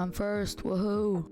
I'm first, woohoo!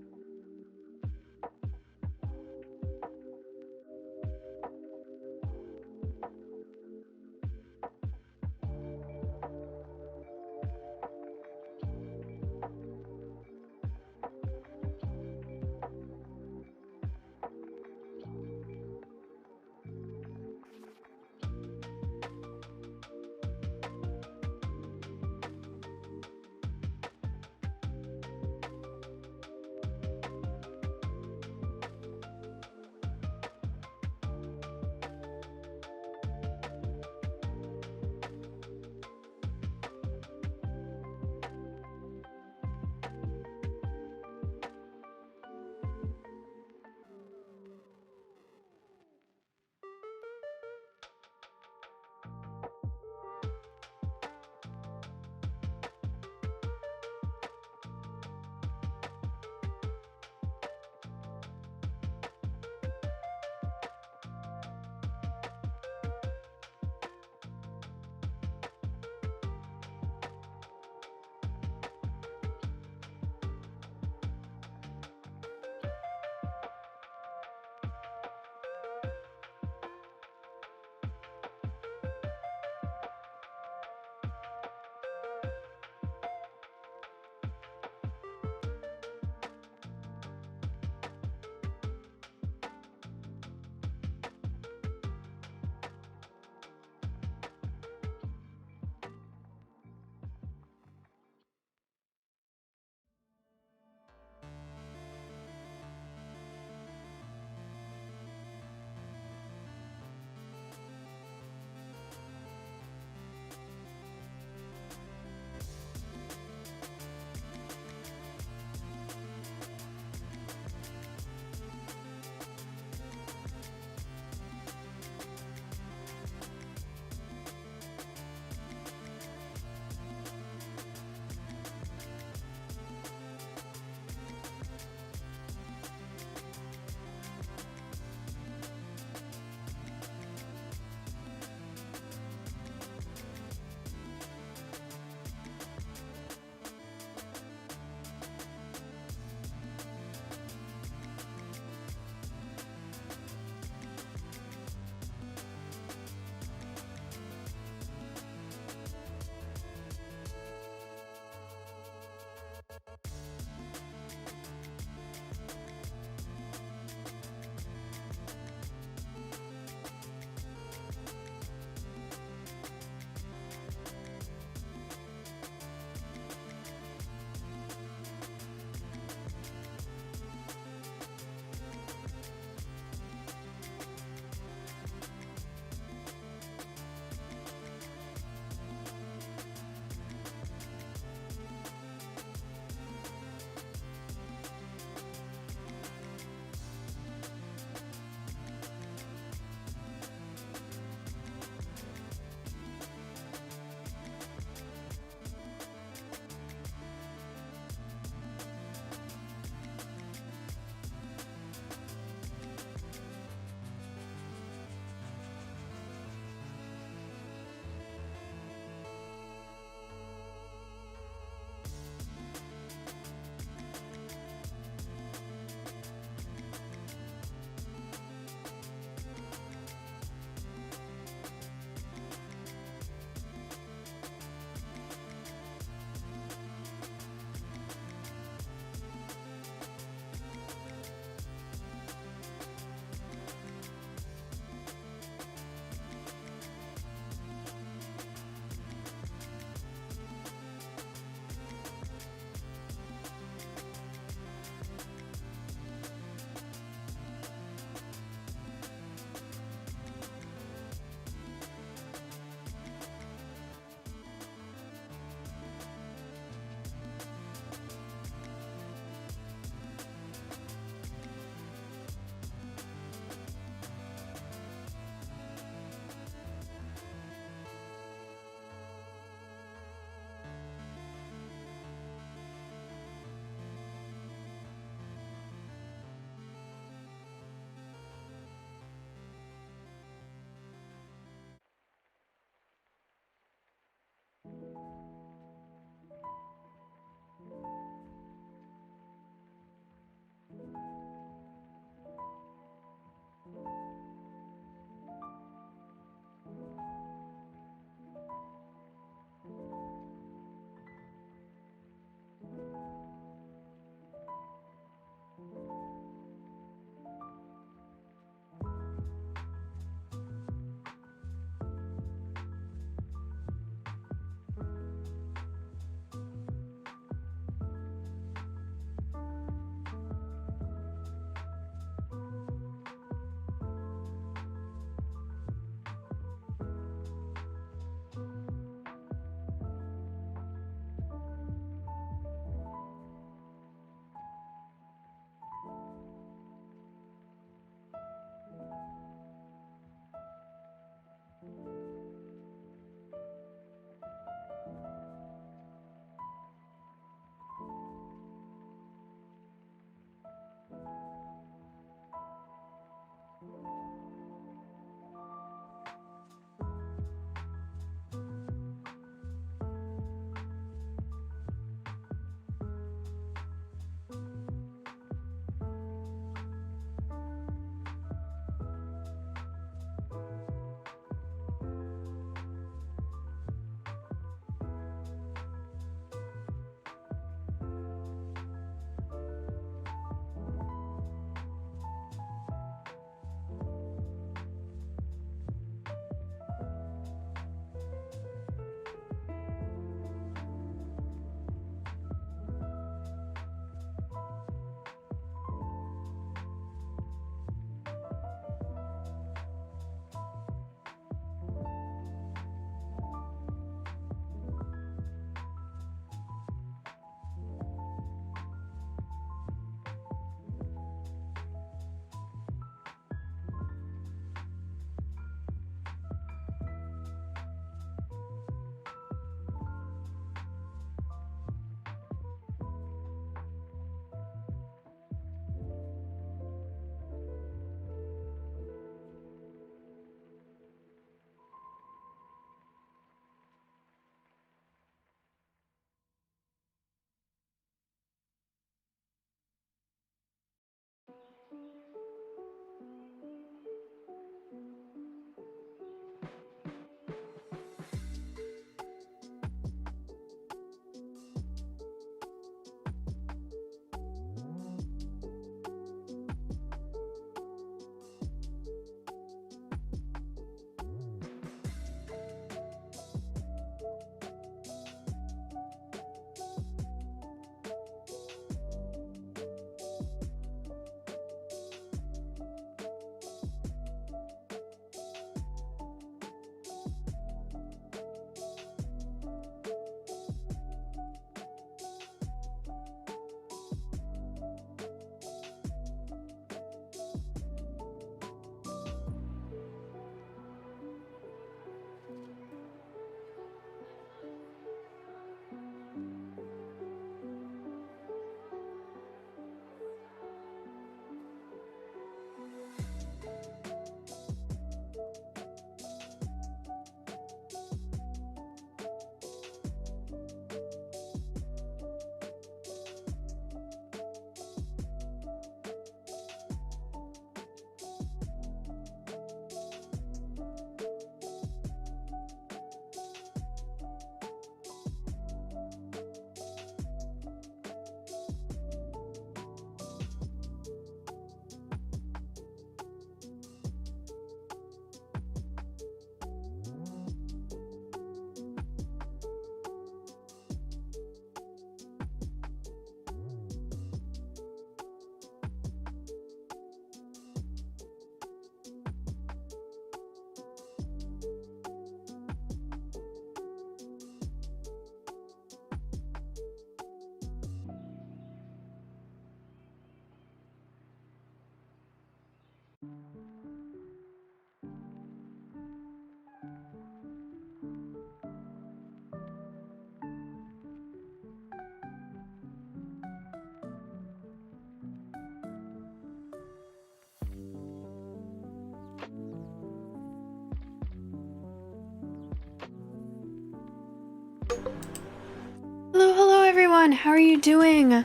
on? How are you doing? I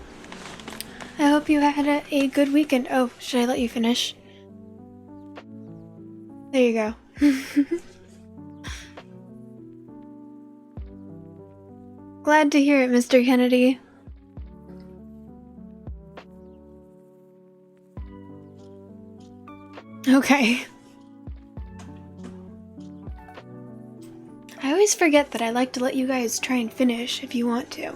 hope you had a good weekend. Oh, should I let you finish? There you go. Glad to hear it, Mr. Kennedy. Okay. I always forget that I like to let you guys try and finish if you want to.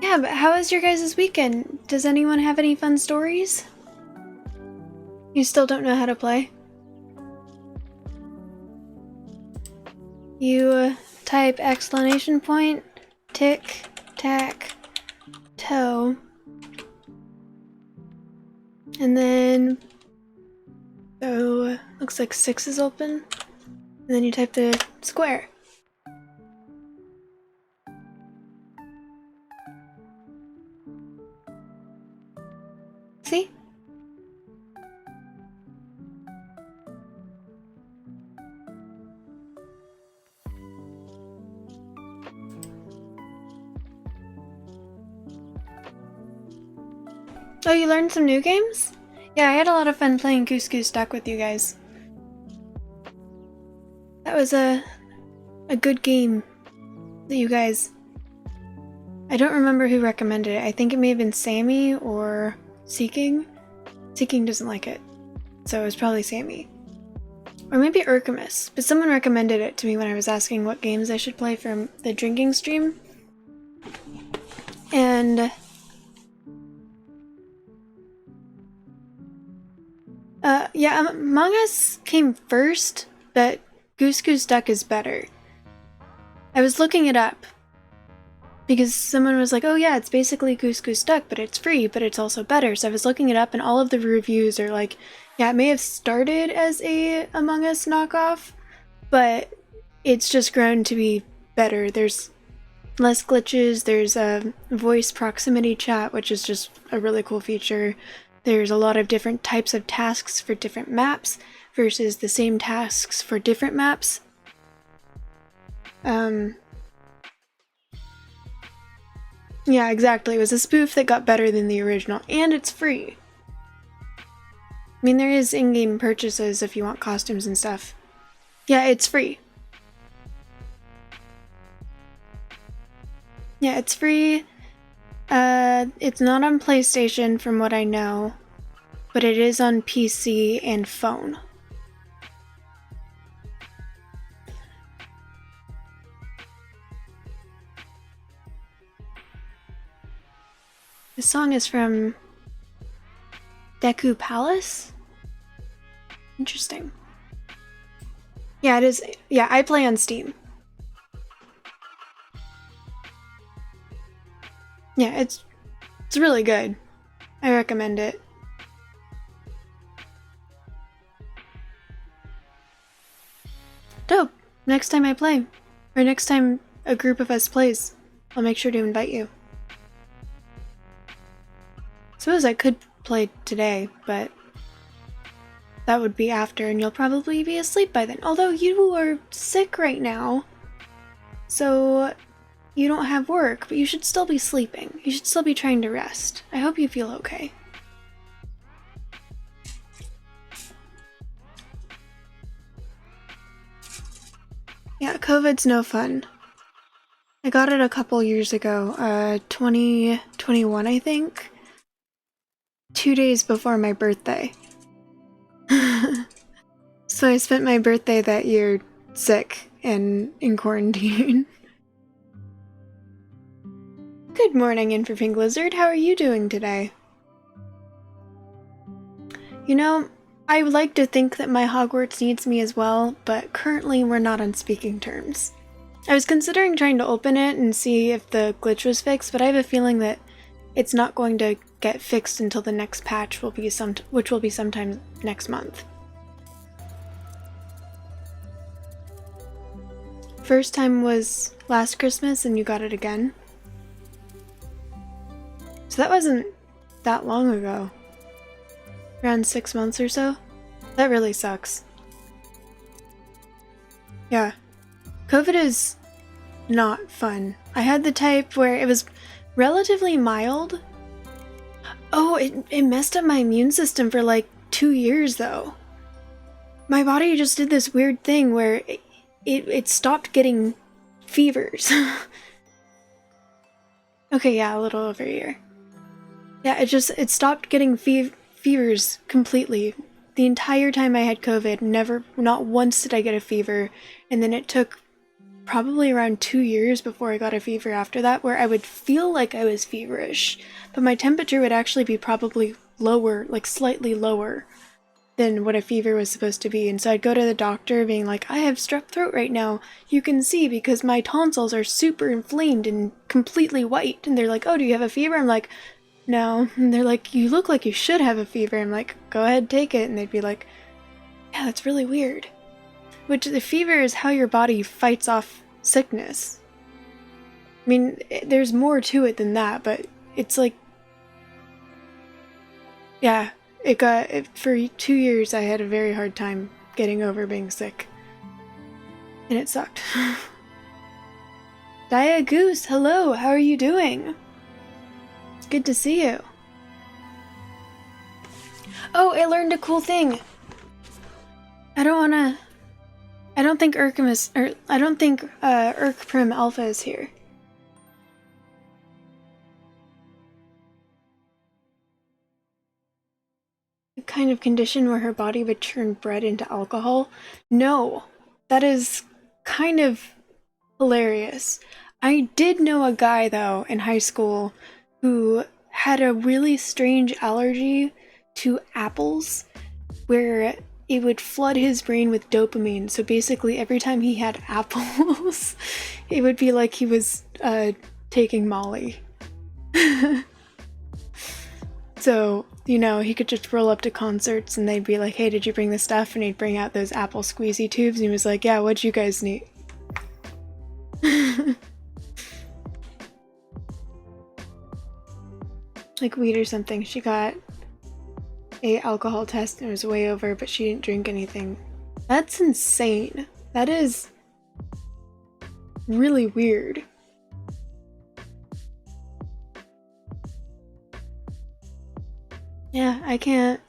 Yeah, but how was your guys' weekend? Does anyone have any fun stories? You still don't know how to play? You type exclamation point, tick, tack, toe, and then, oh, looks like 6 is open, and then you type the square. See? Oh, you learned some new games? Yeah, I had a lot of fun playing Goose Goose Duck with you guys. That was a good game that you guys... I don't remember who recommended it. I think it may have been Sammy or Seeking. Seeking doesn't like it, so it was probably Sammy. Or maybe Urkamus, but someone recommended it to me when I was asking what games I should play for the drinking stream. And... yeah, Among Us came first, but Goose Goose Duck is better. I was looking it up, because someone was like, oh yeah, it's basically Goose Goose Duck, but it's free, but it's also better. So I was looking it up, and all of the reviews are like, yeah, it may have started as a Among Us knockoff, but it's just grown to be better. There's less glitches, there's a voice proximity chat, which is just a really cool feature. There's a lot of different types of tasks for different maps versus the same tasks for different maps. Yeah, exactly. It was a spoof that got better than the original, and it's free. I mean, there is in-game purchases if you want costumes and stuff. Yeah, it's free. Yeah, it's free. It's not on PlayStation from what I know, but it is on PC and phone. This song is from Deku Palace? Interesting. Yeah, it is. Yeah, I play on Steam. Yeah, it's really good. I recommend it. Dope. Next time I play, or next time a group of us plays, I'll make sure to invite you. Suppose I could play today, but that would be after, and you'll probably be asleep by then. Although you are sick right now, so you don't have work, but you should still be sleeping. You should still be trying to rest. I hope you feel okay. Yeah, COVID's no fun. I got it a couple years ago, 2021 I think. 2 days before my birthday. So I spent my birthday that year sick and in quarantine. Good morning, Infrapink Lizard. How are you doing today? You know, I would like to think that my Hogwarts needs me as well, but currently we're not on speaking terms. I was considering trying to open it and see if the glitch was fixed, but I have a feeling that it's not going to get fixed until the next patch which will be sometime next month. First time was last Christmas and you got it again. So that wasn't that long ago. Around 6 months or so. That really sucks. Yeah. COVID is not fun. I had the type where it was relatively mild. Oh, it messed up my immune system for like 2 years though. My body just did this weird thing where it stopped getting fevers. Okay, yeah, a little over a year. Yeah, it stopped getting fevers completely. The entire time I had COVID, not once did I get a fever, and then it took probably around 2 years before I got a fever after that, where I would feel like I was feverish, but my temperature would actually be probably lower, like slightly lower than what a fever was supposed to be. And so I'd go to the doctor being like, I have strep throat right now. You can see because my tonsils are super inflamed and completely white. And they're like, oh, do you have a fever? I'm like, no. And they're like, you look like you should have a fever. I'm like, go ahead, take it. And they'd be like, yeah, that's really weird. Which the fever is how your body fights off sickness. I mean, there's more to it than that, but it's like, yeah, for 2 years I had a very hard time getting over being sick. And it sucked. Dia Goose, hello, how are you doing? It's good to see you. Oh, I learned a cool thing. I don't think Urk Prim Alpha is here. A kind of condition where her body would turn bread into alcohol? No. That is kind of hilarious. I did know a guy, though, in high school who had a really strange allergy to apples where it would flood his brain with dopamine. So basically, every time he had apples, it would be like he was taking Molly. So, you know, he could just roll up to concerts and they'd be like, hey, did you bring the stuff? And he'd bring out those apple squeezy tubes and he was like, yeah, what'd you guys need? Like weed or something. She got a alcohol test and it was way over, but she didn't drink anything. That's insane. That is really weird. Yeah, I can't.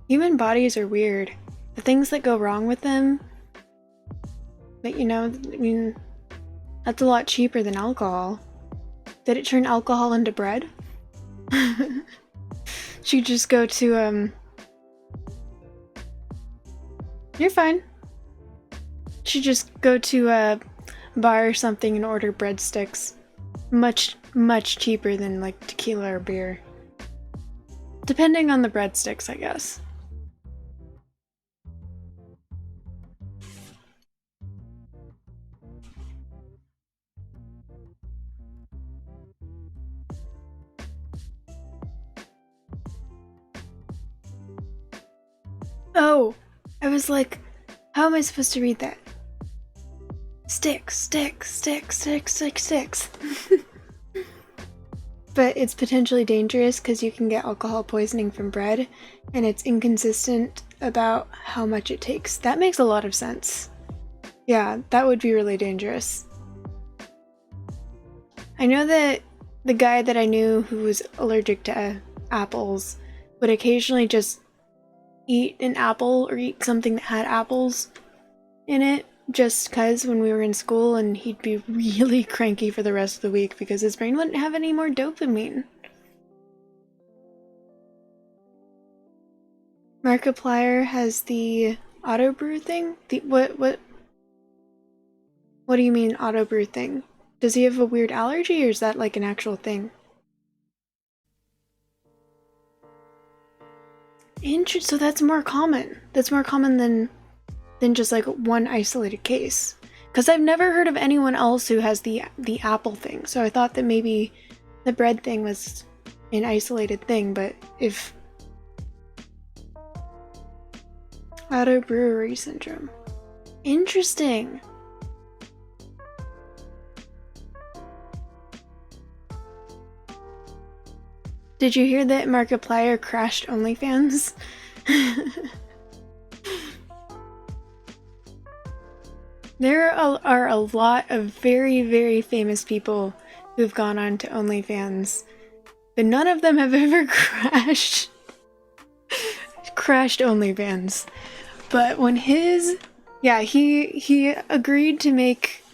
Human bodies are weird. The things that go wrong with them. But you know, I mean, that's a lot cheaper than alcohol. Did it turn alcohol into bread? She'd just go to, You're fine. She'd just go to a bar or something and order breadsticks. Much, much cheaper than, like, tequila or beer. Depending on the breadsticks, I guess. Oh, I was like, how am I supposed to read that? Sticks. But it's potentially dangerous because you can get alcohol poisoning from bread, and it's inconsistent about how much it takes. That makes a lot of sense. Yeah, that would be really dangerous. I know that the guy that I knew who was allergic to apples would occasionally just eat an apple or eat something that had apples in it just cause when we were in school, and he'd be really cranky for the rest of the week because his brain wouldn't have any more dopamine. Markiplier has the auto brew thing? What do you mean auto brew thing? Does he have a weird allergy or is that like an actual thing? So that's more common. That's more common than just like one isolated case. Because I've never heard of anyone else who has the apple thing. So I thought that maybe the bread thing was an isolated thing, but if auto brewery syndrome. Interesting. Did you hear that Markiplier crashed OnlyFans? There are a lot of very, very famous people who've gone on to OnlyFans, but none of them have ever crashed OnlyFans. But when he agreed to make,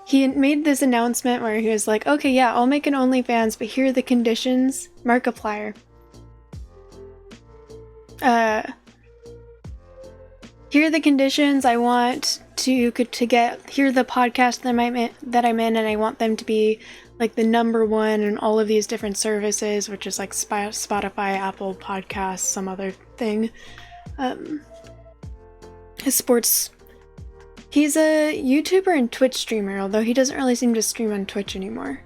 he made this announcement where he was like, okay, yeah, I'll make an OnlyFans, but here are the conditions. Markiplier. Here are the conditions. I want to get, here are the podcasts that I'm in, and I want them to be like the #1 in all of these different services, which is like Spotify, Apple Podcasts, some other thing. His sports. He's a YouTuber and Twitch streamer, although he doesn't really seem to stream on Twitch anymore.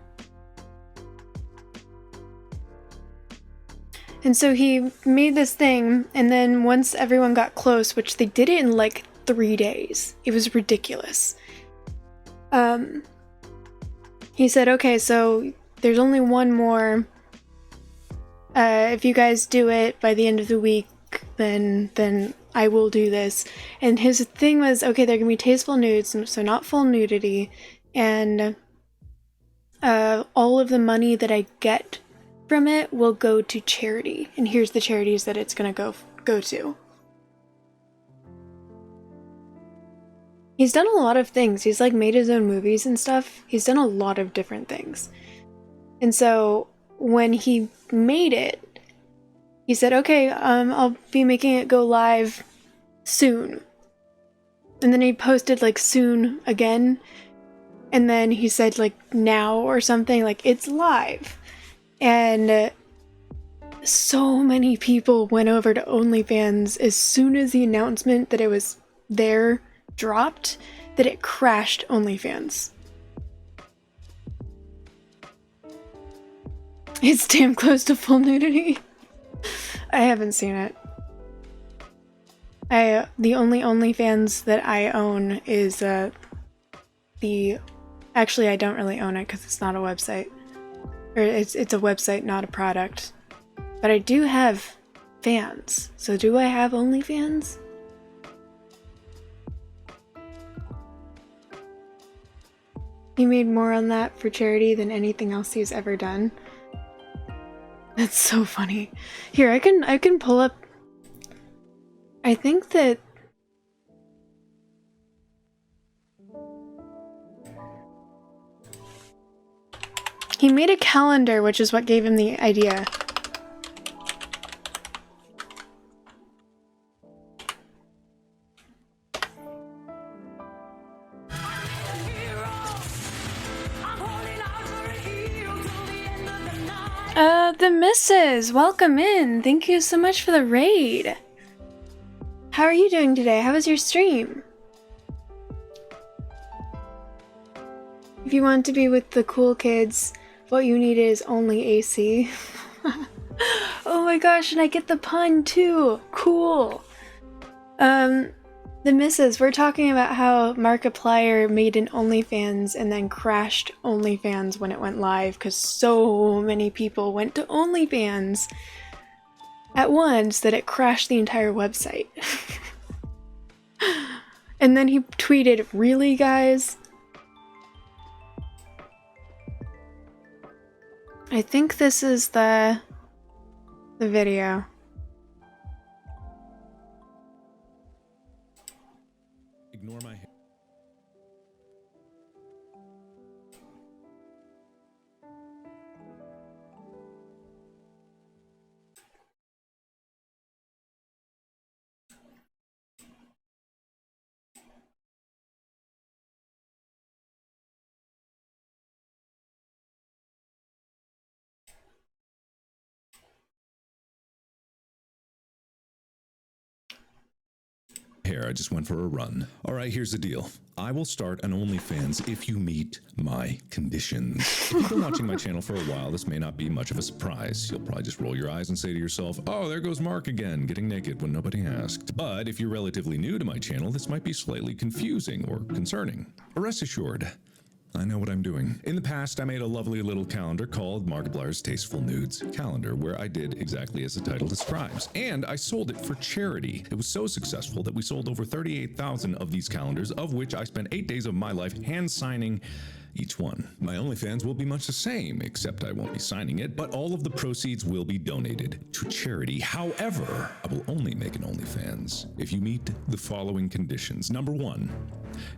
And so he made this thing, and then once everyone got close, which they did it in like 3 days, it was ridiculous. He said, okay, so there's only one more. If you guys do it by the end of the week, then I will do this. And his thing was, okay, they're gonna be tasteful nudes, so not full nudity, and all of the money that I get from it will go to charity, and here's the charities that it's gonna go to. He's done a lot of things. He's like made his own movies and stuff. He's done a lot of different things. And so when he made it, he said, okay, I'll be making it go live soon. And then he posted like soon again, and then he said like now or something, like it's live. And so many people went over to OnlyFans as soon as the announcement that it was there dropped, that it crashed OnlyFans. It's damn close to full nudity. I haven't seen it. The only OnlyFans that I own is actually I don't really own it because it's not a website. Or it's a website, not a product. But I do have fans. So do I have OnlyFans? He made more on that for charity than anything else he's ever done. That's so funny. Here, I can pull up. I think that he made a calendar, which is what gave him the idea. The missus, welcome in. Thank you so much for the raid. How are you doing today? How was your stream? If you want to be with the cool kids, what you need is only AC. Oh my gosh, and I get the pun too. Cool. The missus, we're talking about how Markiplier made an OnlyFans and then crashed OnlyFans when it went live because so many people went to OnlyFans at once that it crashed the entire website. And then he tweeted, really guys? I think this is the video. Ignore my hair. I just went for a run. All right, here's the deal. I will start an OnlyFans if you meet my conditions. If you've been watching my channel for a while, this may not be much of a surprise. You'll probably just roll your eyes and say to yourself, oh, there goes Mark again, getting naked when nobody asked. But if you're relatively new to my channel, this might be slightly confusing or concerning. But rest assured, I know what I'm doing. In the past, I made a lovely little calendar called Markiplier's Tasteful Nudes Calendar, where I did exactly as the title describes. And I sold it for charity. It was so successful that we sold over 38,000 of these calendars, of which I spent 8 days of my life hand signing each one. My OnlyFans will be much the same, except I won't be signing it, but all of the proceeds will be donated to charity. However, I will only make an OnlyFans if you meet the following conditions. Number 1,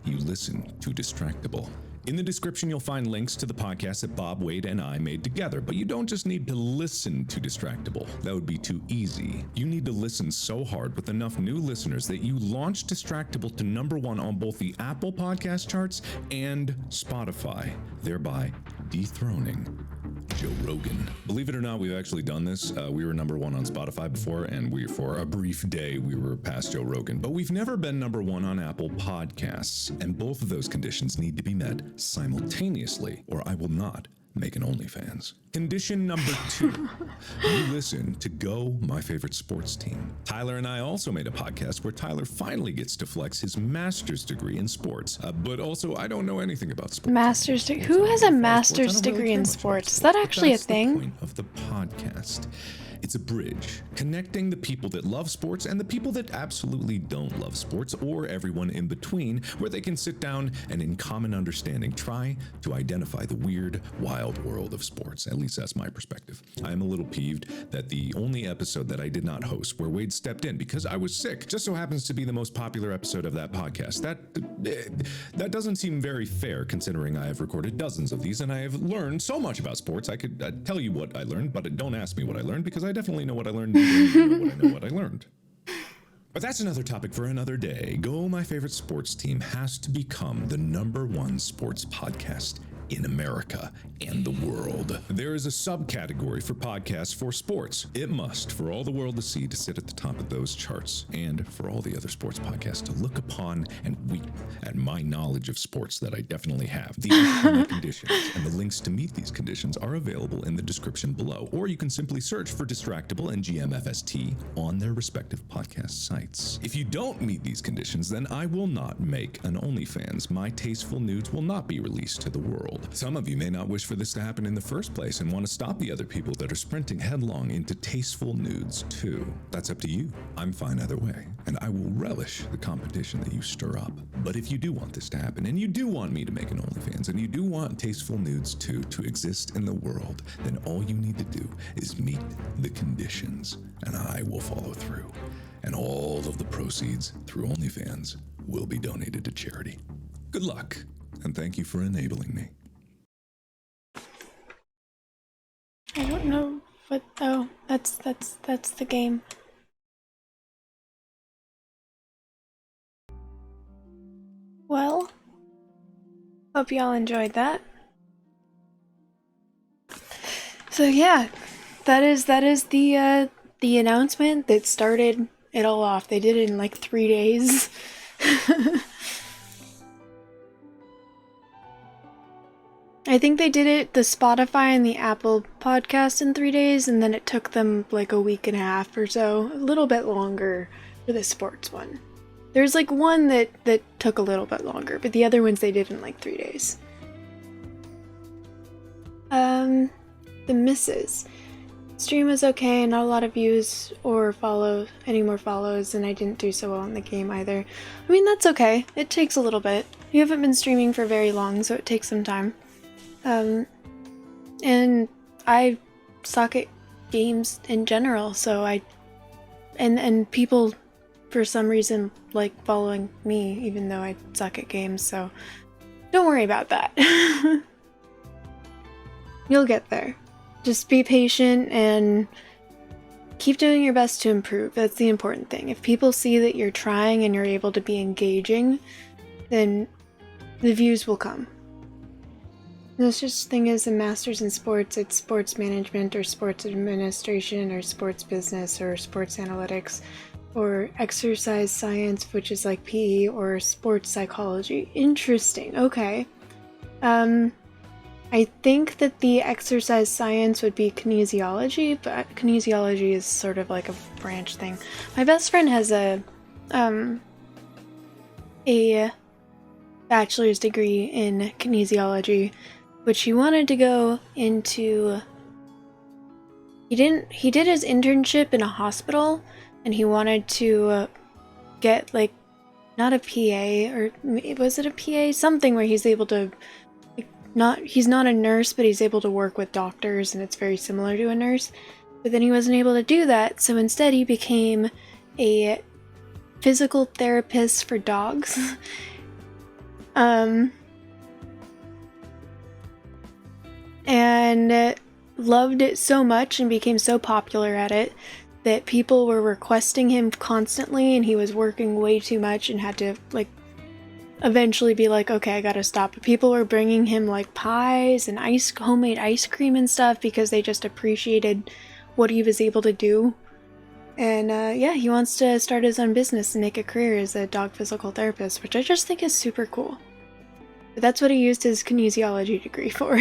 you listen to Distractable. In the description, you'll find links to the podcast that Bob, Wade, and I made together, but you don't just need to listen to Distractable. That would be too easy. You need to listen so hard with enough new listeners that you launch Distractable to number 1 on both the Apple podcast charts and Spotify, thereby dethroning Joe Rogan. Believe it or not, we've actually done this. We were number 1 on Spotify before, and for a brief day, we were past Joe Rogan. But we've never been number 1 on Apple Podcasts, and both of those conditions need to be met simultaneously, or I will not make an OnlyFans. Condition number 2, you listen to Go, my favorite sports team. Tyler and I also made a podcast where Tyler finally gets to flex his master's degree in sports, but also I don't know anything about sports. Master's degree? Who has a master's degree in sports? Is that actually a thing? That's the point of the podcast. It's a bridge connecting the people that love sports and the people that absolutely don't love sports, or everyone in between, where they can sit down and in common understanding try to identify the weird, wild world of sports. At least that's my perspective. I am a little peeved that the only episode that I did not host, where Wade stepped in because I was sick, just so happens to be the most popular episode of that podcast. That doesn't seem very fair, considering I have recorded dozens of these and I have learned so much about sports. I could tell you what I learned, but don't ask me what I learned, because I definitely know what I learned. You know what I learned. But that's another topic for another day. Go, my favorite sports team, has to become the number 1 sports podcast in America and the world. There is a subcategory for podcasts for sports. It must, for all the world to see, to sit at the top of those charts, and for all the other sports podcasts to look upon and weep at my knowledge of sports that I definitely have. The conditions and the links to meet these conditions are available in the description below, or you can simply search for Distractable and GMFST on their respective podcast sites. If you don't meet these conditions, then I will not make an OnlyFans. My tasteful nudes will not be released to the world. Some of you may not wish for this to happen in the first place and want to stop the other people that are sprinting headlong into tasteful nudes too. That's up to you. I'm fine either way, and I will relish the competition that you stir up. But if you do want this to happen, and you do want me to make an OnlyFans, and you do want tasteful nudes too to exist in the world, then all you need to do is meet the conditions, and I will follow through. And all of the proceeds through OnlyFans will be donated to charity. Good luck, and thank you for enabling me. I don't know what. Oh, that's the game. Well, hope y'all enjoyed that. So yeah, that is the announcement that started it all off. They did it in like 3 days. I think they did it, the Spotify and the Apple podcast, in 3 days, and then it took them like a week and a half or so, a little bit longer for the sports one. There's like one that took a little bit longer, but the other ones they did in like 3 days. The misses. Stream was okay, not a lot of views or any more follows, and I didn't do so well in the game either. I mean, that's okay. It takes a little bit. You haven't been streaming for very long, so it takes some time. And I suck at games in general, so and people for some reason like following me, even though I suck at games, so don't worry about that. You'll get there. Just be patient and keep doing your best to improve. That's the important thing. If people see that you're trying and you're able to be engaging, then the views will come. No such thing as a master's in sports. It's sports management or sports administration or sports business or sports analytics or exercise science, which is like PE, or sports psychology. Interesting. Okay. I think that the exercise science would be kinesiology, but kinesiology is sort of like a branch thing. My best friend has a bachelor's degree in kinesiology, which he wanted to go into. He did his internship in a hospital, and he wanted to get, like, not a PA, or was it a PA? Something where he's able to, like, he's not a nurse, but he's able to work with doctors, and it's very similar to a nurse. But then he wasn't able to do that, so instead he became a physical therapist for dogs. And loved it so much and became so popular at it that people were requesting him constantly, and he was working way too much and had to, like, eventually be like, okay, I gotta stop. But people were bringing him, like, pies and homemade ice cream and stuff because they just appreciated what he was able to do. And yeah, he wants to start his own business and make a career as a dog physical therapist, which I just think is super cool. But that's what he used his kinesiology degree for.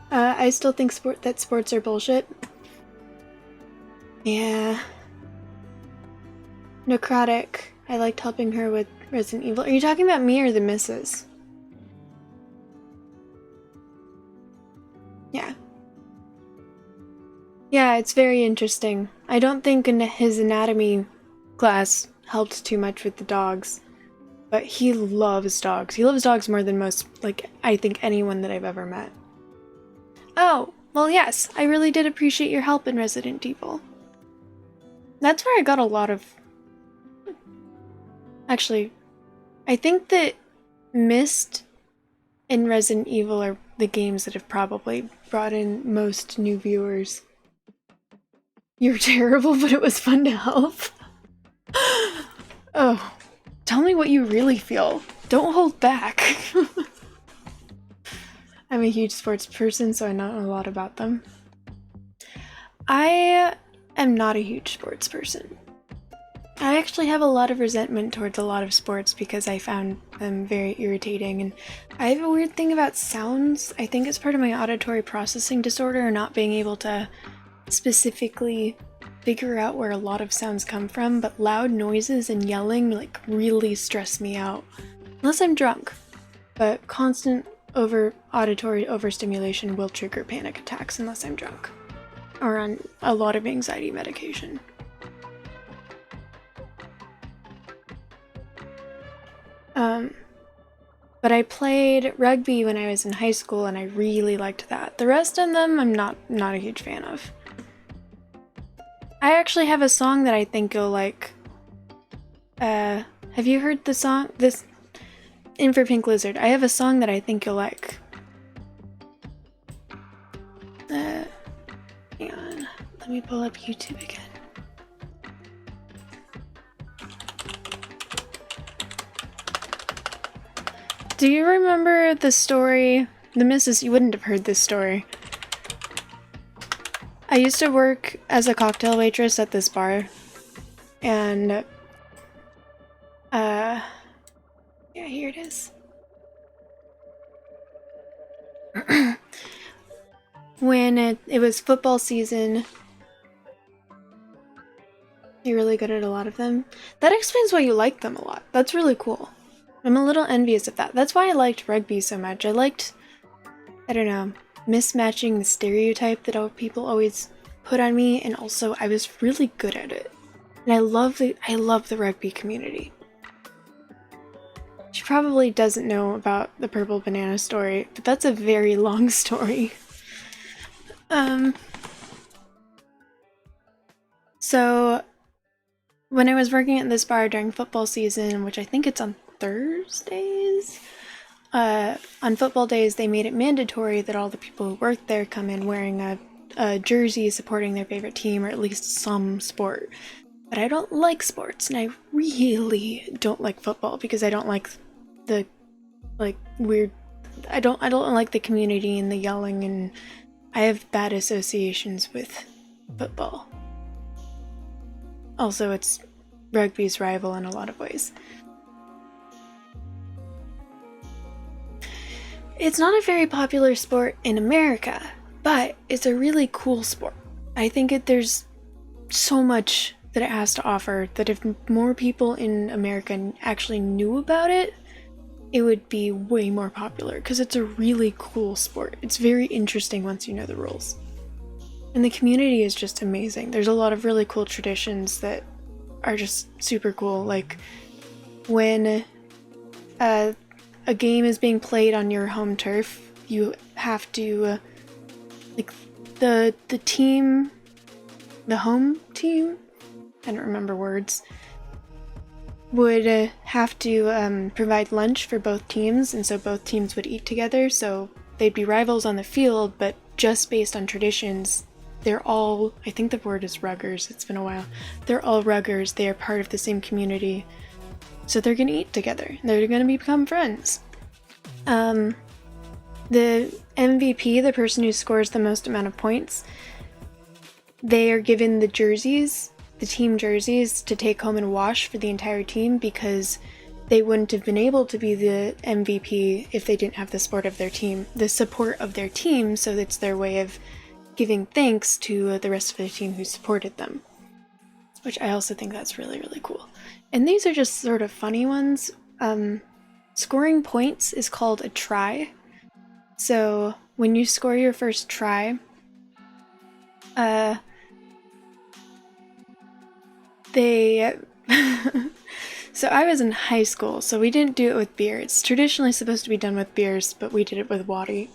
I still think that sports are bullshit. Yeah. Necrotic. I liked helping her with Resident Evil. Are you talking about me or the missus? Yeah. Yeah, it's very interesting. I don't think his anatomy class helped too much with the dogs, but he loves dogs. He loves dogs more than most, like, I think anyone that I've ever met. Oh, well, yes, I really did appreciate your help in Resident Evil. That's where I got a lot of... Actually, I think that Myst and Resident Evil are the games that have probably brought in most new viewers. You're terrible, but it was fun to help. Oh, tell me what you really feel. Don't hold back. I'm a huge sports person, so I know a lot about them. I am not a huge sports person. I actually have a lot of resentment towards a lot of sports because I found them very irritating, and I have a weird thing about sounds. I think it's part of my auditory processing disorder, not being able to specifically figure out where a lot of sounds come from, but loud noises and yelling, like, really stress me out. Unless I'm drunk, but constant auditory overstimulation will trigger panic attacks unless I'm drunk or on a lot of anxiety medication. But I played rugby when I was in high school, and I really liked that. The rest of them I'm not a huge fan of. I actually have a song that I think you'll like. Have you heard the song? This In for Pink Lizard. I have a song that I think you'll like. Hang on. Let me pull up YouTube again. Do you remember the story? The missus, you wouldn't have heard this story. I used to work as a cocktail waitress at this bar, and yeah, here it is. When it was football season, you're really good at a lot of them. That explains why you like them a lot. That's really cool. I'm a little envious of that. That's why I liked rugby so much. I liked, I don't know, mismatching the stereotype that people always put on me, and also I was really good at it. And I love the rugby community. She probably doesn't know about the purple banana story, but that's a very long story. So when I was working at this bar during football season, which I think it's on Thursdays, on football days they made it mandatory that all the people who worked there come in wearing a jersey supporting their favorite team, or at least some sport. But I don't like sports, and I really don't like football because I don't like the, like, weird, I don't like the community and the yelling, and I have bad associations with football. Also, it's rugby's rival in a lot of ways. It's not a very popular sport in America, but it's a really cool sport. I think there's so much that it has to offer that if more people in America actually knew about it, it would be way more popular because it's a really cool sport. It's very interesting once you know the rules. And the community is just amazing. There's a lot of really cool traditions that are just super cool. Like when a game is being played on your home turf, you have to like the team, the home team, I don't remember words, would have to provide lunch for both teams, and so both teams would eat together. So they'd be rivals on the field, but just based on traditions, they're all, I think the word is ruggers, it's been a while, they're all ruggers, they are part of the same community, so they're gonna eat together, they're gonna become friends. The MVP, the person who scores the most amount of points, they are given the jerseys, the team jerseys, to take home and wash for the entire team, because they wouldn't have been able to be the MVP if they didn't have the support of their team, so it's their way of giving thanks to the rest of the team who supported them, which I also think that's really, really cool. And these are just sort of funny ones. Scoring points is called a try. So when you score your first try, so I was in high school, so we didn't do it with beer. It's traditionally supposed to be done with beers, but we did it with water.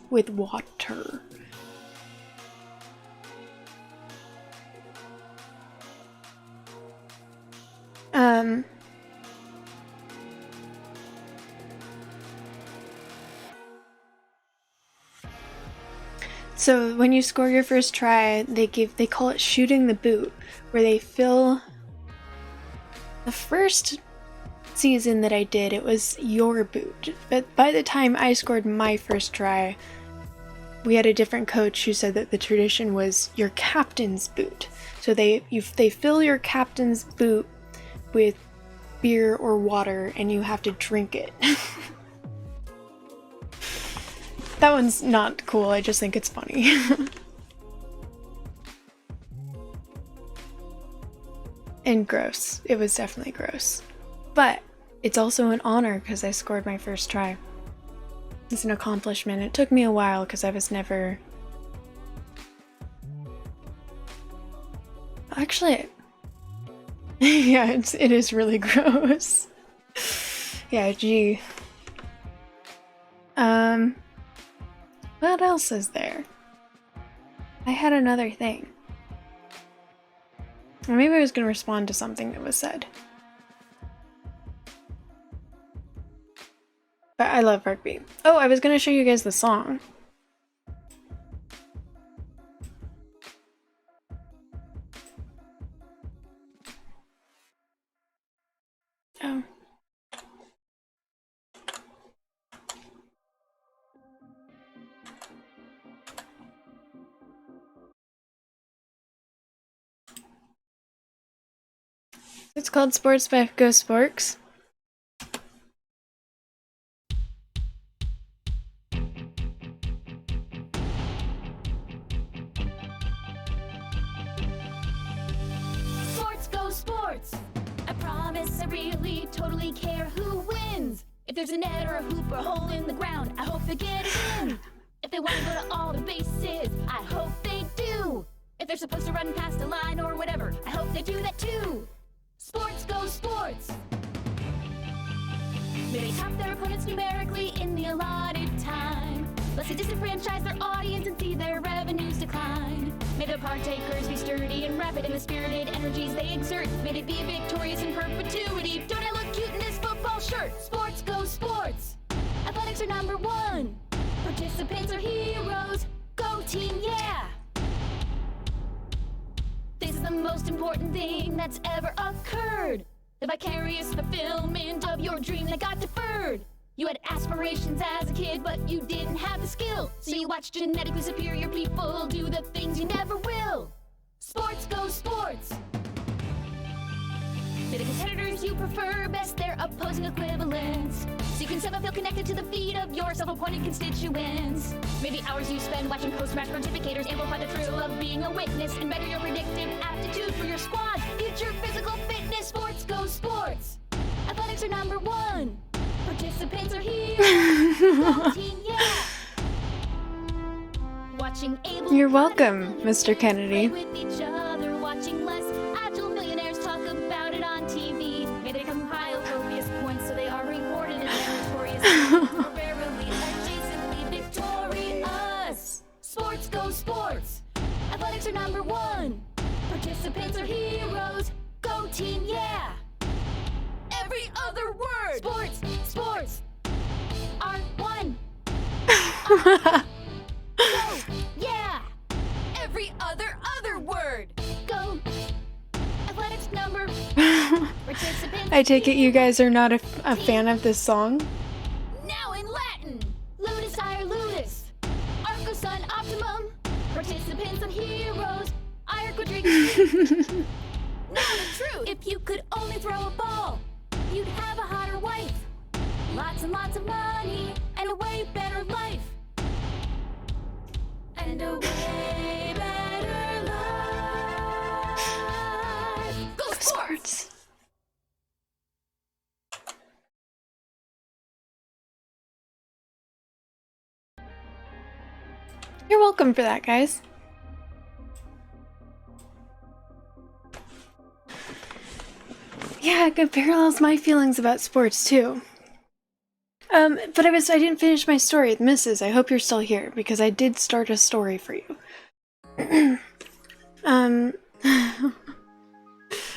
So when you score your first try, they call it shooting the boot, where they fill. The first season that I did, it was your boot, but by the time I scored my first try, we had a different coach who said that the tradition was your captain's boot. So they fill your captain's boot with beer or water, and you have to drink it. That one's not cool, I just think it's funny. And gross. It was definitely gross. But it's also an honor because I scored my first try. It's an accomplishment. It took me a while because I was never... Actually... yeah, it is really gross. Yeah, gee. What else is there? I had another thing. Or maybe I was going to respond to something that was said. But I love rugby. Oh, I was going to show you guys the song. Oh. It's called Sports by Go Sporks. Sports go sports! I promise I really totally care who wins. If there's a net or a hoop or a hole in the ground, I hope they get it in. If they want to go to all the bases, I hope they do. If they're supposed to run past a line or whatever, I hope they do that too. Sports go sports! May they top their opponents numerically in the allotted time, lest they disenfranchise their audience and see their revenues decline. May the partakers be sturdy and rapid in the spirited energies they exert. May they be victorious in perpetuity. Don't I look cute in this football shirt? Sports go sports! Athletics are number one. Participants are heroes. Go team, yeah! This is the most important thing that's ever occurred. The vicarious fulfillment of your dream that got deferred. You had aspirations as a kid, but you didn't have the skill. So you watched genetically superior people do the things you never will. Sports go sports! May the competitors you prefer best their opposing equivalents, so you can somehow feel connected to the feet of your self-appointed constituents. May the hours you spend watching post-match pontificators amplify the thrill of being a witness and better your predictive aptitude for your squad. Future physical fitness. Sports go sports! Athletics are number one. Participants are here. Go team, yeah! Watching able You're welcome, Mr. Kennedy. play with each other, watching less agile millionaires talk about it on TV. May they compile copious points so they are rewarded in meritorious or verily adjacently victorious. Sports go sports. Athletics are number one. Participants are heroes. Go team, yeah! Every other word! Sports are one. Go, yeah! Every other word! Go! Athletics number. Participants. I take it you guys are not a fan of this song? Now in Latin! Ludus ire ludus. Arco sun optimum. Participants and heroes. Ire quadriga. Now the truth! If you could only throw a ball, you'd have a hotter wife. Lots and lots of money, and a way better life. And a way better life. Go sports! Sports. You're welcome for that, guys. Yeah, it parallels my feelings about sports too. But I didn't finish my story with Mrs. I hope you're still here because I did start a story for you.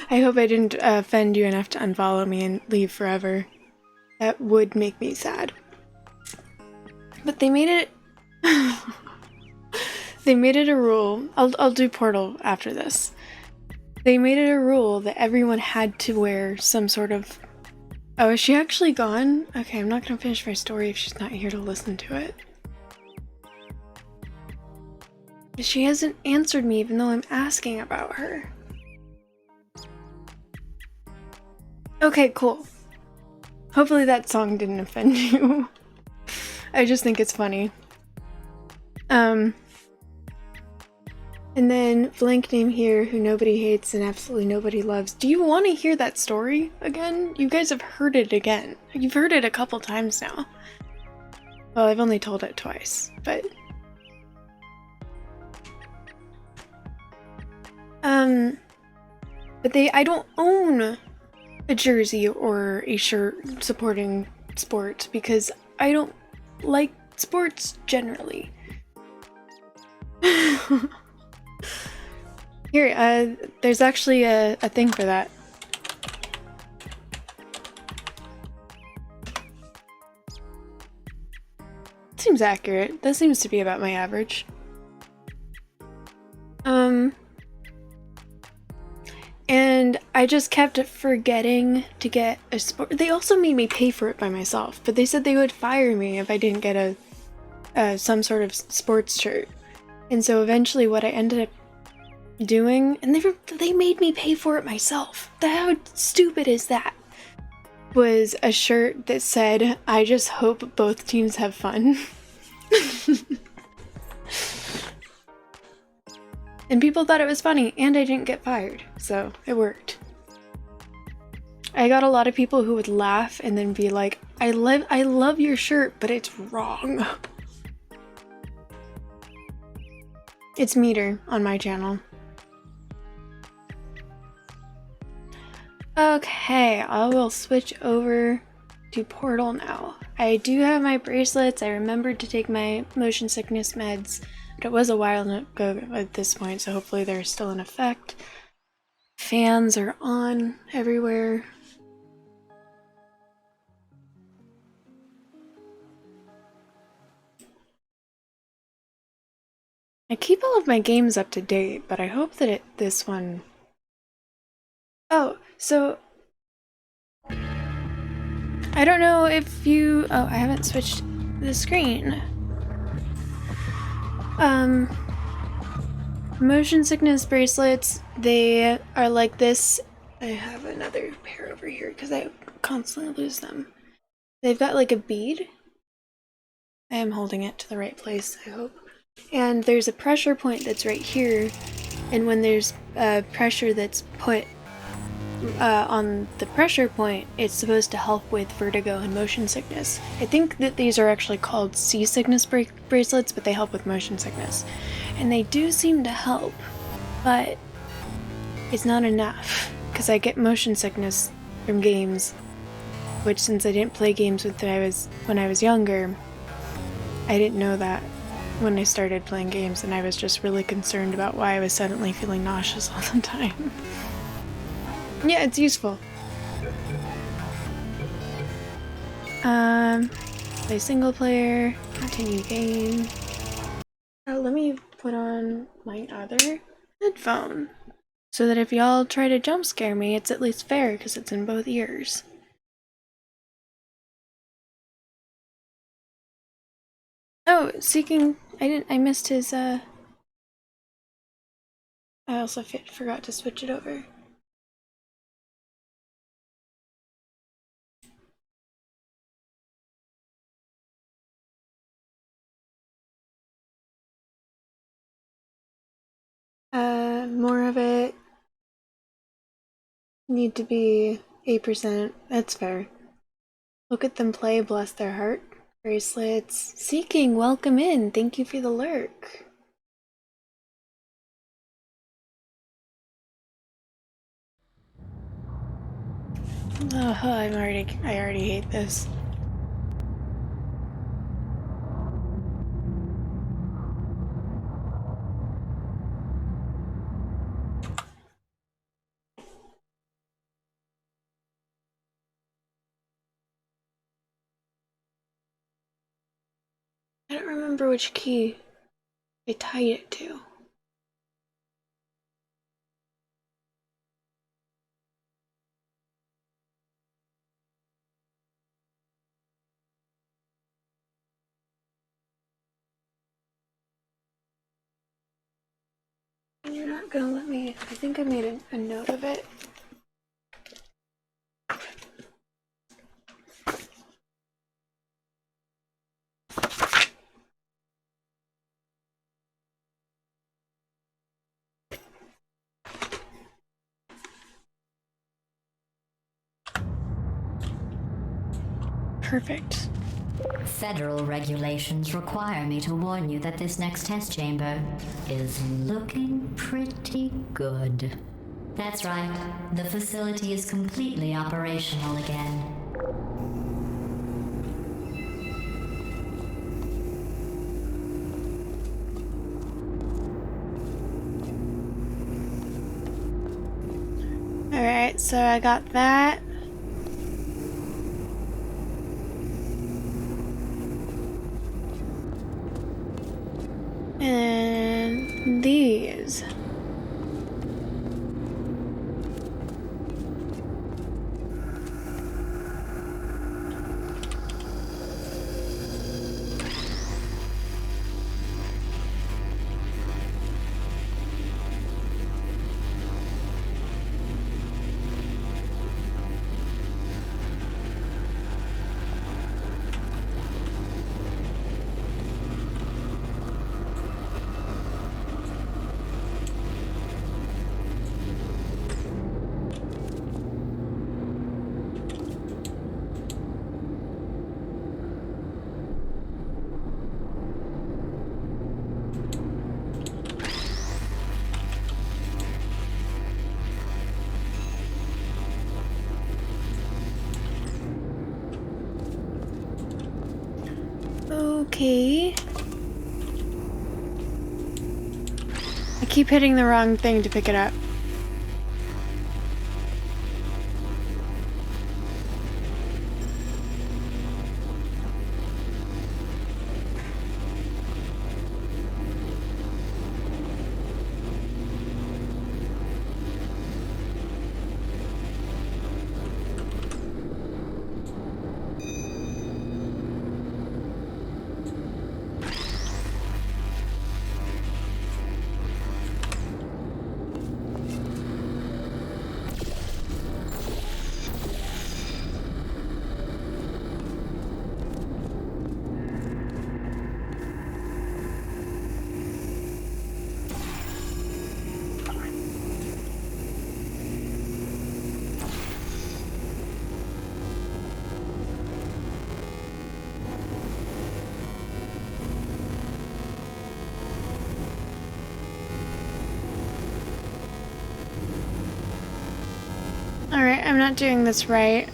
I hope I didn't offend you enough to unfollow me and leave forever. That would make me sad. But they made it. They made it a rule. I'll do Portal after this. They made it a rule that everyone had to wear some sort of... Oh, is she actually gone? Okay, I'm not gonna finish my story if she's not here to listen to it. She hasn't answered me even though I'm asking about her. Okay, cool. Hopefully that song didn't offend you. I just think it's funny. And then blank name here who nobody hates and absolutely nobody loves. Do you want to hear that story again? You guys have heard it again. You've heard it a couple times now. Well, I've only told it twice, but... But I don't own a jersey or a shirt supporting sports because I don't like sports generally. Here, there's actually a thing for that. Seems accurate. That seems to be about my average. And I just kept forgetting to get a sport. They also made me pay for it by myself, but they said they would fire me if I didn't get some sort of sports shirt. And so eventually what I ended up doing, and they made me pay for it myself. How stupid is that? Was a shirt that said, "I just hope both teams have fun." And people thought it was funny, and I didn't get fired, so it worked. I got a lot of people who would laugh and then be like, I love your shirt, but it's wrong. It's Meter on my channel. Okay, I will switch over to Portal now. I do have my bracelets. I remembered to take my motion sickness meds, but it was a while ago at this point, so hopefully they're still in effect. Fans are on everywhere. I keep all of my games up to date, but I hope that this one... Oh, so... I don't know if you... Oh, I haven't switched the screen. Motion sickness bracelets, they are like this. I have another pair over here because I constantly lose them. They've got like a bead. I am holding it to the right place, I hope. And there's a pressure point that's right here, and when there's pressure that's put on the pressure point, it's supposed to help with vertigo and motion sickness. I think that these are actually called seasickness bracelets, but they help with motion sickness. And they do seem to help, but it's not enough, because I get motion sickness from games, which since I didn't play games when I was younger, I didn't know that when I started playing games, and I was just really concerned about why I was suddenly feeling nauseous all the time. Yeah, it's useful. Play single player, continue game. Oh, let me put on my other headphone so that if y'all try to jump scare me, it's at least fair because it's in both ears. Oh, seeking. I missed his, I also forgot to switch it over. More of it. Need to be 8%. That's fair. Look at them play, bless their heart. Bracelets. Seeking, welcome in. Thank you for the lurk. Oh, I already hate this. I don't remember which key I tied it to. And you're not gonna let me. I think I made a note of it. Perfect. Federal regulations require me to warn you that this next test chamber is looking pretty good. That's right, the facility is completely operational again. Alright, so I got that. And these. Okay. I keep hitting the wrong thing to pick it up. I'm not doing this right.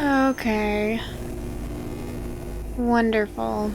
Okay. Wonderful.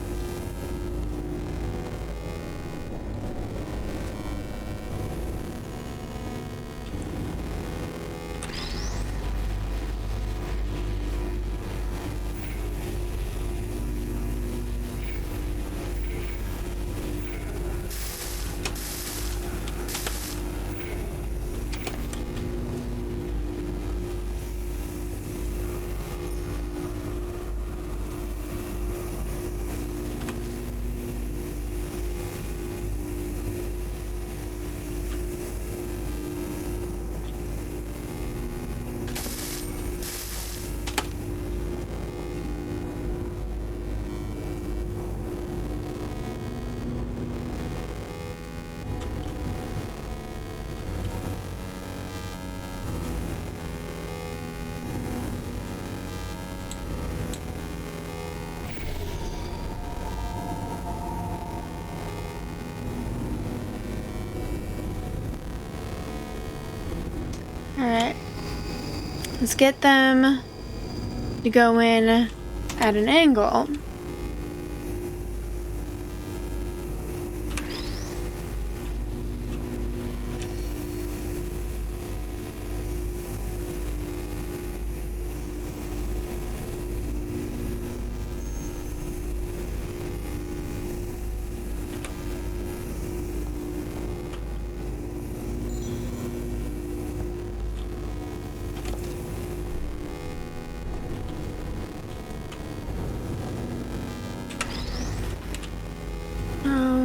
Alright. Let's get them to go in at an angle.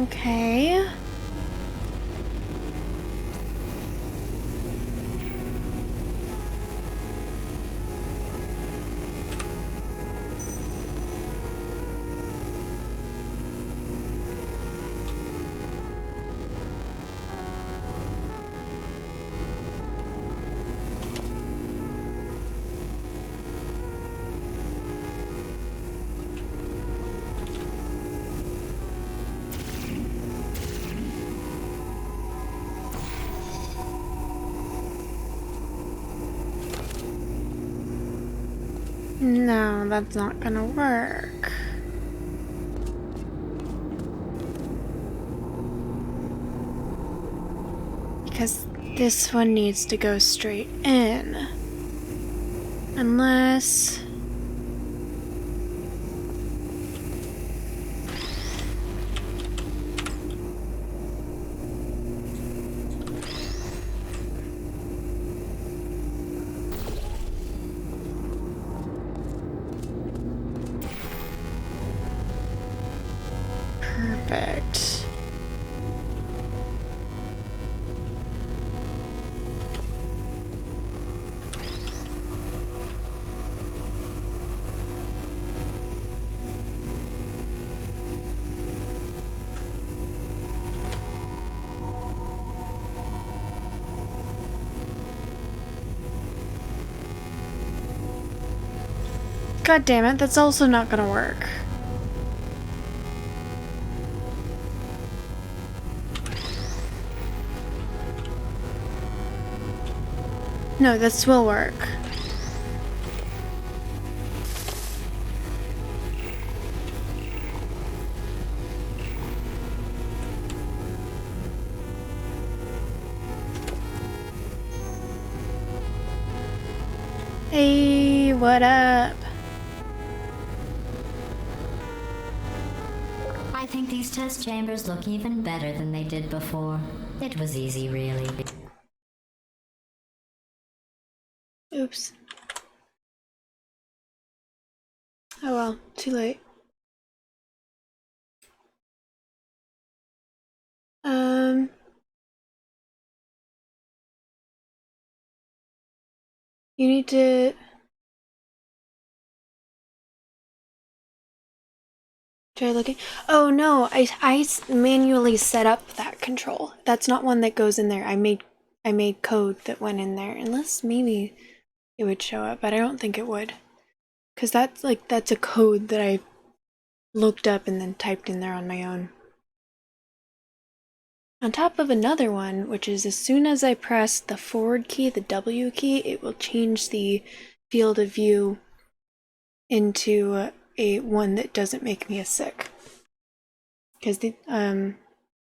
Okay. No, that's not gonna work. Because this one needs to go straight in. Unless... Perfect. God damn it, that's also not gonna work. No, this will work. Hey, what up? I think these test chambers look even better than they did before. It was easy, really. Oops. Oh well, too late. You need to try looking. Oh no, I manually set up that control. That's not one that goes in there. I made code that went in there. Unless maybe it would show up, but I don't think it would. because that's a code that I looked up and then typed in there on my own. On top of another one, which is as soon as I press the forward key, the W key, it will change the field of view into a one that doesn't make me as sick. Because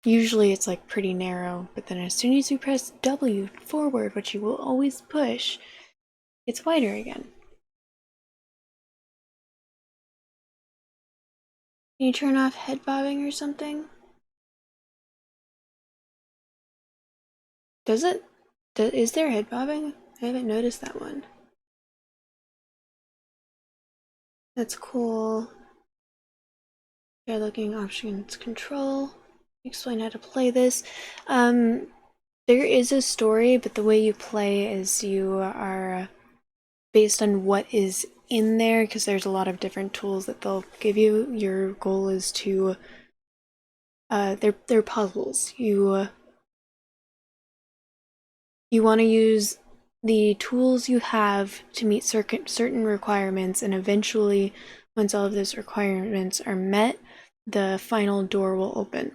usually it's like pretty narrow, but then as soon as you press W forward, which you will always push, it's wider again. Can you turn off head bobbing or something? Does it? Is there head bobbing? I haven't noticed that one. That's cool. Yeah, looking options control. Explain how to play this. There is a story, but the way you play is you are based on what is in there, because there's a lot of different tools that they'll give you. Your goal is to they're puzzles. You want to use the tools you have to meet certain requirements, and eventually, once all of those requirements are met, the final door will open,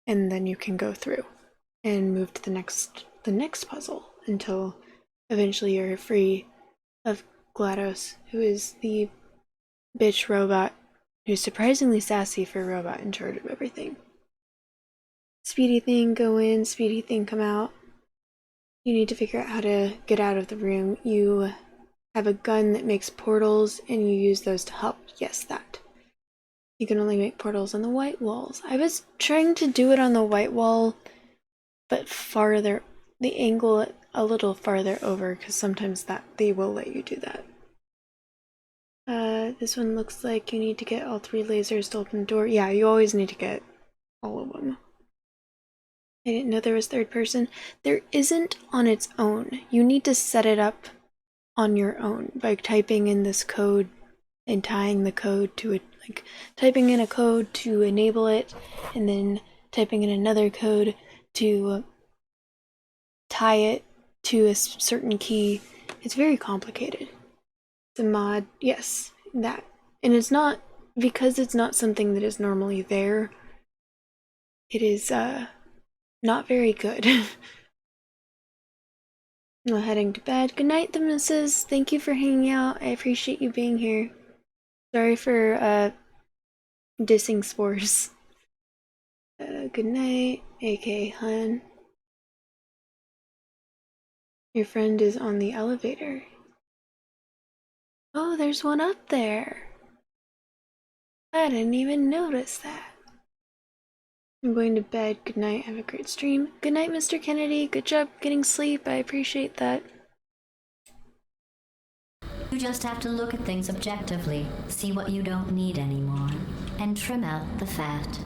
and then you can go through and move to the next puzzle until eventually you're free of GLaDOS, who is the bitch robot who's surprisingly sassy for a robot in charge of everything. Speedy thing go in, speedy thing come out. You need to figure out how to get out of the room. You have a gun that makes portals, and you use those to help. Yes, that. You can only make portals on the white walls. I was trying to do it on the white wall, but farther, the angle a little farther over, because sometimes that they will let you do that. This one looks like you need to get all 3 lasers to open the door. Yeah, you always need to get all of them. I didn't know there was third person. There isn't on its own. You need to set it up on your own by typing in this code and tying the code to it, like typing in a code to enable it, and then typing in another code to tie it to a certain key. It's very complicated. The mod, yes, that. And it's not, because it's not something that is normally there, it is not very good. I'm heading to bed. Good night, the missus. Thank you for hanging out. I appreciate you being here. Sorry for dissing spores. Good night, AK hun. Your friend is on the elevator. Oh, there's one up there. I didn't even notice that. I'm going to bed. Good night. Have a great stream. Good night, Mr. Kennedy. Good job getting sleep. I appreciate that. You just have to look at things objectively, see what you don't need anymore, and trim out the fat.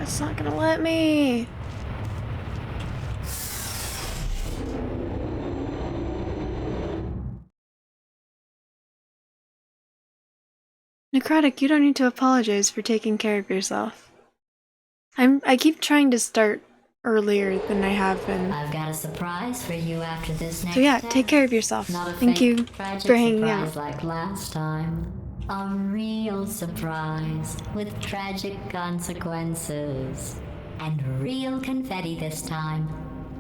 It's not gonna let me. Necrotic, you don't need to apologize for taking care of yourself. I keep trying to start earlier than I have been. I've got a surprise for you after this next So yeah, test. take care of yourself. Not a Thank fake, you tragic for hanging surprise out. like last time. A real surprise with tragic consequences. And real confetti this time.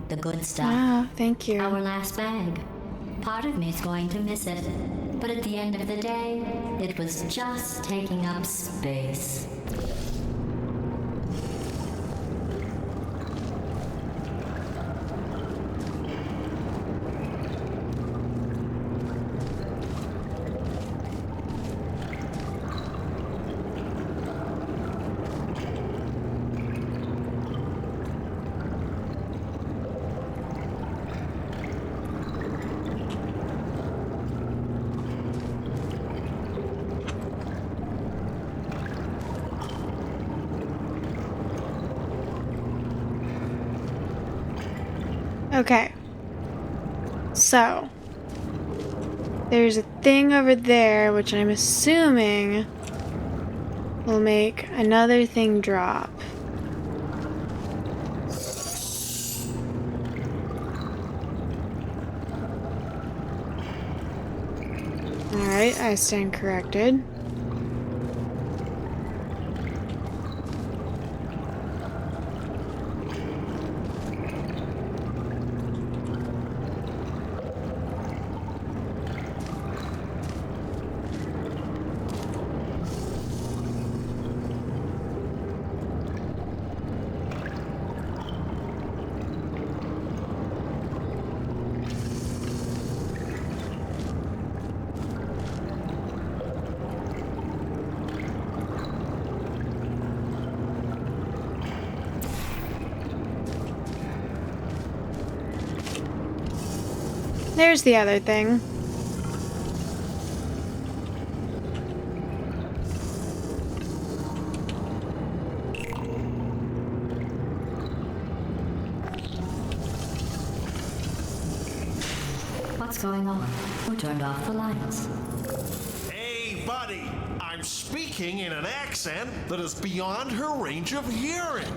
The good stuff. Wow, thank you. Our last bag. Part of me's going to miss it. But at the end of the day, it was just taking up space. Okay. So, there's a thing over there, which I'm assuming will make another thing drop. Alright, I stand corrected. There's the other thing. What's going on? Who turned off the lights? Hey, buddy, I'm speaking in an accent that is beyond her range of hearing.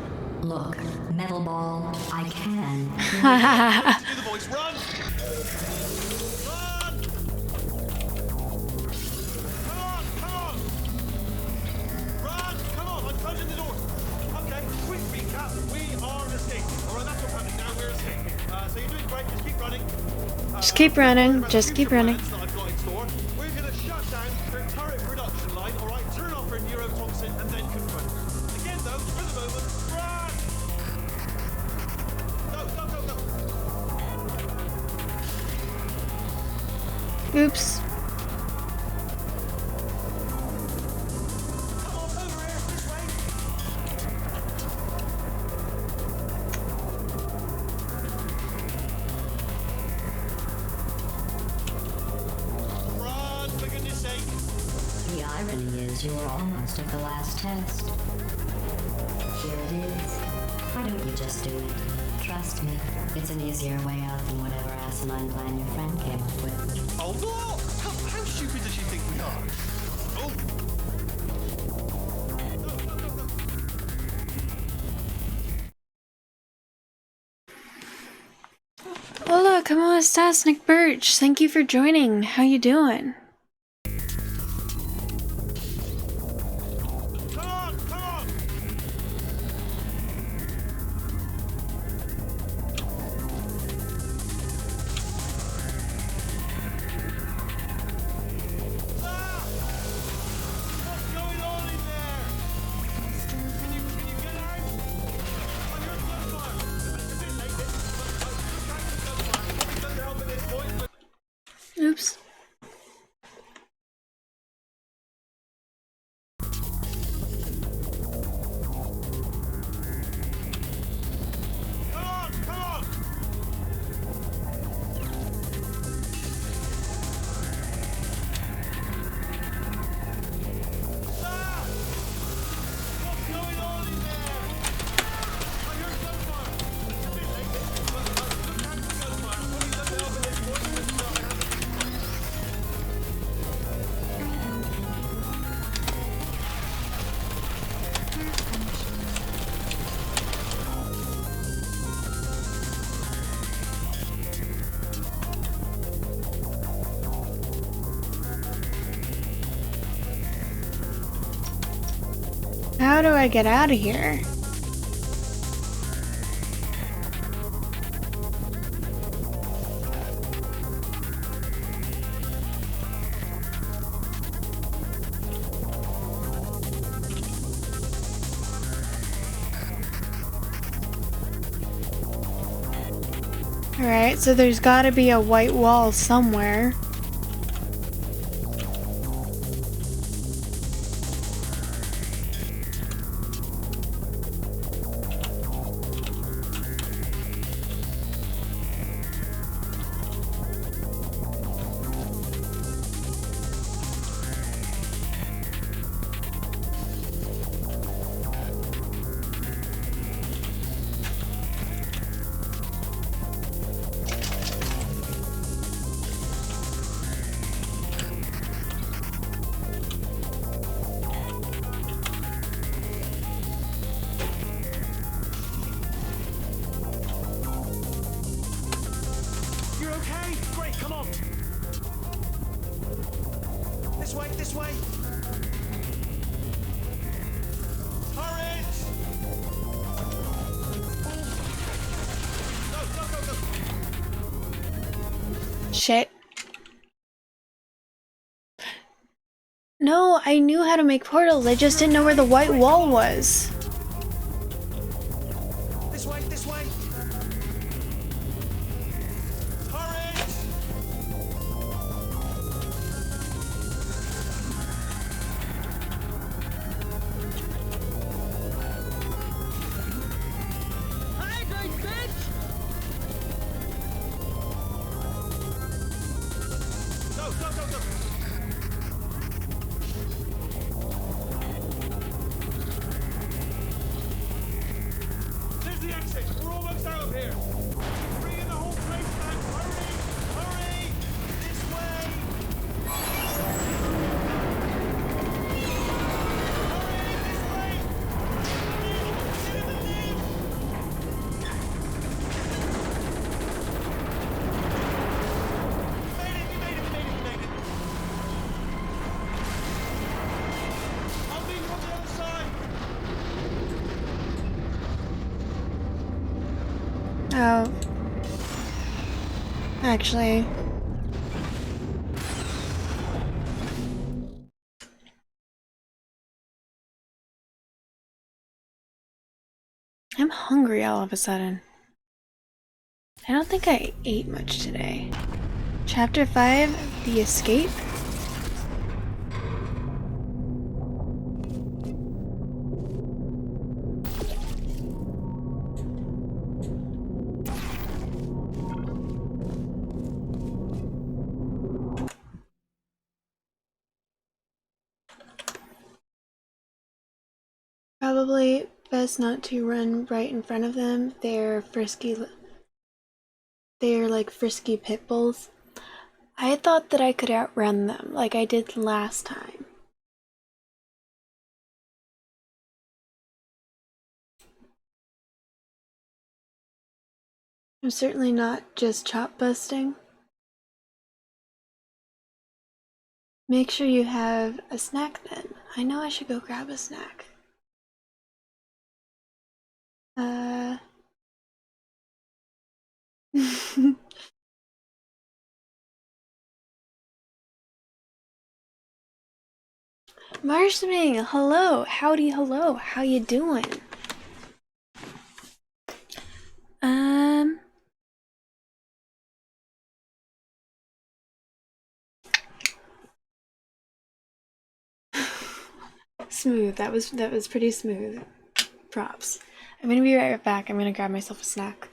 Look, Metal Ball, I can. Do the voice, run! Run! Come on! Run! Come on, I'm closing the door. Okay, quick recap. We are escaping. Alright, that's what's happening now, we're escaping. So you're doing great, just keep running. Just keep running, just keep running. That I've got in store. We're going to shut down her turret production line, alright? Turn off her neurotoxin and then confront her. Again, though, for the moment, run! Go! Oops. Come on, over here, this way! Run, for goodness sake! The irony is you were almost at the last test. Here it is. Why don't you just do it? Trust me, it's an easier way out than whatever asinine plan your friend came up with. Oh, what? How stupid does she think we are? Oh! Hola, ¿cómo estás, Nick Birch? Thank you for joining. How you doing? Come on, come on! Ah! What's going on in there? Can you get out? I heard gunfire. It's a bit late, but gunfire. Probably doesn't help at this point, but... Oops. Come on, come on! Ah! What's going on in there? I heard gunfire. It's a bit late, but gunfire. Probably doesn't help at this point, but... How do I get out of here? Alright, so there's gotta be a white wall somewhere. okay? Great, come on. This way, this way. Turret! Go, go, go, go. Shit. No, I knew how to make portals. I just didn't know where the white wall was. This way, this way. Turret! Hydrate, bitch! Go, go, go, go. There's the exit. We're almost out of here. Bring in the whole place back. Hurry! Hurry! This way! Hurry! This way! Get in the lift! You made it! You made it! You made it! I'll meet you on the other side. Oh. Actually. I'm hungry all of a sudden. I don't think I ate much today. Chapter 5, The Escape. Probably best not to run right in front of them. They're frisky. They're like frisky pit bulls. I thought that I could outrun them like I did last time. I'm certainly not just chop busting. Make sure you have a snack then. I know I should go grab a snack. Marshming, hello, howdy, hello, how you doing? Smooth. That was pretty smooth. Props. I'm gonna be right back. I'm gonna grab myself a snack.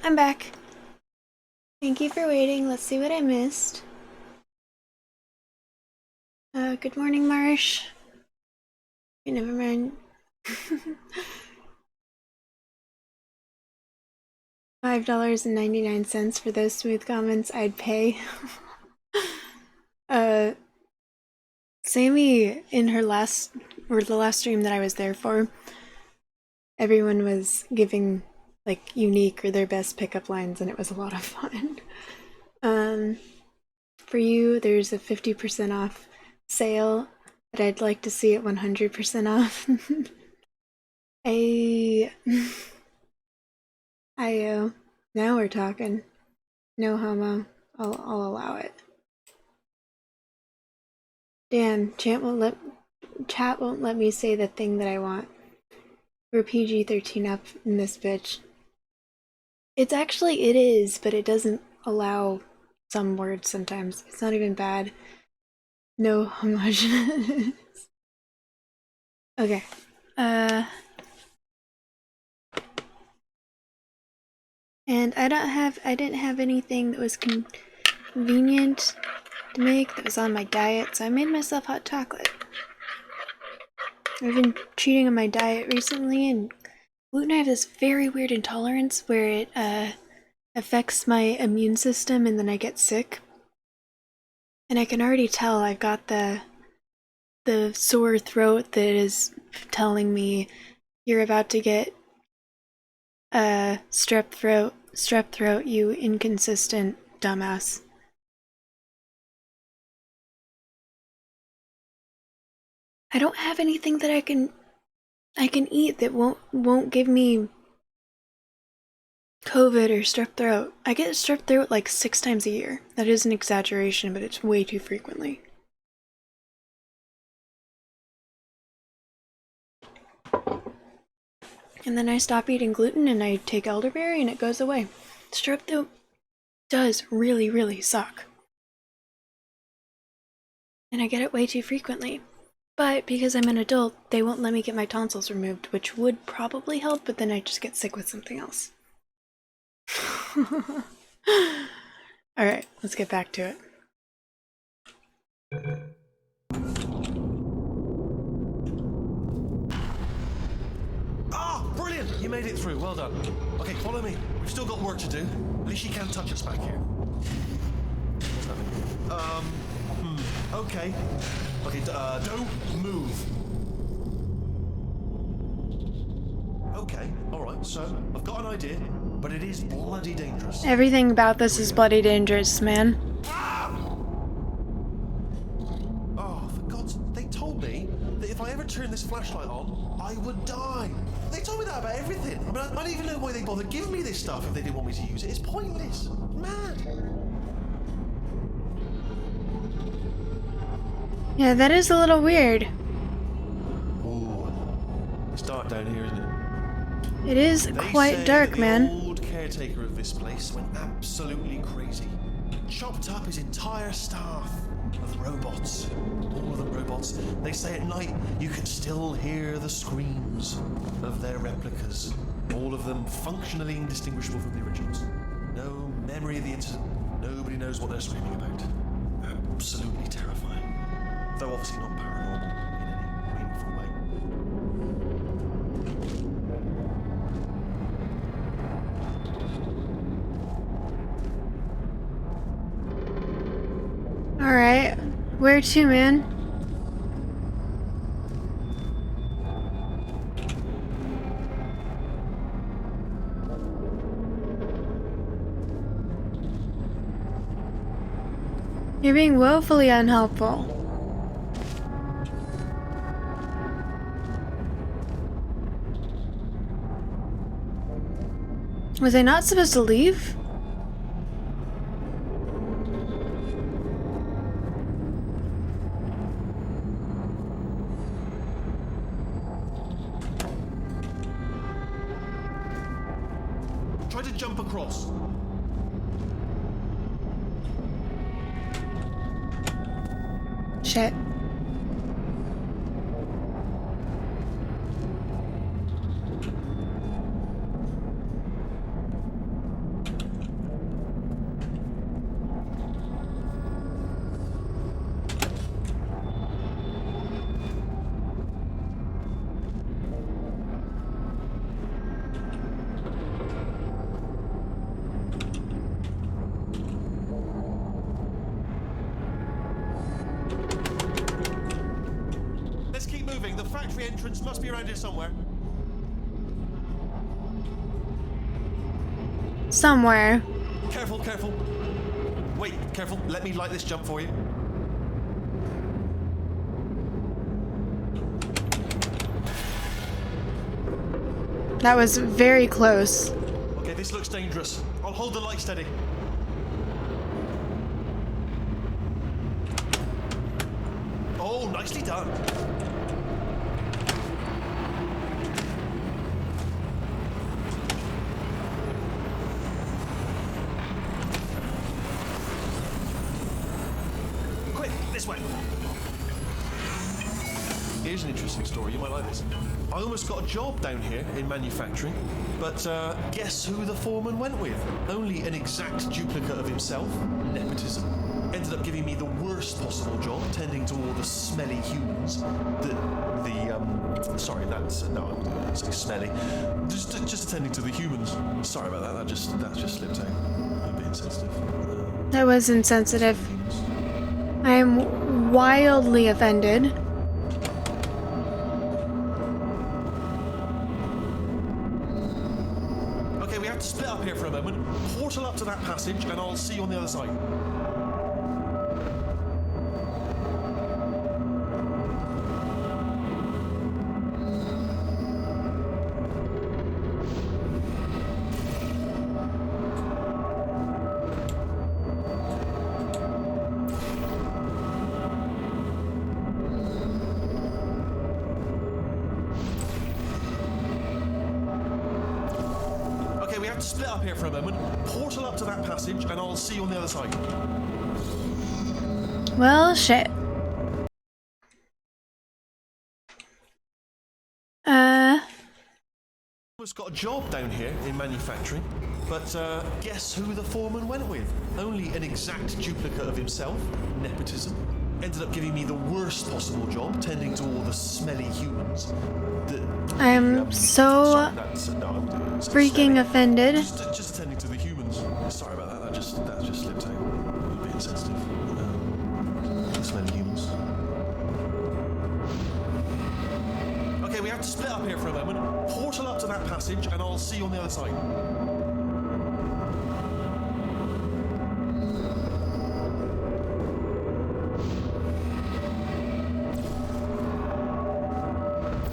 I'm back. Thank you for waiting. Let's see what I missed. Good morning, Marsh. Okay, never mind. $5.99 for those smooth comments I'd pay. Sammy, in her last, or the last stream that I was there for, everyone was giving, like, unique or their best pickup lines, and it was a lot of fun. For you, there's a 50% off sale that I'd like to see at 100% off. Now we're talking. No homo. I'll allow it. Damn, chat won't let me say the thing that I want. We're PG-13 up in this bitch. It is, but it doesn't allow some words sometimes. It's not even bad. No homogenous. Okay. And I didn't have anything that was convenient to make that was on my diet, so I made myself hot chocolate. I've been cheating on my diet recently, and gluten, I have this very weird intolerance where it affects my immune system and then I get sick. And I can already tell I've got the sore throat that is telling me you're about to get strep throat, you inconsistent dumbass. I don't have anything that I can eat that won't give me COVID or strep throat. I get strep throat like 6 times a year. That is an exaggeration, but it's way too frequently. And then I stop eating gluten and I take elderberry and it goes away. Strep throat does really, really suck. And I get it way too frequently. But because I'm an adult, they won't let me get my tonsils removed, which would probably help, but then I just get sick with something else. Alright, let's get back to it. Ah, brilliant! You made it through. Well done. Okay, follow me. We've still got work to do. At least you can't touch us back here. Okay. Okay, don't move. Okay, alright, so I've got an idea, but it is bloody dangerous. Everything about this is bloody dangerous, man. Oh, for God's... They told me that if I ever turn this flashlight on, I would die. They told me that about everything. I mean, I don't even know why they bothered giving me this stuff if they didn't want me to use it. It's pointless. Mad. Yeah, that is a little weird. Ooh. It's dark down here, isn't it? It is They quite say dark, that man. The old caretaker of this place went absolutely crazy. Chopped up his entire staff of robots. All of them robots. They say at night you can still hear the screams of their replicas. All of them functionally indistinguishable from the originals. No memory of the incident. Nobody knows what they're screaming about. Absolutely terrifying. Though obviously not paranormal in any meaningful way. Alright, where to, man? You're being woefully unhelpful. Was I not supposed to leave? Try to jump across. Shit. entrance must be around here somewhere. Somewhere. Careful, careful. Wait, careful. Let me light this jump for you. That was very close. Okay, this looks dangerous. I'll hold the light steady. Oh, nicely done. Quick, this way. Here's an interesting story. You might like this. I almost got a job down here in manufacturing, but guess who the foreman went with? Only an exact duplicate of himself. Nepotism. Ended up giving me the worst possible job, tending to all the smelly humans. Sorry, that's no, I'm gonna say smelly. Just attending to the humans. Sorry about that. That just slipped out. I'm a bit insensitive. That was insensitive. I am wildly offended. Okay, we have to split up here for a moment. Portal up to that passage, and I'll see you on the other side. Okay, we have to split up here for a moment. Portal up to that passage, and I'll see you on the other side. Well, shit. Almost got a job down here in manufacturing, but guess who the foreman went with? Only an exact duplicate of himself. Nepotism. Ended up giving me the worst possible job, tending to all the smelly humans. I am so freaking offended. Just attending to the humans. Sorry about that. That just slipped out. I'm a bit insensitive. The smelly humans. Okay, we have to split up here for a moment. Portal up to that passage, and I'll see you on the other side.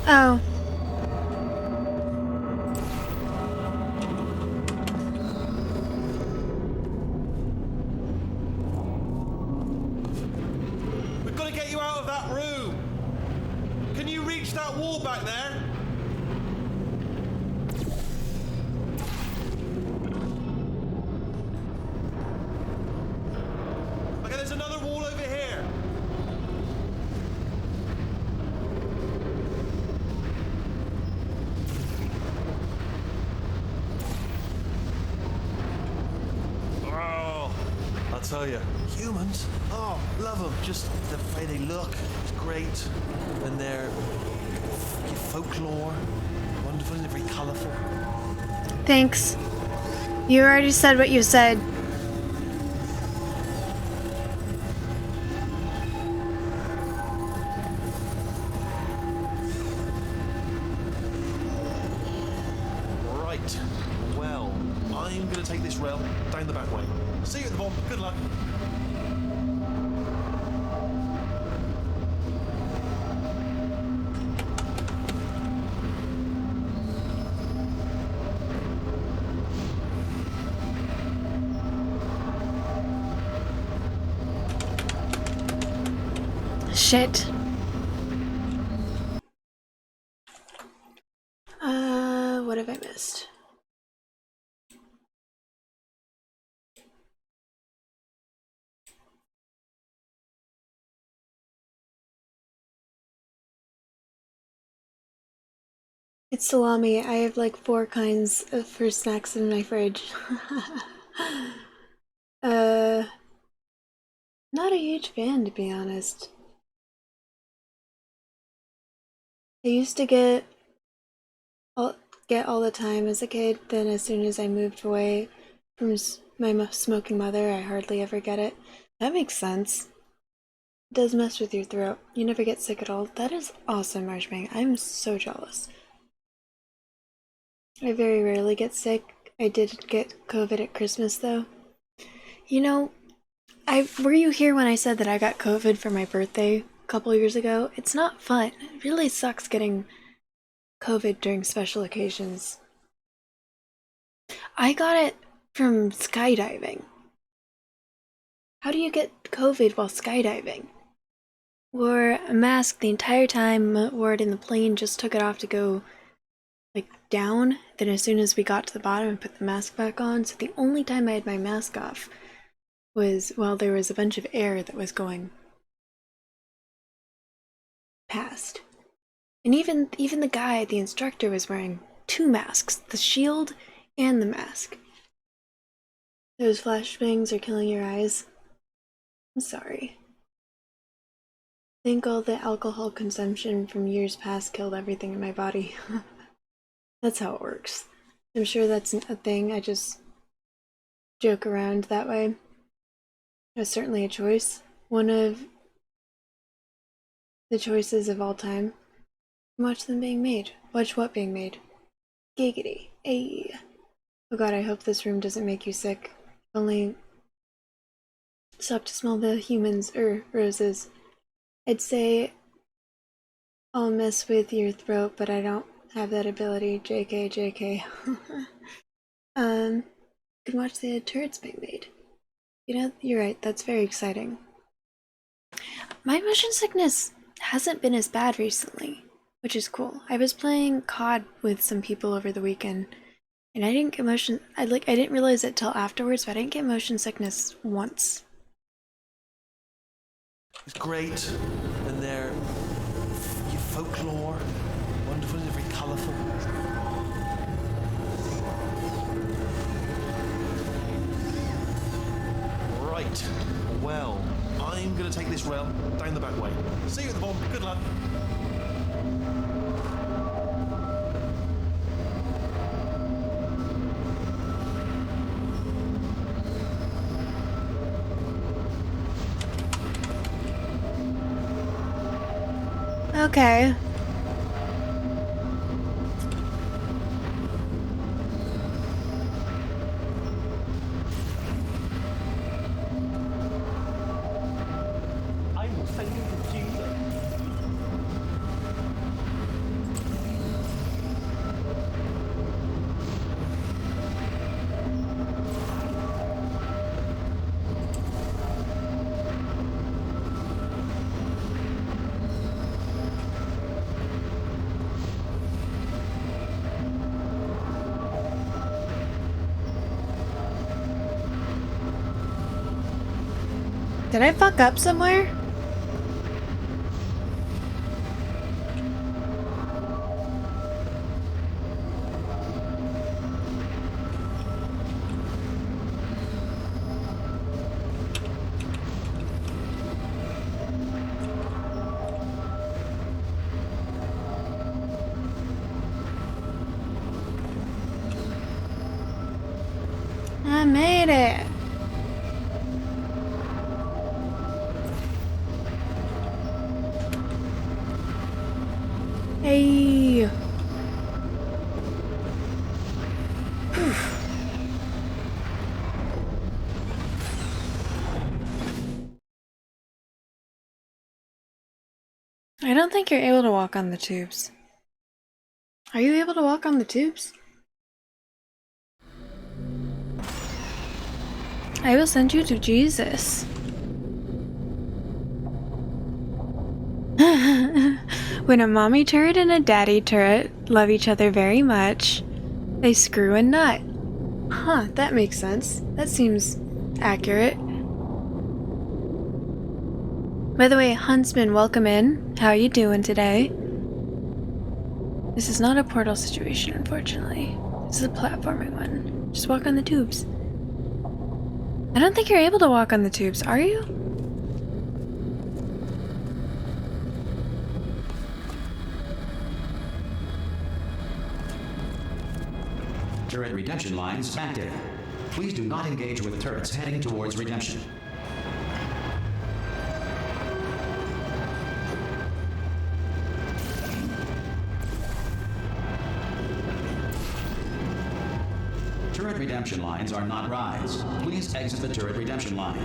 Oh. We've got to get you out of that room. Can you reach that wall back there? Okay, there's another wall over here. Oh, I'll tell you, humans, oh, love them. Just the way they look is great. And their folklore, wonderful and very colourful. Thanks. You already said what you said. Right, well, I'm going to take this rail down the back way. See you at the bomb. Good luck. Shit. What have I missed? It's salami. I have like 4 kinds for snacks in my fridge. Not a huge fan, to be honest. I used to get all the time as a kid. Then as soon as I moved away from my smoking mother, I hardly ever get it. That makes sense. It does mess with your throat. You never get sick at all. That is awesome, Marshbang. I'm so jealous. I very rarely get sick. I did get COVID at Christmas, though. You know, were you here when I said that I got COVID for my birthday a couple years ago? It's not fun. It really sucks getting COVID during special occasions. I got it from skydiving. How do you get COVID while skydiving? Wore a mask the entire time, wore it in the plane, just took it off to go, like, down. Then as soon as we got to the bottom, I put the mask back on. So the only time I had my mask off was while there was a bunch of air that was going past. And even the guy, the instructor, was wearing 2 masks, the shield and the mask. Those flashbangs are killing your eyes. I'm sorry. I think all the alcohol consumption from years past killed everything in my body. That's how it works. I'm sure that's a thing, I just joke around that way. It's certainly a choice. One of the choices of all time. Watch them being made. Watch what being made? Giggity. Ayy. Oh god, I hope this room doesn't make you sick. Only stop to smell the humans, roses. I'd say I'll mess with your throat, but I don't have that ability. JK, JK. You can watch the turrets being made. You know, you're right, that's very exciting. My motion sickness hasn't been as bad recently, which is cool. I was playing COD with some people over the weekend, and I didn't get I didn't realize it till afterwards, but I didn't get motion sickness once. It's great, and they're your folklore, wonderful, and very colourful. Right, well, I'm going to take this rail down the back way. See you at the bomb. Good luck. Okay. I will send you to Jesus. Did I fuck up somewhere? I made it. Hey. I don't think you're able to walk on the tubes. Are you able to walk on the tubes? I will send you to Jesus. When a mommy turret and a daddy turret love each other very much, they screw a nut. Huh, that makes sense. That seems accurate. By the way, Huntsman, welcome in. How you doing today? This is not a portal situation, unfortunately. This is a platforming one. Just walk on the tubes. I don't think you're able to walk on the tubes, are you? Turret redemption lines active. Please do not engage with turrets heading towards redemption. Turret redemption lines are not rides. Please exit the turret redemption line.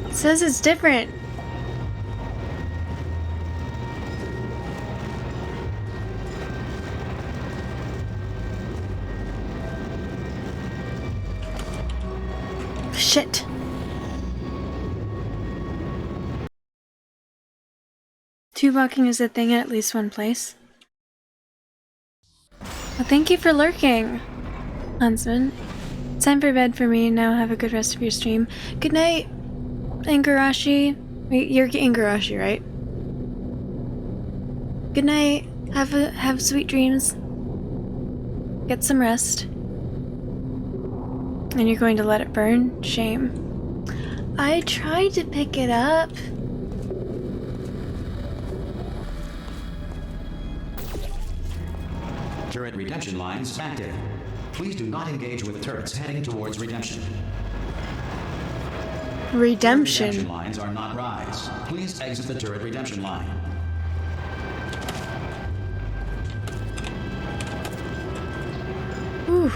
It says it's different. Shit. Two walking is a thing in at least one place. Well, thank you for lurking, Huntsman. It's time for bed for me. Now have a good rest of your stream. Good night, Ingarashi. Wait, you're Ingarashi, right? Good night. Have sweet dreams. Get some rest. And you're going to let it burn? Shame. I tried to pick it up. Turret redemption lines active. Please do not engage with turrets heading towards redemption. Redemption. Redemption lines are not rides. Please exit the turret redemption line. Ooh.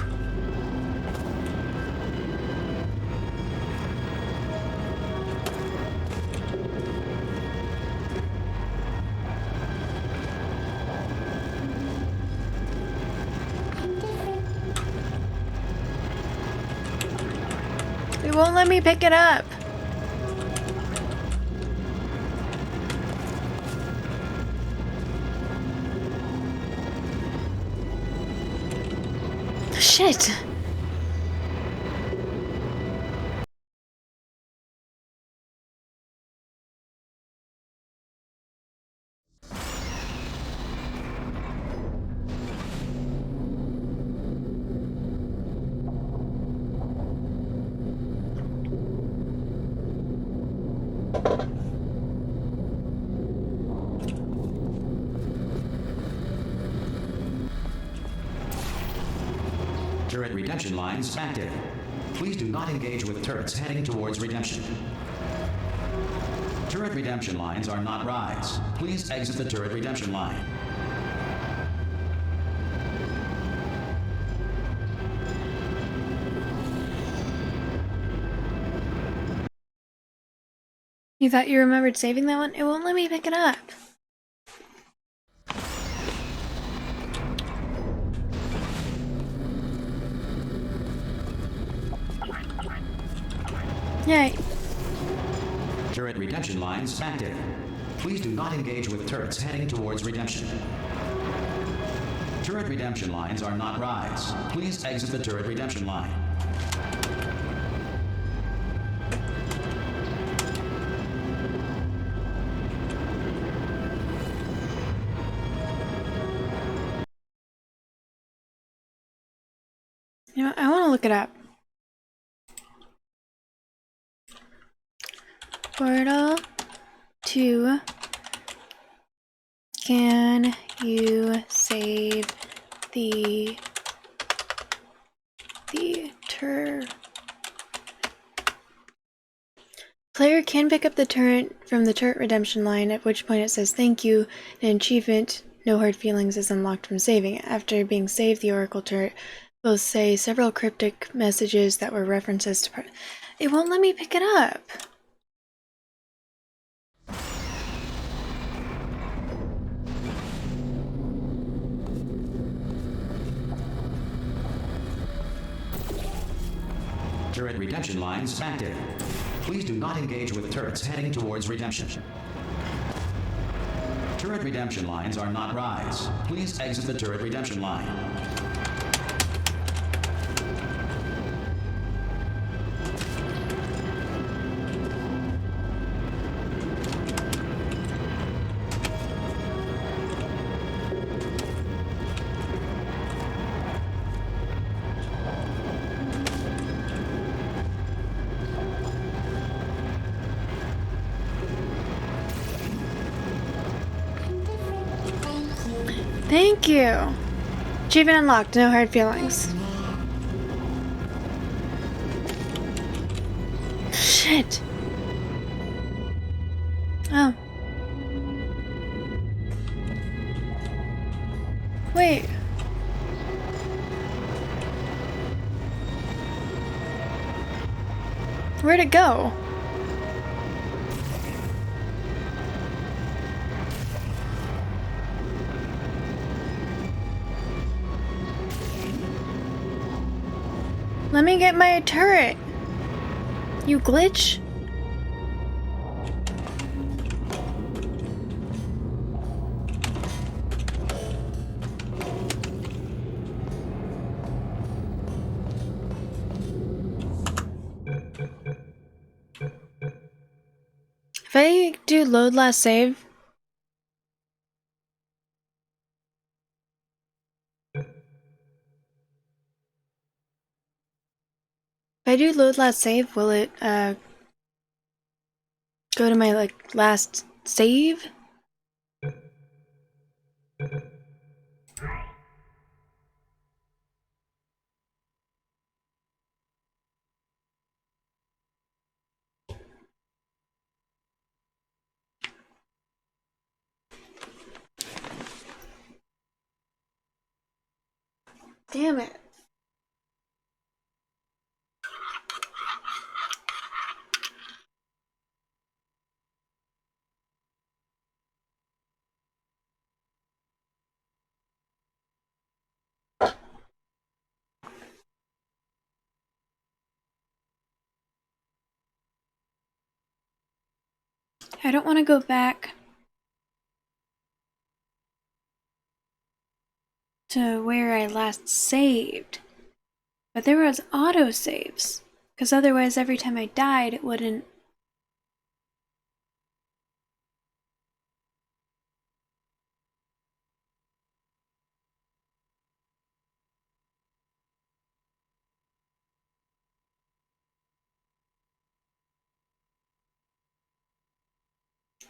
It won't let me pick it up. Shit. Turret redemption lines active. Please do not engage with turrets heading towards redemption. Turret redemption lines are not rides. Please exit the turret redemption line. You thought you remembered saving that one? It won't let me pick it up. Yay. Turret redemption lines active. Please do not engage with turrets heading towards redemption. Turret redemption lines are not rides. Please exit the turret redemption line. You know, I want to look it up. Portal 2. Can you save the turret? Player can pick up the turret from the turret redemption line, at which point it says thank you. An achievement, no hard feelings, is unlocked from saving. After being saved, the Oracle turret will say several cryptic messages that were references to It won't let me pick it up. Turret redemption lines active. Please do not engage with turrets heading towards redemption. Turret redemption lines are not rides. Please exit the turret redemption line. Thank you. Achievement unlocked. No hard feelings. Shit. Oh. Wait. Where'd it go? Let me get my turret. You glitch? If I do load last save, will it go to my like last save? Damn it. I don't want to go back to where I last saved. But there was auto saves. Because otherwise every time I died it wouldn't.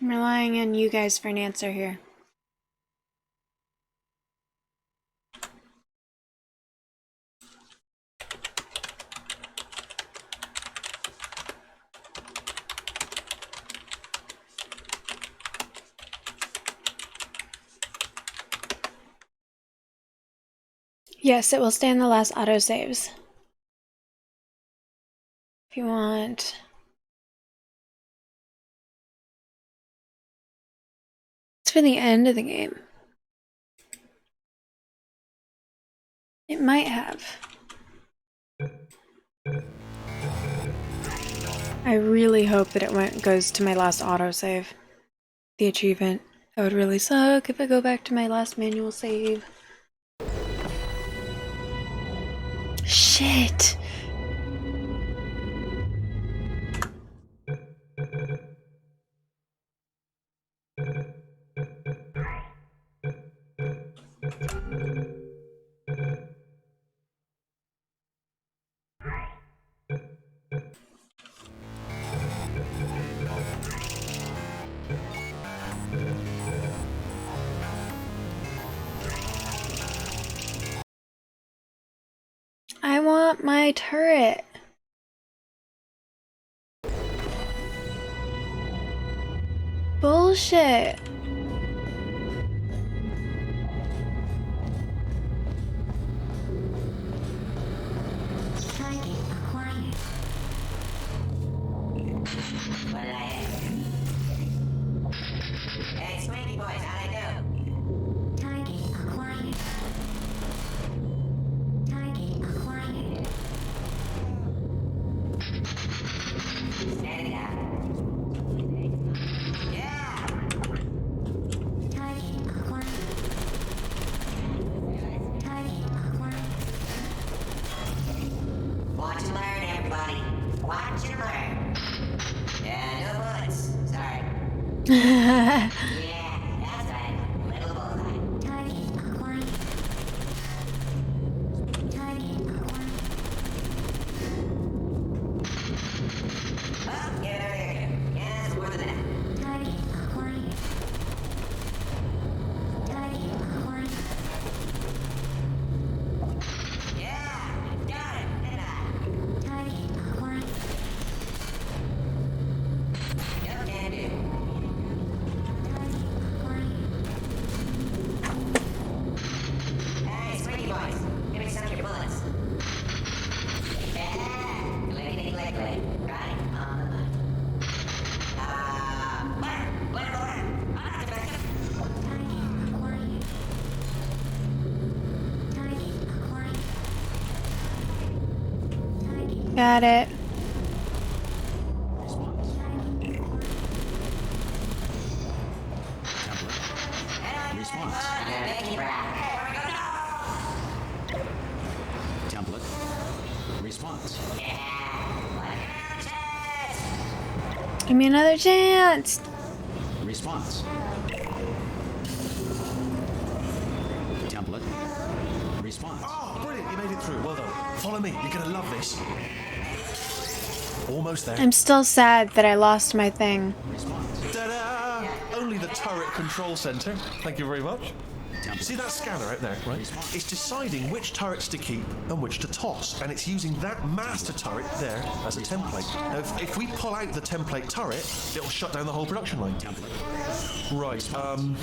I'm relying on you guys for an answer here. Yes, it will stay in the last autosaves. If you want. It's for the end of the game. It might have. I really hope that it goes to my last autosave. The achievement. That would really suck if I go back to my last manual save. Shit! I want my turret. Bullshit. Target acquired. What did I hit? Hey, Swanky boys, how'd I do? Target acquired. Target acquired. Standing up. Yeah! Target acquired. Target acquired. Watch and learn, everybody. Watch and learn. Yeah, no bullets. Sorry. Yeah, that's right. Little bullseye. Target acquired. Target acquired. Oh, get over here. Yeah, it's more than that. Target acquired. Target acquired. at it. Response. Template. Response. Template. Response. Give me another chance. Response. Template. Response. Oh, brilliant. You made it through. Well done. Follow me. You're going to love this. Almost there. I'm still sad that I lost my thing. Ta-da! Only the turret control center. Thank you very much. See that scanner out there, right? It's deciding which turrets to keep and which to toss, and it's using that master turret there as a template. Now, if we pull out the template turret, it'll shut down the whole production line. Right, I'm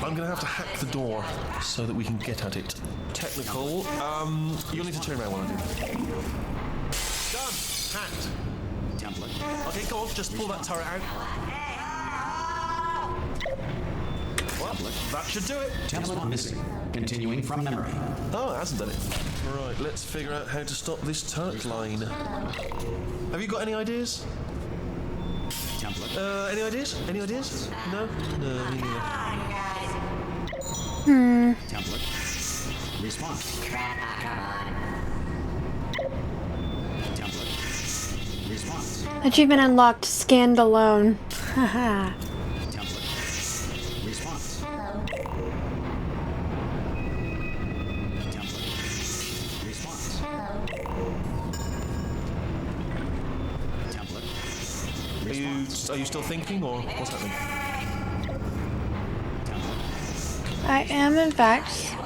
gonna have to hack the door so that we can get at it. Technical, you'll need to turn around while I do. Done! Hacked. Template. Okay, go on, just pull that turret out. Well, that should do it. Template missing. Continuing from memory. Oh, it hasn't done it. Right, let's figure out how to stop this turret line. Have you got any ideas? Template. Any ideas? Any ideas? No? No, me neither. Template. Response. Template. Response. Achievement unlocked. Scanned alone. Haha. Template. Response. Template. Response. Template. Are you still thinking, or what's happening? I am, in fact.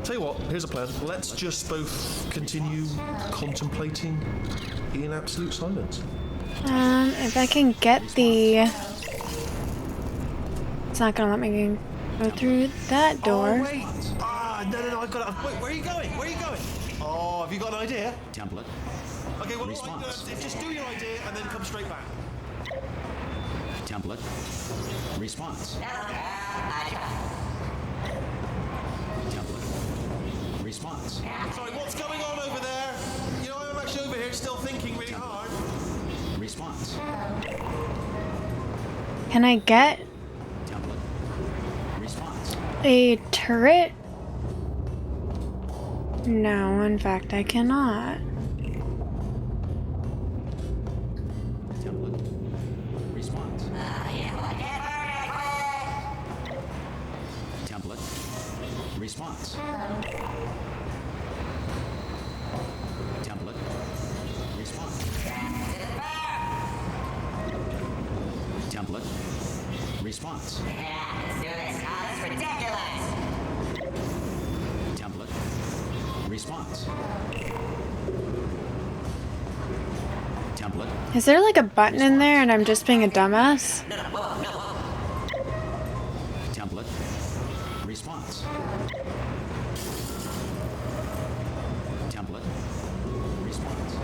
Tell you what, here's a plan. Let's just both continue contemplating in absolute silence. If I can get the... It's not gonna let me go through that door. Oh, wait! No, I've got it. Wait, where are you going? Where are you going? Oh, have you got an idea? Template. Okay, well, Response. just do your idea and then come straight back. Template. Response. Template. Response. Sorry, what's going on over there? You know, I'm actually over here still thinking really hard. Response. Can I get Template. Response. a turret? No, in fact, I cannot. Template. Response. Template. Response. Template. Response. Template. Response. Let's do this. Oh, that's ridiculous. Template. Response. Template. Is there like a button in there and I'm just being a dumbass? Template. Response. Template. Response.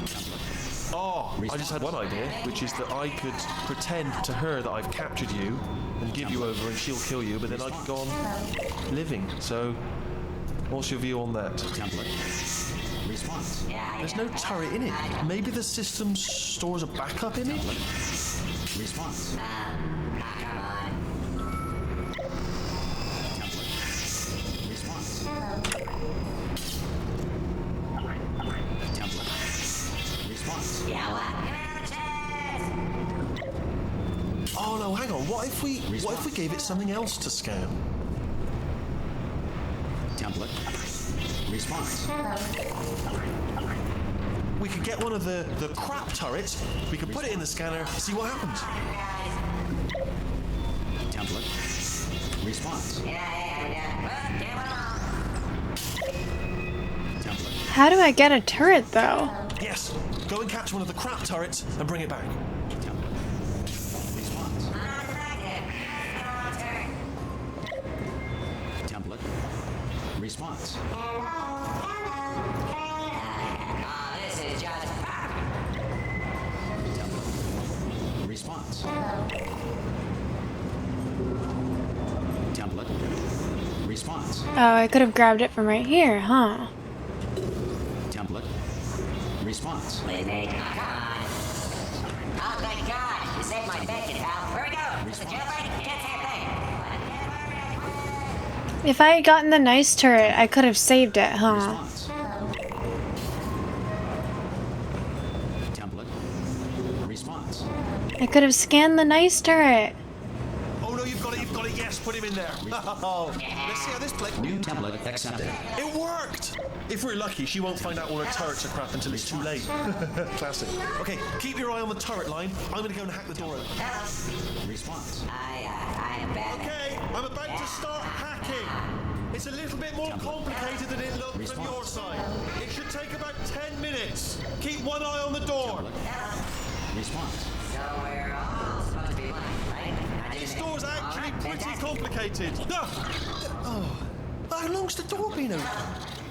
Template. Oh, I just had one idea, which is that I could pretend to her that I've captured you and give you over and she'll kill you, but then I could go on living. So, what's your view on that? Template. Response. There's no turret in it. Maybe the system stores a backup image? Response. Template. Response. Template. Response. Oh no, hang on. What if we gave it something else to scan? Template. Response. We could get one of the crap turrets, we could put it in the scanner, see what happens. Template. Response. Template. How do I get a turret though? Yes, go and catch one of the crap turrets and bring it back. Template. Response. Template. Response. This is just Template. Response. Template. Response. Oh, I could have grabbed it from right here, huh? Template. Response. Please, Nate. Come on. Oh, thank God. You saved my bacon, pal. Where we go? Is the jailbreak? Can't say a thing. If I had gotten the nice turret, I could have saved it, huh? Response. Template. Response. I could have scanned the nice turret. Oh no, you've got it, yes, put him in there. Oh, let's see how this plays. New template accepted. It worked! If we're lucky, she won't find out all her turrets are crap until it's too late. Classic. Okay, keep your eye on the turret line. I'm gonna go and hack the door open. Response. I am bad. Okay, I'm about to start hacking. It's a little bit more complicated than it looked from your side. It should take about 10 minutes. Keep one eye on the door. Response. So we're all supposed to be blind, right? This door's actually pretty complicated. Oh, how long's the door been open?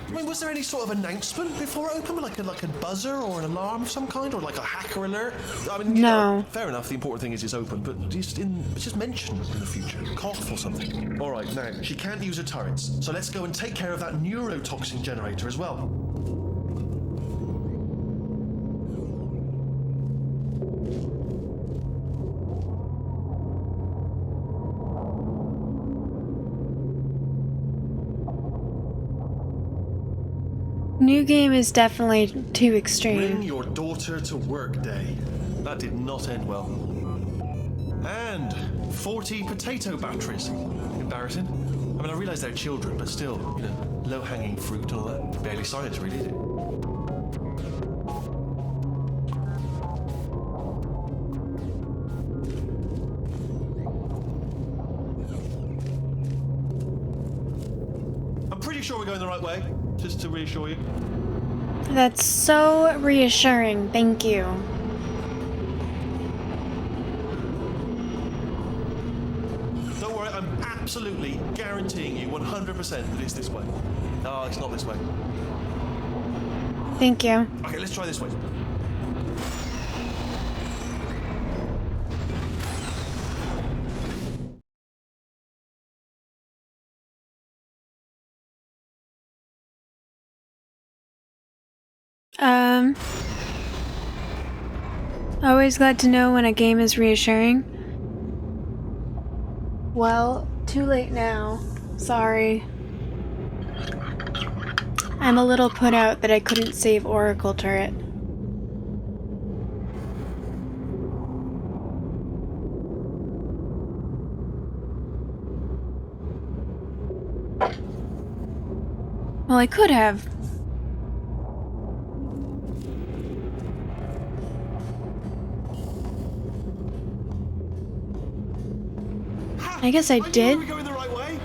I mean, was there any sort of announcement before it opened, like a buzzer or an alarm of some kind, or like a hacker alert? I mean, you No. know, fair enough. The important thing is it's open, but just mention in the future, cough or something. All right, now she can't use her turrets, so let's go and take care of that neurotoxin generator as well. New game is definitely too Bring extreme. your daughter to work day. That did not end well. And 40 potato batteries. Embarrassing. I mean, I realise they're children, but still, you know, low-hanging fruit and all that. Barely science, really, is it? I'm pretty sure we're going the right way, just to reassure you. That's so reassuring, thank you. Don't worry, I'm absolutely guaranteeing you 100% that it's this way. Oh, it's not this way. Thank you. Okay, let's try this way. Always glad to know when a game is reassuring. Well, too late now. Sorry. I'm a little put out that I couldn't save Oracle Turret. Well, I could have. I guess I knew we did. were going the right way.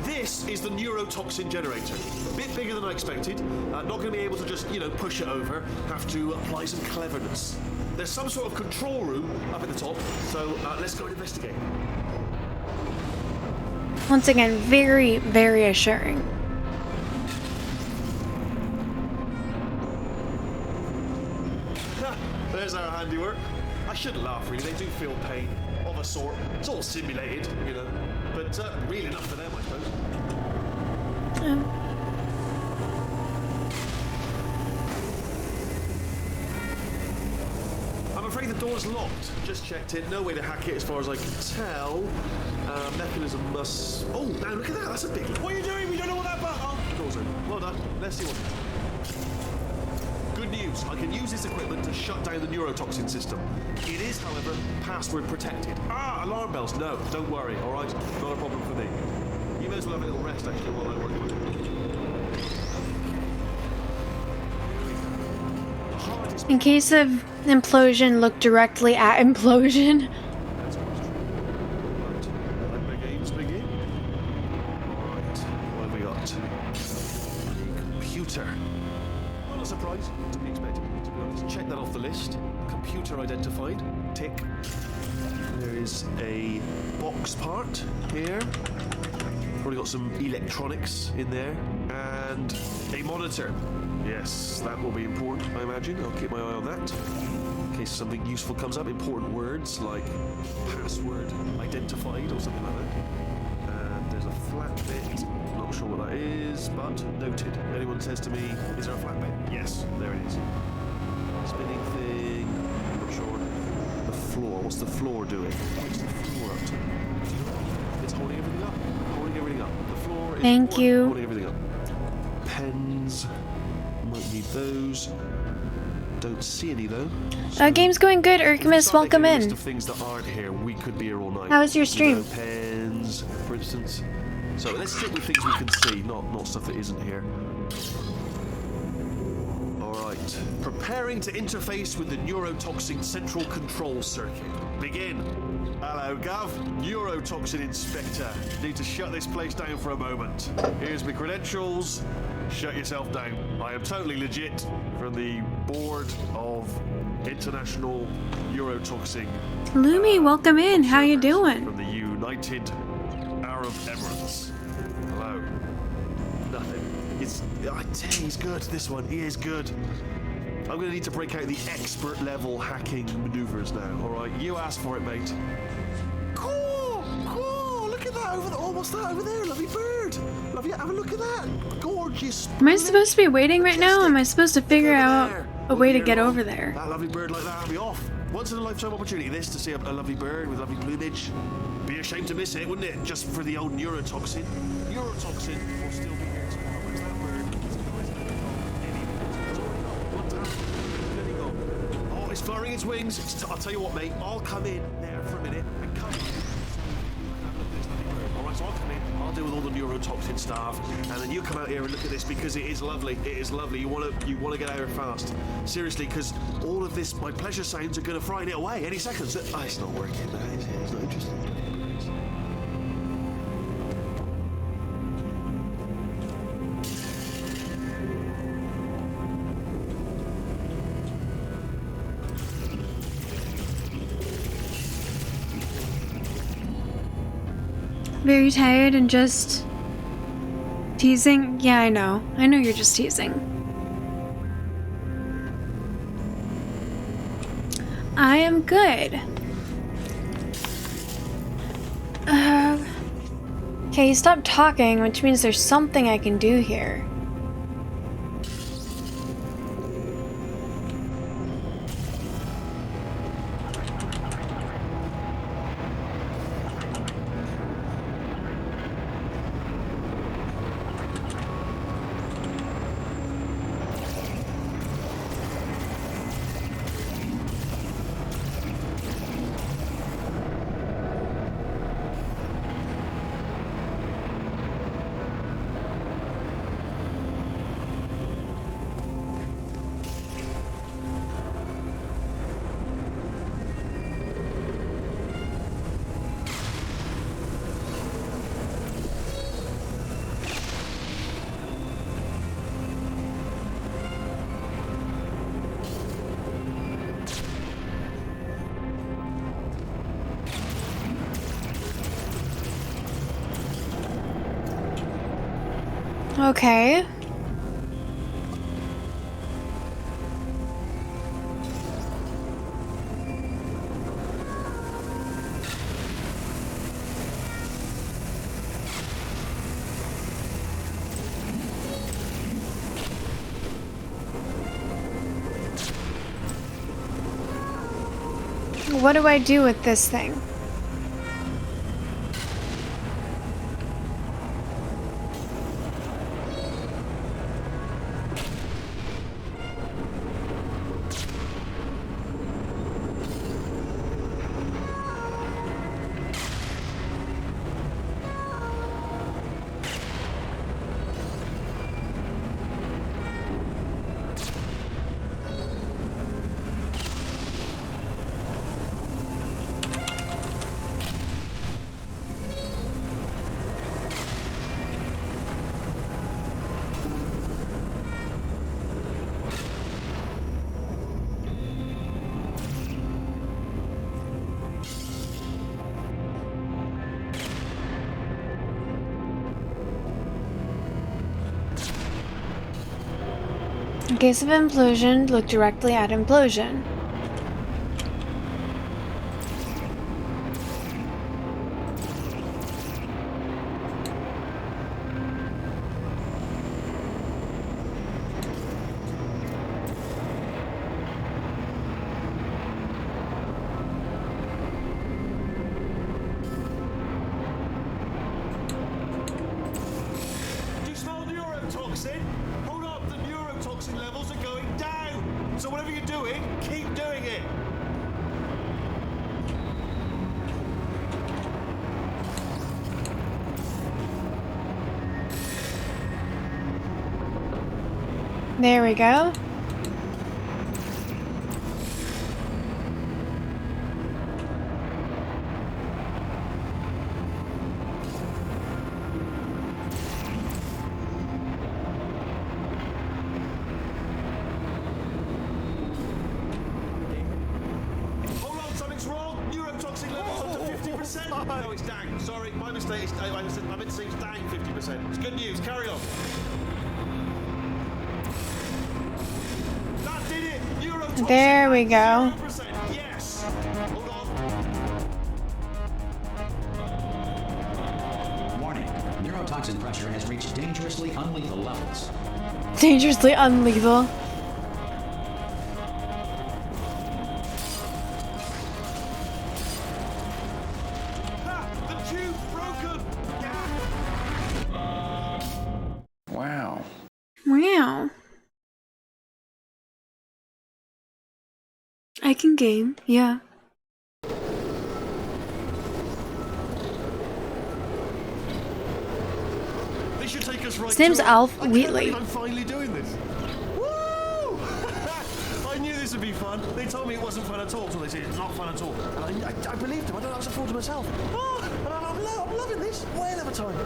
This is the neurotoxin generator. A bit bigger than I expected. Not going to be able to just, push it over. Have to apply some cleverness. There's some sort of control room up at the top, so let's go and investigate. Once again, very, very assuring. There's our handiwork. I shouldn't laugh, really. They do feel pain, of a sort. It's all simulated, but real enough for them, I suppose. I'm afraid the door's locked. Just checked it. No way to hack it as far as I can tell. Mechanism must... Oh, now look at that. That's a big... What are you doing? We don't know what that button... Oh, the door's open. Well done. Let's see what... Good news. I can use this equipment to shut down the neurotoxin system. It is, however, password protected. Alarm bells. No, don't worry. All right? Not a problem for me. You may as well have a little rest, actually, while I work on it. In case of implosion, look directly at implosion. That's right. Let the games begin. Alright, what have we got? A computer. Not a surprise, to be expected, to be honest. Check that off the list. Computer identified. Tick. There is a box part here. Probably got some electronics in there. And a monitor. Yes, that will be important, I imagine. I'll keep my eye on that. In case something useful comes up. Important words like password identified or something like that. And there's a flat bit. Not sure what that is, but noted. Anyone says to me, is there a flat bed? Yes, there it is. Spinning thing, not sure. The floor, what's the floor doing? What's the floor up to? It's holding everything up. Holding everything up. The floor is Thank you. holding everything up. Pens, might need those. Don't see any though. Game's going good. Erkmis, welcome A list in. of things that aren't here, we could be here all night. How was your You stream? know, pens, for instance. So let's stick with things we can see, not stuff that isn't here. Alright. Preparing to interface with the neurotoxin central control circuit. Begin. Hello, Gav. Neurotoxin Inspector. Need to shut this place down for a moment. Here's my credentials. Shut yourself down. I am totally legit from the Board of International Neurotoxin. Lumi, welcome in. How you doing? From the United Arab Emirates. Hello. Nothing. I tell you, he's good. This one, he is good. I'm going to need to break out the expert level hacking maneuvers now. All right, you asked for it, mate. Cool, cool. Look at that over there, almost that over there. Lovely bird. Lovely. Have a look at that. Gorgeous. Am I supposed to be waiting right now? Or am I supposed to figure Over out there. a way to Over get there. over there? That lovely bird like that, I'll be off. Once in a lifetime opportunity, this to see a lovely bird with lovely plumage. Be a shame to miss it, wouldn't it? Just for the old neurotoxin. Neurotoxin will still be here tomorrow. Where's that bird? There he go. Oh, it's fluttering its wings. I'll tell you what, mate. I'll come in there for a minute and come. Alright, so I'll come in, I'll deal with all the neurotoxin stuff, and then you come out here and look at this because it is lovely. It is lovely. You wanna get out here fast. Seriously, because all of this, my pleasure sounds are gonna frighten it away any second. So, it's not working now, is it? It's not interesting. Very tired and just teasing? Yeah, I know. I know you're just teasing. I am good. Okay, stop talking, which means there's something I can do here. Okay. What do I do with this thing? In case of implosion, look directly at implosion. There we go. Hold on, something's wrong. Neurotoxin levels up to 50%. No, it's down. Sorry, my mistake. I meant to say it's down 50%. It's good news. Carry on. That did it. Neurotoxin. There we go. 0%. Yes. Hold on. Warning. Neurotoxin pressure has reached dangerously unlethal levels. Dangerously unlethal. Ah, the tube broken. Yeah. Wow. Wow. I can game, yeah. They should take us right. His name's to it. Alf I can't Wheatley. believe I'm finally doing this. Woo! I knew this would be fun. They told me it wasn't fun at all, so they said it's not fun at all. And I believed them. I don't know, I was a fool to myself. Oh, and I'm loving this. Whale of a time.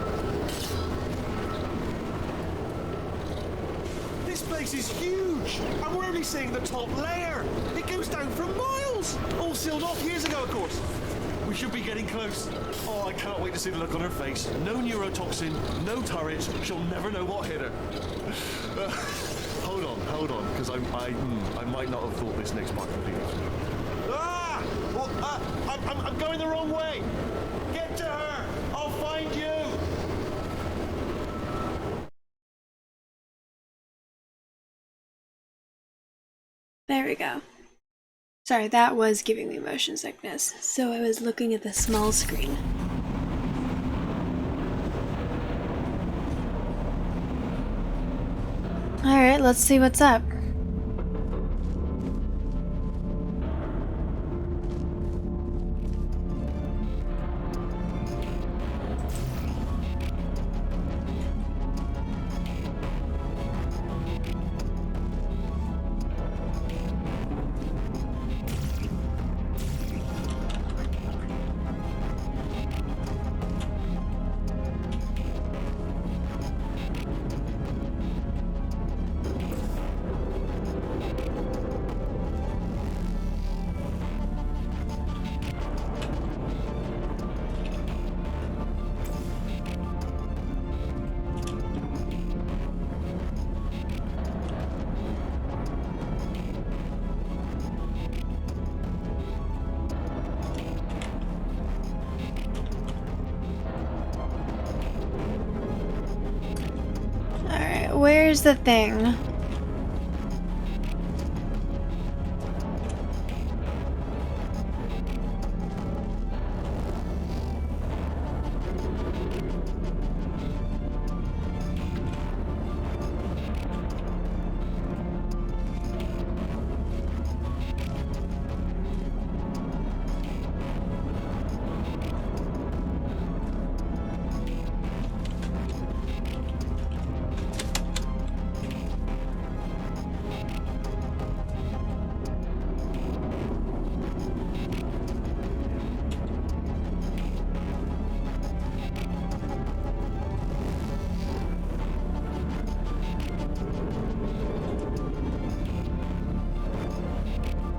This place is huge, and we're only seeing the top layer. It goes down for miles. All sealed off years ago, of course. We should be getting close. Oh, I can't wait to see the look on her face. No neurotoxin, no turret. She'll never know what hit her. Hold on, because I might not have thought this next part completely. Ah! Well, I'm going the wrong way. Get to her. I'll find you. There we go. Sorry, that was giving me motion sickness, so I was looking at the small screen. Alright, let's see what's up. Alright, where's the thing?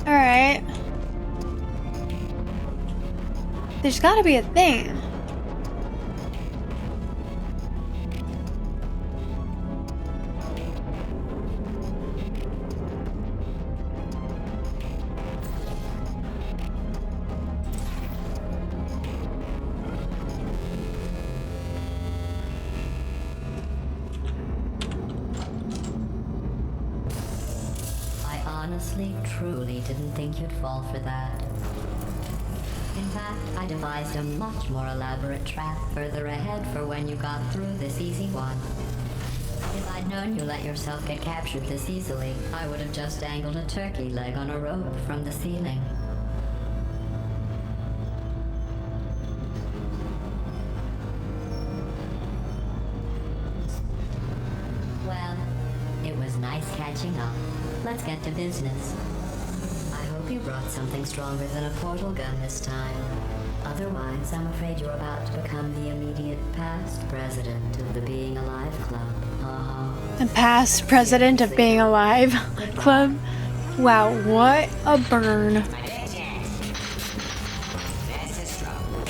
Alright. There's gotta be a thing. I honestly, truly didn't think you'd fall for that. In fact, I devised a much more elaborate trap further ahead for when you got through this easy one. If I'd known you let yourself get captured this easily, I would have just dangled a turkey leg on a rope from the ceiling. Well, it was nice catching catching up. Let's get to business. I hope you brought something stronger than a portal gun this time. Otherwise, I'm afraid you're about to become the immediate past president of the Being Alive Club. The past president of Being Alive Club. Wow, what a burn. My big chance. That's a stroke.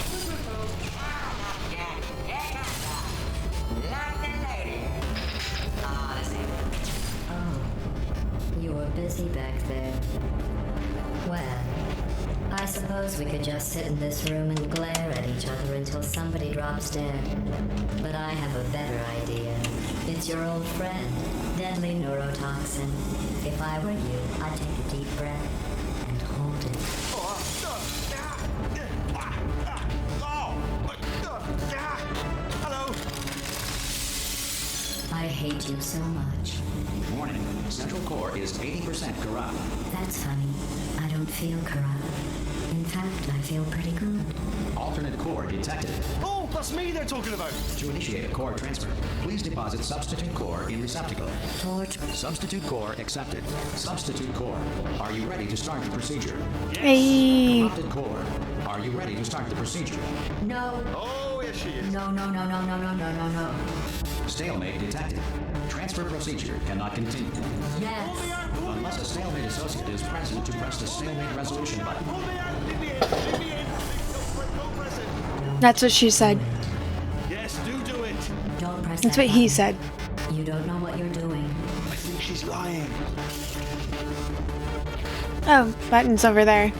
Yeah, here comes the lock and loader. Oh, this ain't Oh, you were busy back there. Well, I suppose we could just sit in this room and glare at each other until somebody drops dead. But I have a better idea. It's your old friend, deadly neurotoxin. If I were you, I'd take a deep breath and hold it. Hello. I hate you so much. Warning, Central Core is 80% corrupt. That's funny. I don't feel corrupt. In fact, I feel pretty good. Alternate core detected. Oh, that's me they're talking about. To initiate a core transfer, please deposit substitute core in receptacle. Torch. Substitute core accepted. Substitute core, are you ready to start the procedure? Hey. Corrupted core, are you ready to start the procedure? No. Oh, yes, she is. No, no, no, no, no, no, no, no, no. Stalemate detected. Transfer procedure cannot continue. Yes. Unless a stalemate associate is present to press the stalemate resolution button. Pull me out. Leave me in. Leave me in. Don't press it. That's what she said. Yes, do it. Don't press That's that what he button. said. You don't know what you're doing. I think she's lying. Oh, button's over there.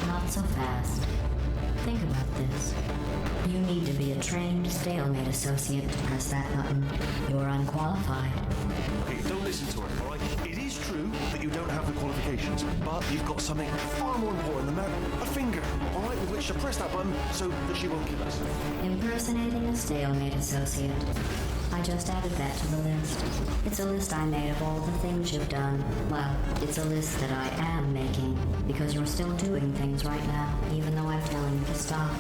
Not so fast. Think about this. You need to be a trained stalemate associate to press that button. You're unqualified. Okay, don't listen to her, all right? It is true that you don't have the qualifications, but you've got something far more important than that. A finger, all right, with which to press that button so that she won't kill us. Impersonating a stalemate associate. I just added that to the list. It's a list I made of all the things you've done. Well, it's a list that I am making, because you're still doing things right now, even though I'm telling you to stop.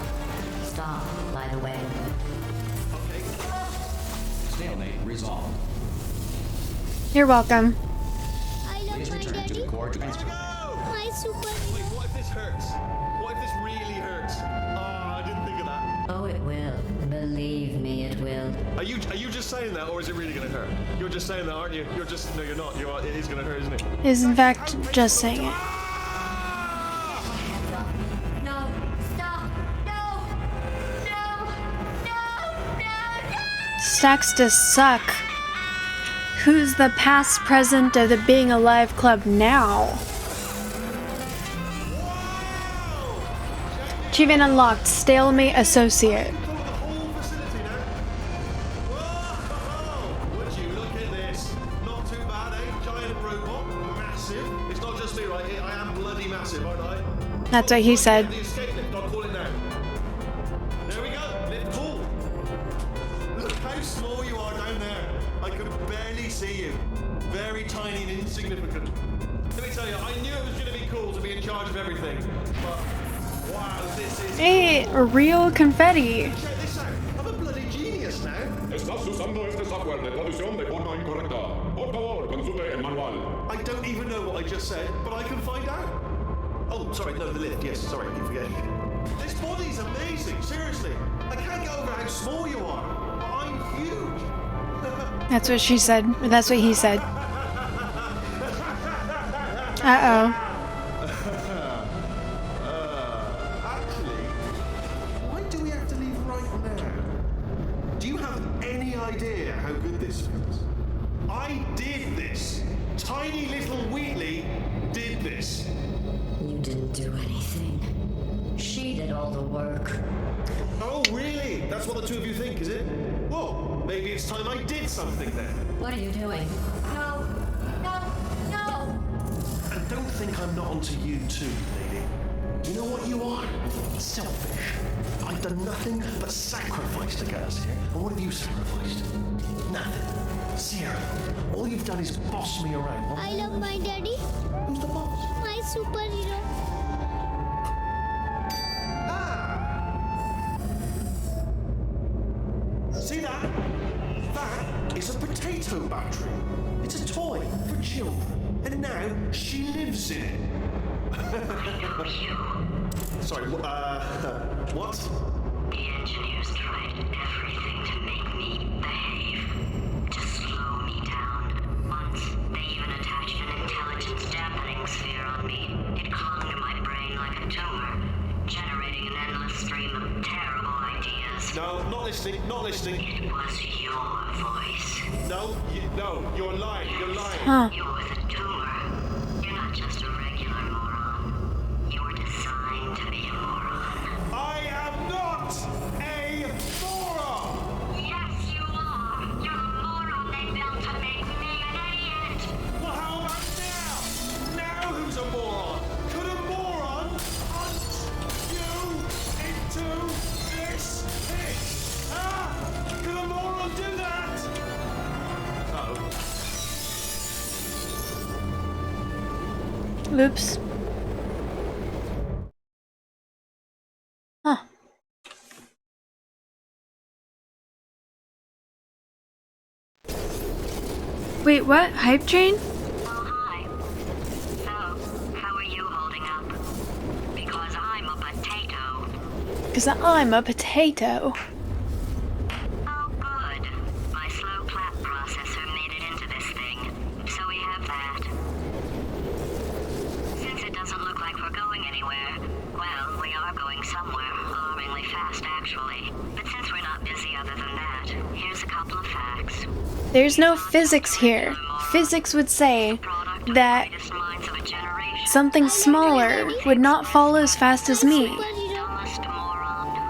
Stop, by the way. Stalemate resolved. You're welcome. I love Please my return to daddy. the core transfer. My super. Wait, what if this hurts? What if this really hurts? Ah, I didn't think of that. Oh, it will. Believe me, it will. Are you just saying that, or is it really going to hurt? You're just saying that, aren't you? No, you're not. It is going to hurt, isn't it? Is in fact just saying it. No, stop! No! No! No! No! No! Stacks to suck. Who's the past president of the Being Alive Club now? Achievement unlocked. Stalemate associate. Cover the whole facility now. Whoa! Would you look at this? Not too bad, eh? Giant robot, massive. It's not just me, right? I am bloody massive, aren't I? That's what he said. The escape lift, I'll call it now. There we go, lift full. Look how small you are down there. I could barely see you. Very tiny and insignificant. Let me tell you, I knew it was going to be cool to be in charge of everything. But, wow, this is... Hey, real confetti. Check this out. I'm a bloody genius now. Estás usando este software de traducción de forma incorrecta. Por favor, consulte el manual. I don't even know what I just said, but I can find out. Oh, sorry, no, the lift. Yes, sorry, I keep forgetting. This body's amazing, seriously. I can't get over how small you are, but I'm huge. That's what she said. Or that's what he said. Uh-oh. Actually, why do we have to leave right now? Do you have any idea how good this feels? I did this. Tiny little Wheatley did this. You didn't do anything. She did all the work. Oh, really? That's what the two of you think, is it? Well, maybe it's time I did something then. What are you doing? No! No! No! And don't think I'm not onto you too, lady. You know what you are? Selfish. I've done nothing but sacrifice to get us here. And what have you sacrificed? Nothing. Zero. All you've done is boss me around. I love my daddy. Who's the boss? My superhero. See that? That is a potato battery. It's a toy for children, and now she lives in it. Sorry, what? The engineers tried everything to make me behave, to slow me down. Once, they even attached an intelligence dampening sphere on me. It clung to my brain like a tumor, generating an endless stream of terrible ideas. No, not listening, not listening. It was your voice. No, you're lying, you're lying. Huh. You're the tumor. You're not just a regular moron. You're designed to be a moron. I am not a moron! Yes, you are. You're a moron they built to make me an idiot. Well, how about now? Now who's a moron? Could a moron hunt you into this pit? Ah! Could a moron do that? Uh-oh. Oops. Huh. Wait, what? Hype train? Oh, hi. So, how are you holding up? Because I'm a potato. Because I'm a potato. Oh, good. My slow clap processor made it into this thing, so we have that. Since it doesn't look like we're going anywhere, well, we are going somewhere, alarmingly fast, actually. But since we're not busy other than that, here's a couple of facts. There's no physics here. Physics would say that Greatest minds of a generation. something smaller would not fall as fast as me. Dumbest moron who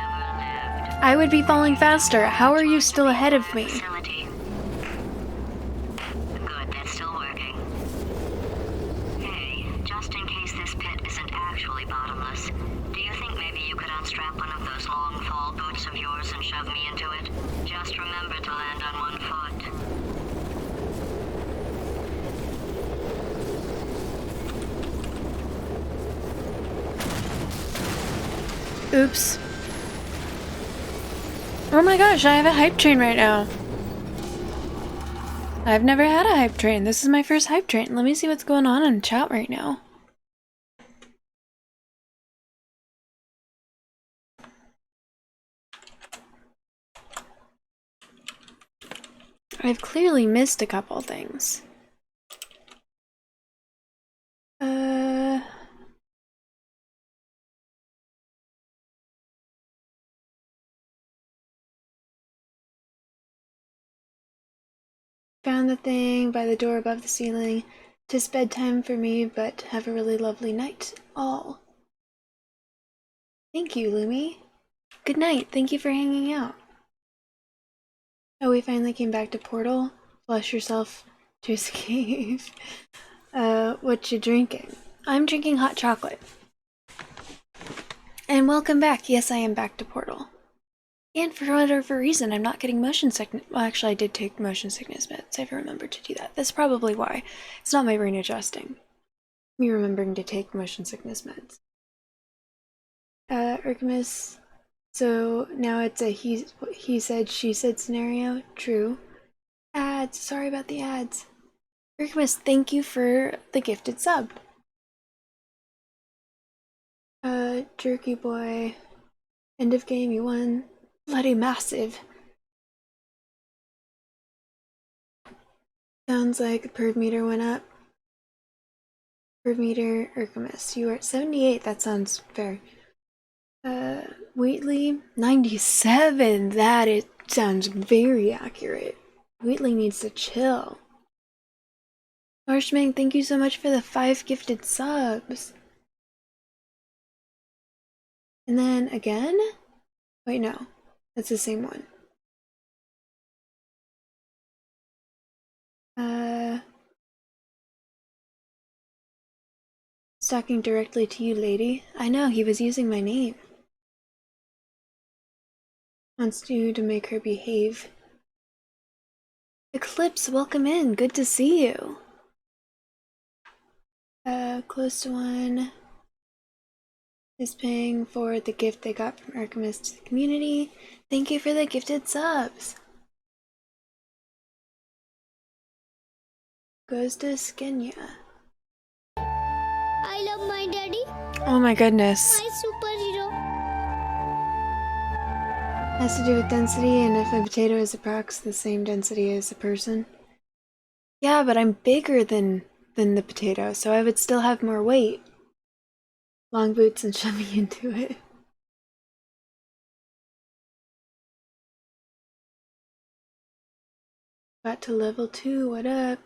ever lived. I would be falling faster. How are you still ahead of me? Facility. Good, that's still working. Hey, just in case this pit isn't actually bottomless, do you think maybe you could unstrap one of those long fall boots of yours and shove me into it? Just remember to land on one foot. Oops. Oh my gosh, I have a hype train right now. I've never had a hype train. This is my first hype train. Let me see what's going on in chat right now. I've clearly missed a couple things. Found the thing by the door above the ceiling. Tis bedtime for me, but have a really lovely night, all. Thank you, Lumi. Good night. Thank you for hanging out. Oh, we finally came back to Portal. Flush yourself to escape. What you drinking? I'm drinking hot chocolate. And welcome back. Yes, I am back to Portal. And for whatever reason, I'm not getting motion sickness. Well, actually, I did take motion sickness meds. I've remembered to do that. That's probably why. It's not my brain adjusting. Me remembering to take motion sickness meds. Urkamus. So now it's a he said, she said scenario. True. Ads. Sorry about the ads. Urkamus, thank you for the gifted sub. Jerky boy. End of game, you won. Bloody massive. Sounds like the perv meter went up. Perv meter, Urkamus. You are at 78. That sounds fair. Wheatley, 97. That sounds very accurate. Wheatley needs to chill. Marshmang, thank you so much for the 5 gifted subs. And then again? Wait, no. That's the same one. He's talking directly to you, lady. I know, he was using my name. Wants you to make her behave. Eclipse, welcome in. Good to see you. Close to one is paying for the gift they got from Archimus to the community. Thank you for the gifted subs. goes to Skenya. I love my daddy, Oh my goodness. my superhero. Has to do with density, and if a potato is approx the same density as a person. Yeah, but I'm bigger than the potato, so I would still have more weight. Long boots and shove me into it. Got to level 2, what up?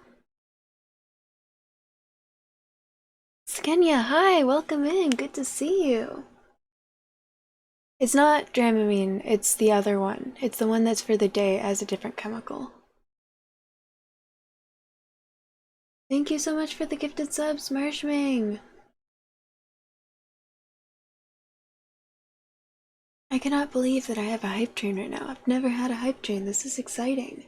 Skenya, hi, welcome in, good to see you. It's not Dramamine, it's the other one. It's the one that's for the day as a different chemical. Thank you so much for the gifted subs, Marshming. I cannot believe that I have a hype train right now. I've never had a hype train. This is exciting.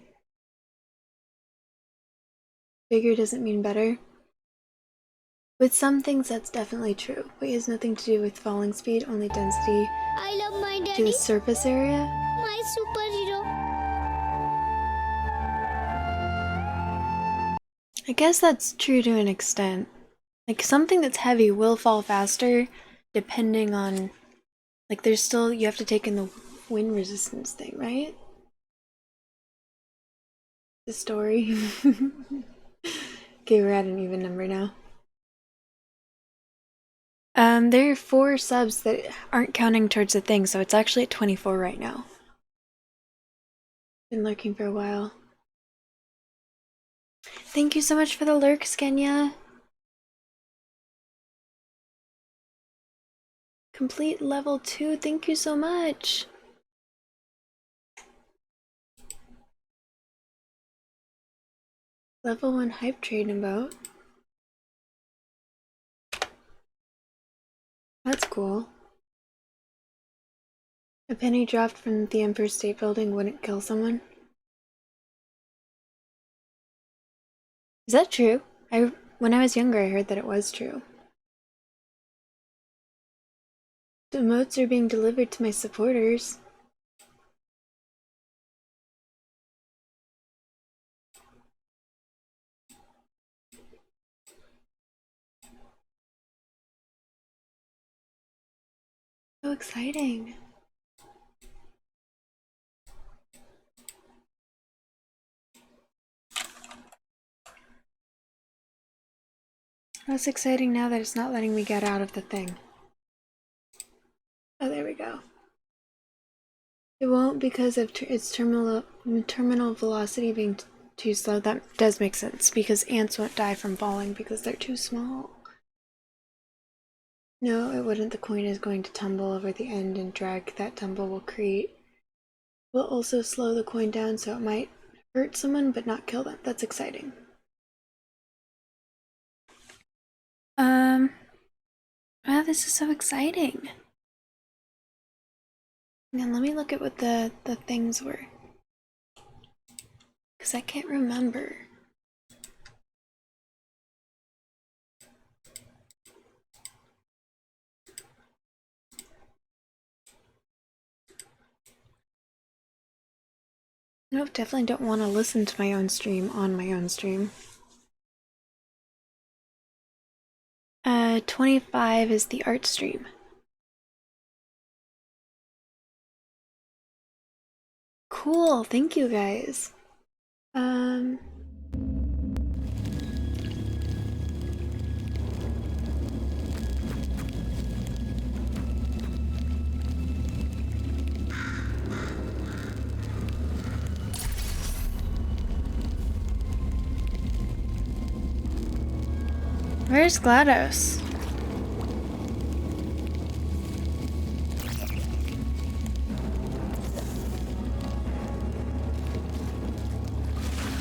Bigger doesn't mean better. With some things, that's definitely true. Weight has nothing to do with falling speed, only density I love my to daddy, the surface area. my superhero. I guess that's true to an extent. Like, something that's heavy will fall faster, depending on... Like, there's still... You have to take in the wind resistance thing, right? The story. Okay, we're at an even number now. There are 4 subs that aren't counting towards the thing, so it's actually at 24 right now. Been lurking for a while. Thank you so much for the lurk, Skenya. Complete level 2, thank you so much. Level 1 hype train about. That's cool. A penny dropped from the Empire State Building wouldn't kill someone. Is that true? When I was younger, I heard that it was true. The emotes are being delivered to my supporters. So exciting. That's exciting now that it's not letting me get out of the thing. Oh, there we go. It won't because of its terminal velocity being too slow. That does make sense, because ants won't die from falling because they're too small. No, it wouldn't. The coin is going to tumble over the end, and drag that tumble will also slow the coin down, so it might hurt someone but not kill them. That's exciting. Wow, this is so exciting. Now let me look at what the things were, because I can't remember. Nope, definitely don't want to listen to my own stream on my own stream. 25 is the art stream. Cool, thank you guys. Where's GLaDOS?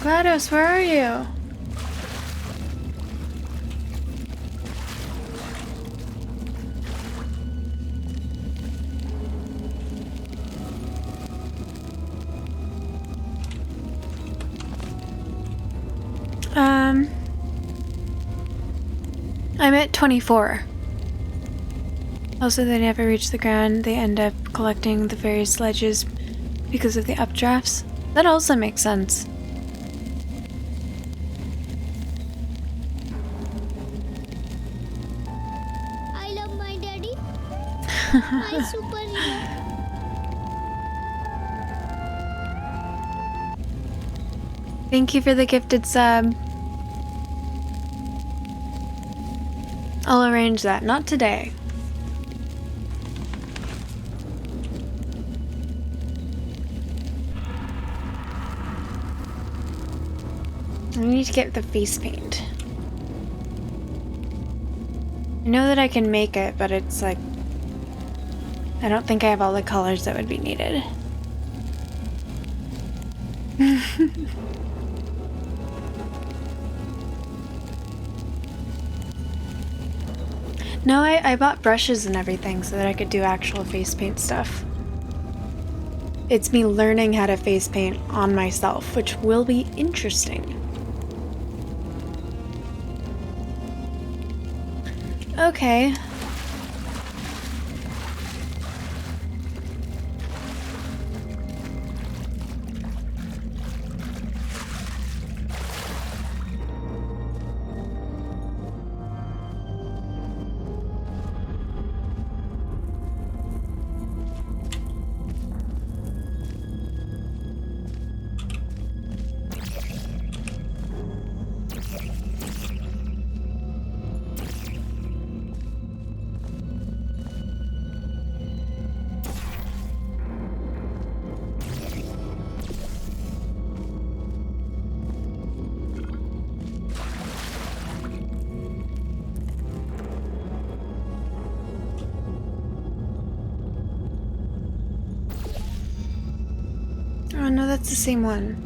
GLaDOS, where are you? I'm at 24. Also, they never reach the ground. They end up collecting the various ledges because of the updrafts. That also makes sense. My superhero. Thank you for the gifted sub. I'll arrange that. Not today. I need to get the face paint. I know that I can make it, but it's like... I don't think I have all the colors that would be needed. No, I bought brushes and everything so that I could do actual face paint stuff. It's me learning how to face paint on myself, which will be interesting. Okay. Oh no, that's the same one.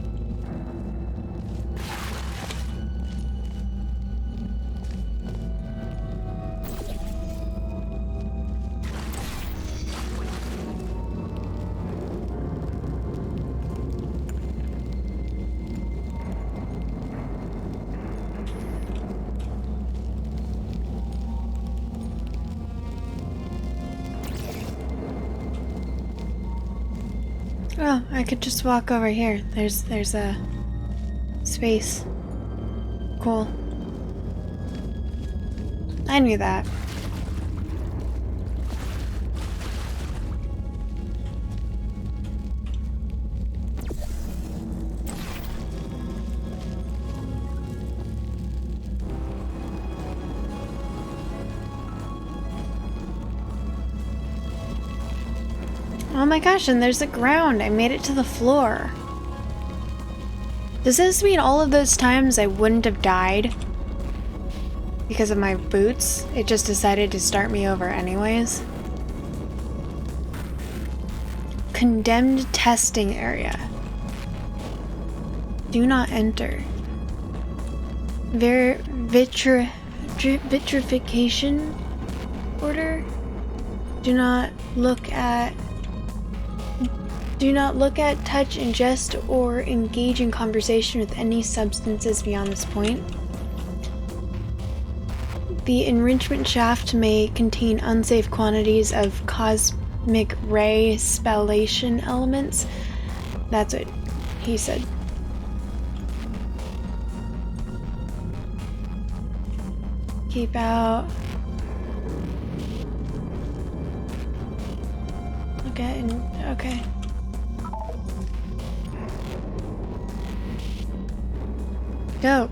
Oh, I could just walk over here. There's a space. Cool. I knew that. Oh my gosh, and there's the ground. I made it to the floor. Does this mean all of those times I wouldn't have died because of my boots? It just decided to start me over anyways? Condemned testing area. Do not enter. Vitrification order? Do not look at, touch, ingest, or engage in conversation with any substances beyond this point. The enrichment shaft may contain unsafe quantities of cosmic ray spallation elements. That's what he said. Keep out. Okay. Go.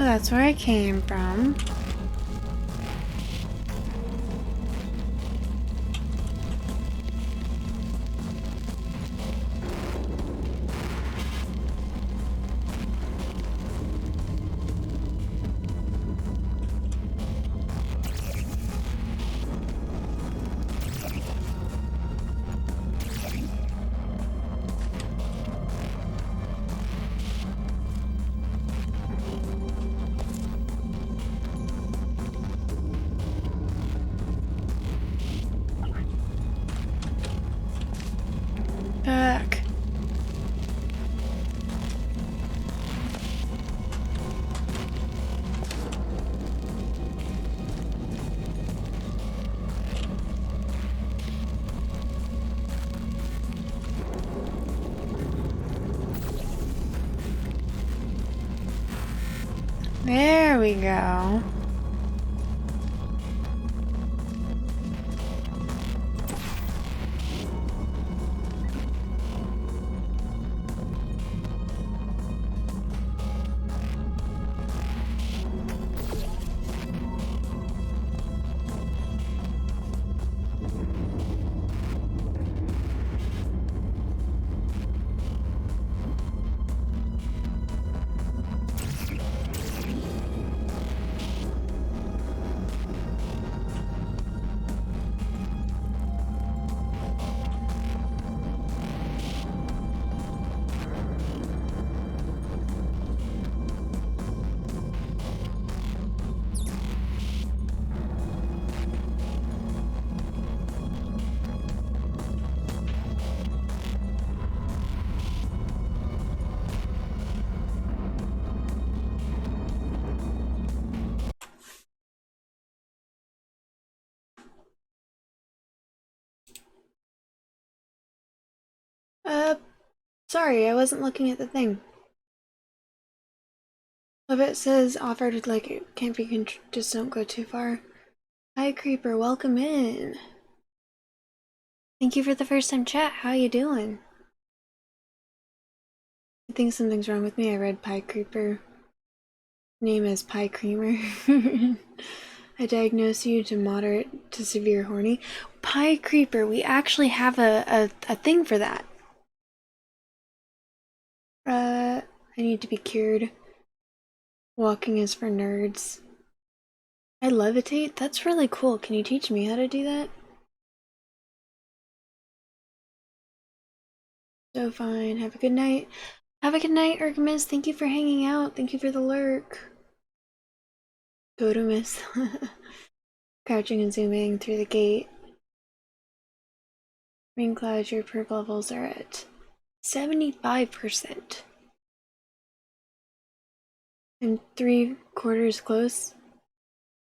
that's where I came from. Back. There we go. Sorry, I wasn't looking at the thing. If it says offered, like, it can't be just don't go too far. Hi, Creeper, welcome in. Thank you for the first time chat. How you doing? I think something's wrong with me. I read Pie Creeper. Name is Pie Creamer. I diagnose you to moderate to severe horny. Pie Creeper, we actually have a thing for that. I need to be cured. Walking is for nerds. I levitate? That's really cool. Can you teach me how to do that? So fine. Have a good night. Have a good night, Ergmis. Thank you for hanging out. Thank you for the lurk. Totemis. Crouching and zooming through the gate. Rain clouds, your perk levels are at 75%. And 3/4 close.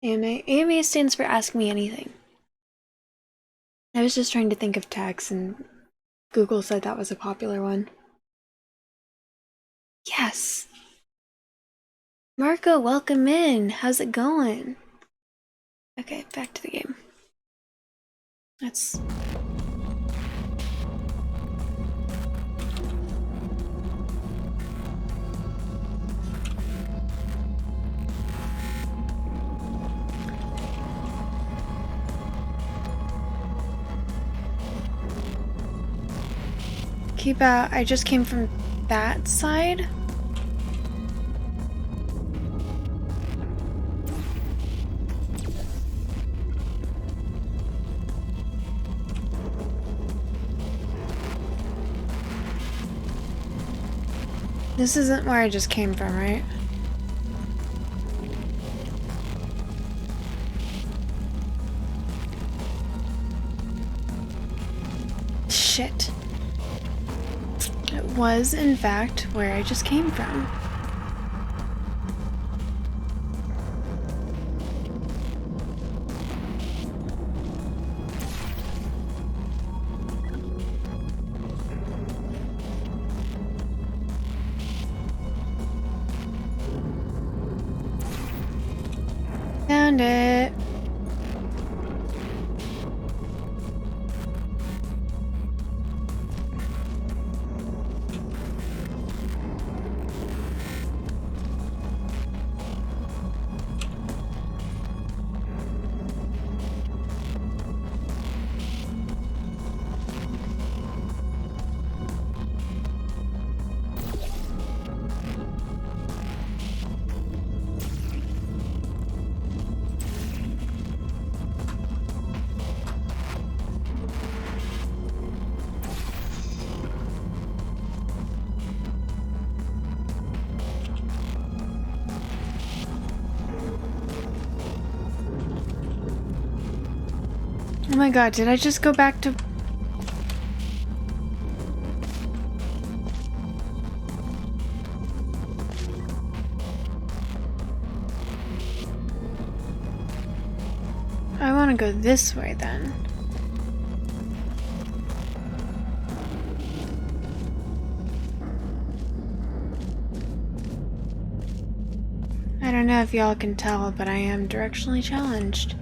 AMA. AMA stands for Ask Me Anything. I was just trying to think of tags and Google said that was a popular one. Yes! Marco, welcome in! How's it going? Okay, back to the game. Let's... keep out. I just came from that side. This isn't where I just came from, right? Shit. It was, in fact, where I just came from. Found it. Oh my god, did I just go back to... I want to go this way then. I don't know if y'all can tell, but I am directionally challenged.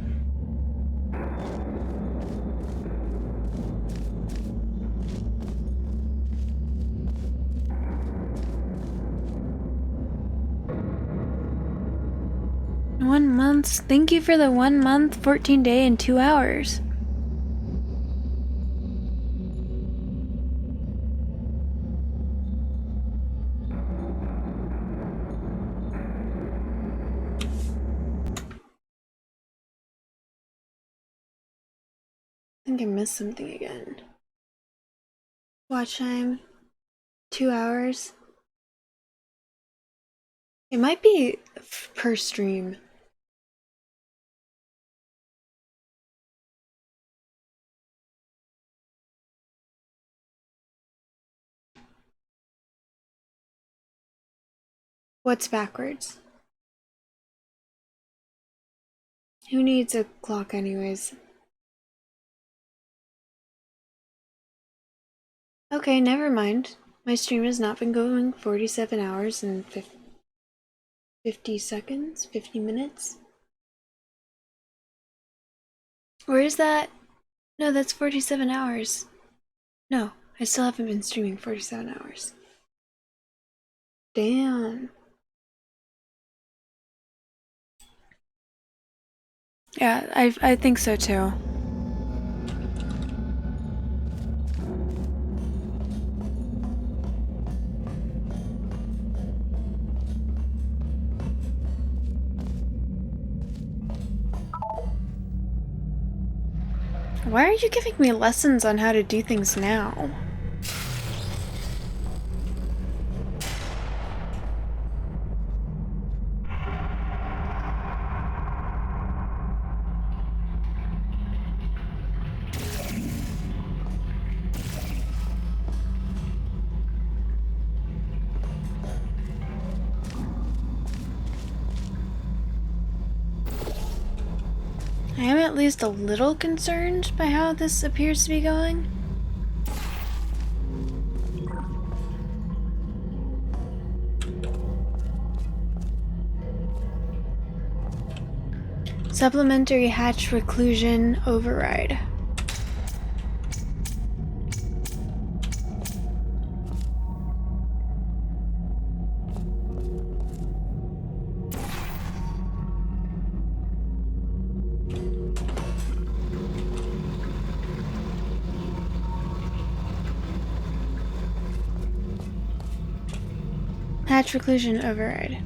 One month? Thank you for the 1 month, 14 day, and 2 hours. I think I missed something again. Watch time, 2 hours. It might be per stream. What's backwards? Who needs a clock anyways? Okay, never mind. My stream has not been going 47 hours and 50 seconds? 50 minutes? Where is that? No, that's 47 hours. No, I still haven't been streaming 47 hours. Damn. Yeah, I think so too. Why are you giving me lessons on how to do things now? I am at least a little concerned by how this appears to be going. Supplementary hatch reclusion override. Hatch reclusion override.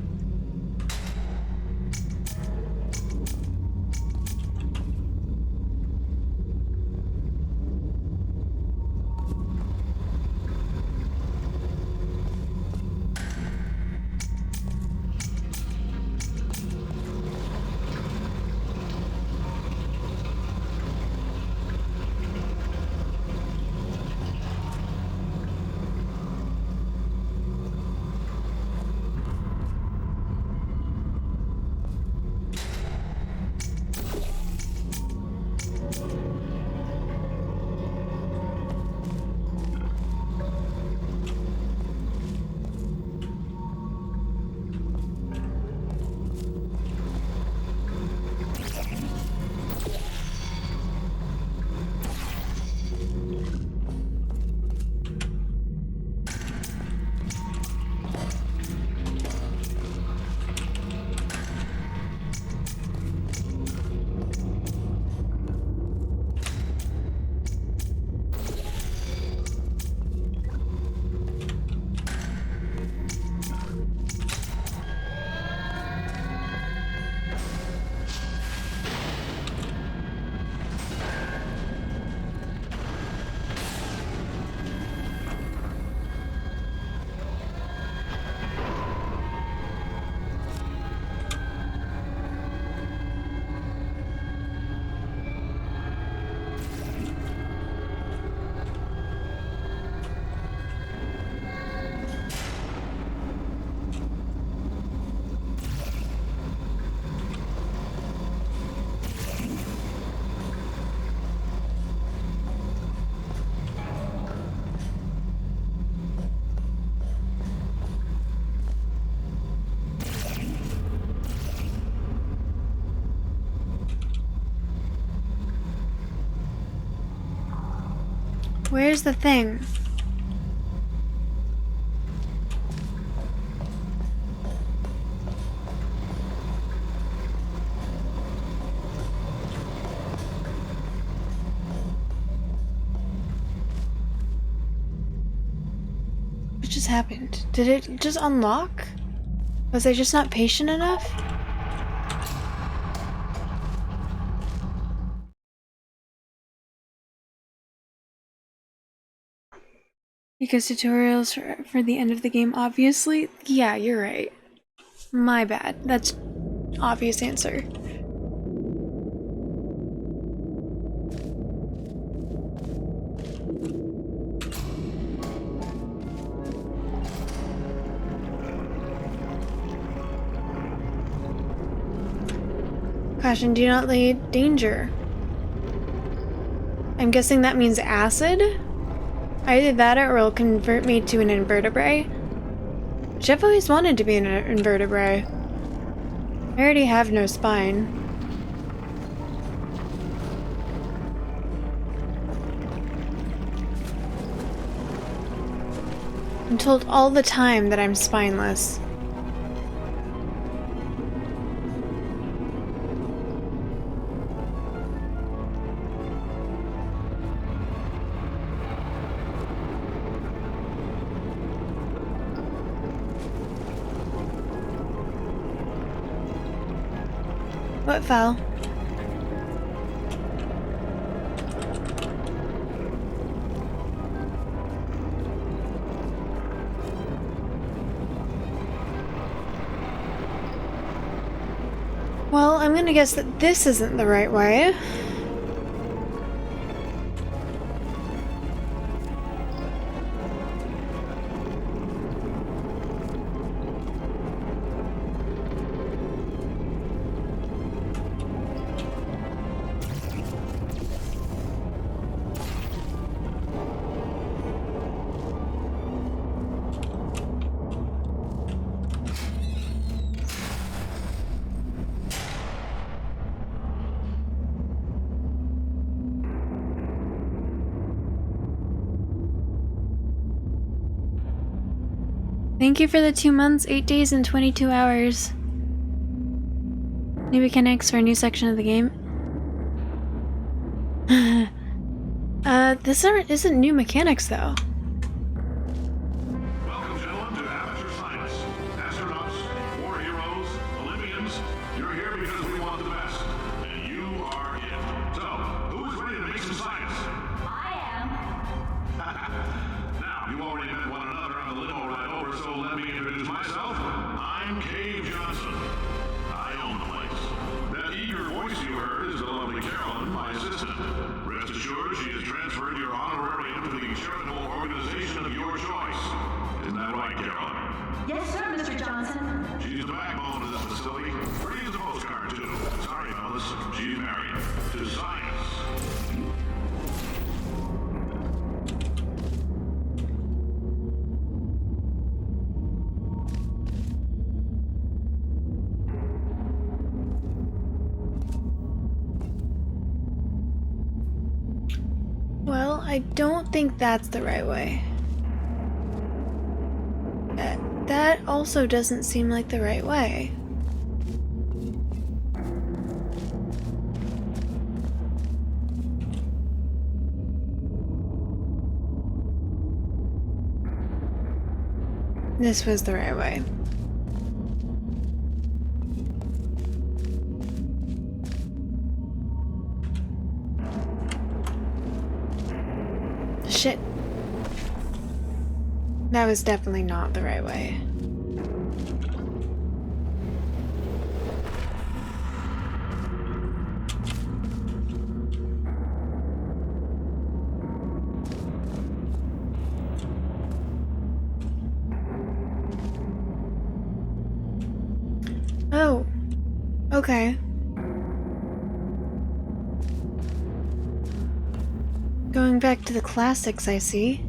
Where's the thing? What just happened? Did it just unlock? Was I just not patient enough? Because tutorials for the end of the game, obviously? Yeah, you're right. My bad. That's obvious answer. Caution, do not lead danger. I'm guessing that means acid? Either that or it'll convert me to an invertebrate. Which I've always wanted to be an invertebrate. I already have no spine. I'm told all the time that I'm spineless. What fell? Well, I'm gonna guess that this isn't the right way. Thank you for the 2 months, 8 days, and 22 hours. New mechanics for a new section of the game. This isn't new mechanics though. Welcome, gentlemen, to Amateur Science. Astronauts, war heroes, Olympians, you're here because we want the best. And you are it. So, who's ready to make some science? Now, you already met one another on the limo ride over, so let me introduce myself. I'm Cave Johnson. I own the place. That eager voice you heard is the lovely Carolyn, my assistant. Rest assured, she has transferred your honorarium to the charitable organization of your choice. Isn't that right, Carolyn? Yes, sir, Mr. Johnson. She's the backbone of this facility. Pretty as a postcard, too. Sorry, fellas. She's married. To science. Well, I don't think that's the right way. That also doesn't seem like the right way. This was the right way. Shit. That was definitely not the right way. Oh. Okay. Going back to the classics, I see.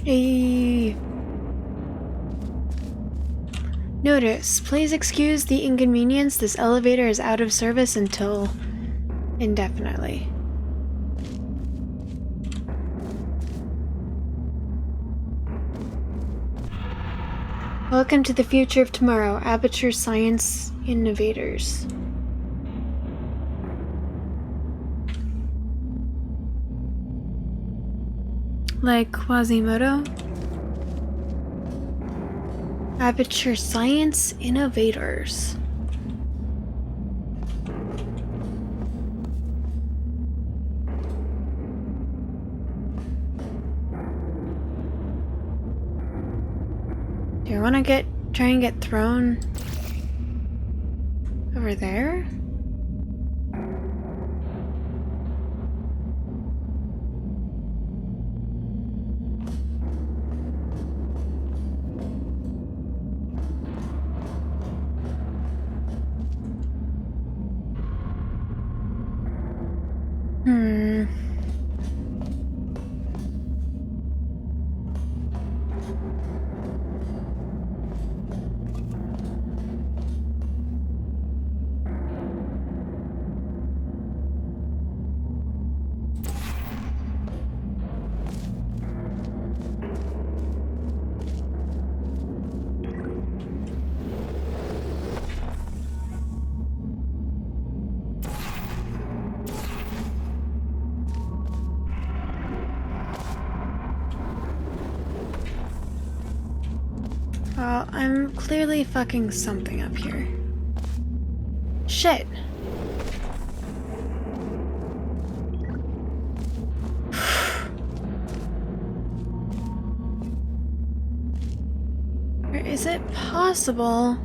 A notice. Please excuse the inconvenience. This elevator is out of service until indefinitely. Welcome to the future of tomorrow. Aperture Science Innovators. Like Quasimodo? Aperture Science Innovators. Do I want to try and get thrown over there? Well, I'm clearly fucking something up here. Shit. Or is it possible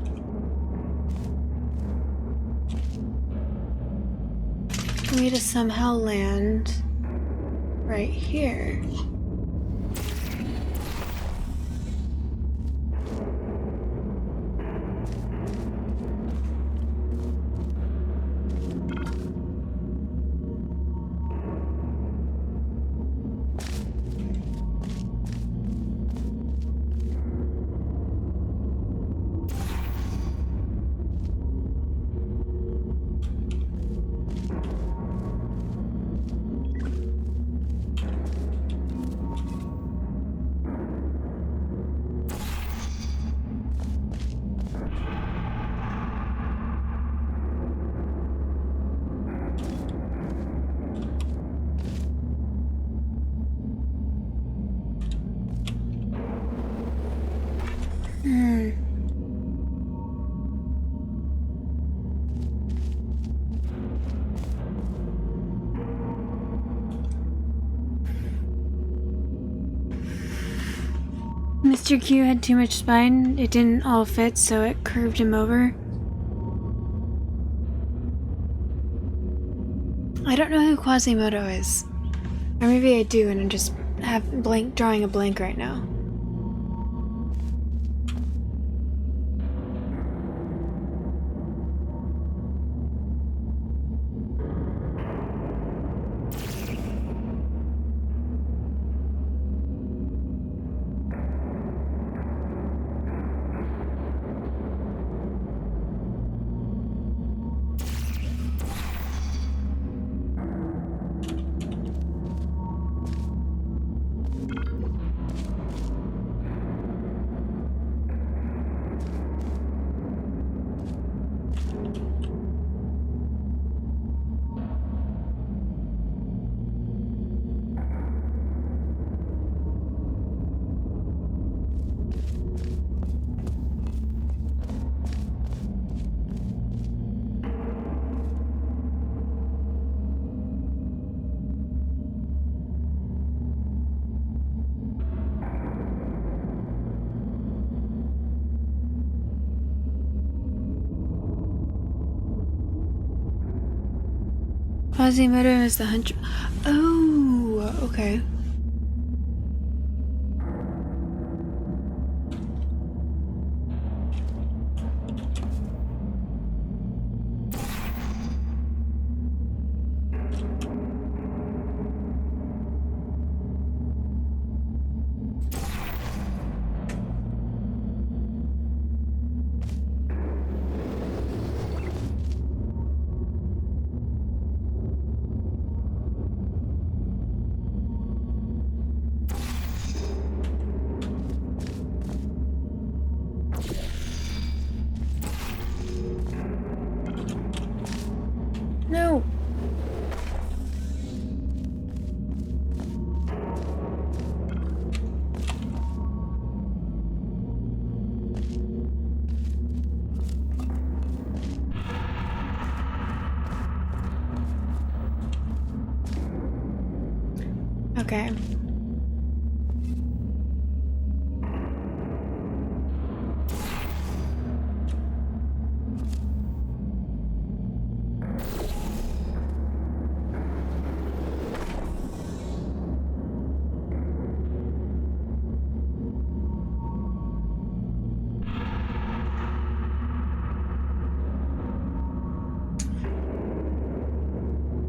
for me to somehow land right here? Mr. Q had too much spine. It didn't all fit, so it curved him over. I don't know who Quasimodo is. Or maybe I do, and I'm just drawing a blank right now. Quasimodo is the hunter. Oh, okay. Okay.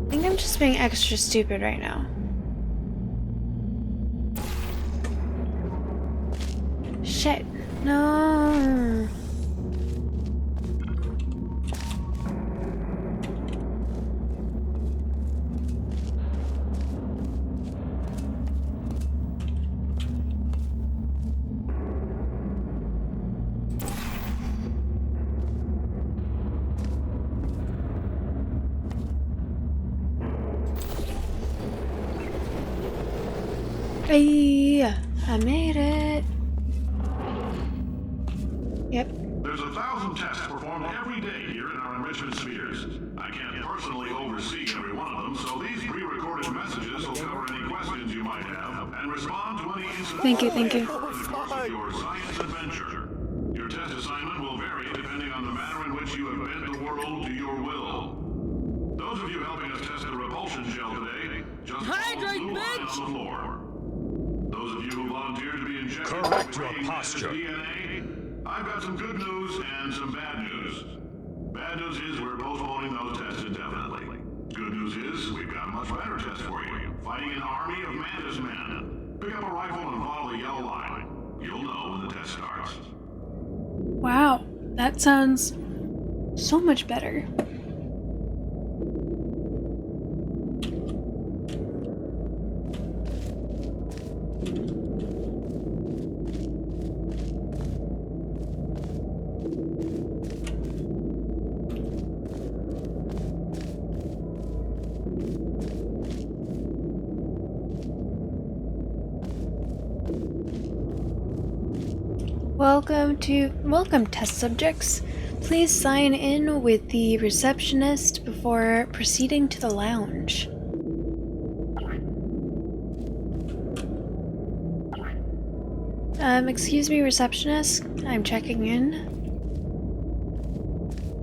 I think I'm just being extra stupid right now. Shit. No. Hey, I made it. Yep. There's 1,000 tests performed every day here in our enrichment spheres. I can't personally oversee every one of them, so these pre-recorded messages will cover any questions you might have and respond to any incidents Thank you, thank you. that occur in the course of your science adventure. Your test assignment will vary depending on the manner in which you have bent the world to your will. Those of you helping us test the repulsion gel today, just follow the Hydrate, blue line bitch! on the floor. Those of you who volunteered to be injected Correct with your radiation posture. DNA, I've got some good news and some bad news. Bad news is we're postponing those tests indefinitely. Good news is we've got a much better test for you. Fighting an army of Mantis men. Pick up a rifle and follow the yellow line. You'll know when the test starts. Wow, that sounds so much better. Welcome test subjects. Please sign in with the receptionist before proceeding to the lounge. Excuse me, receptionist. I'm checking in.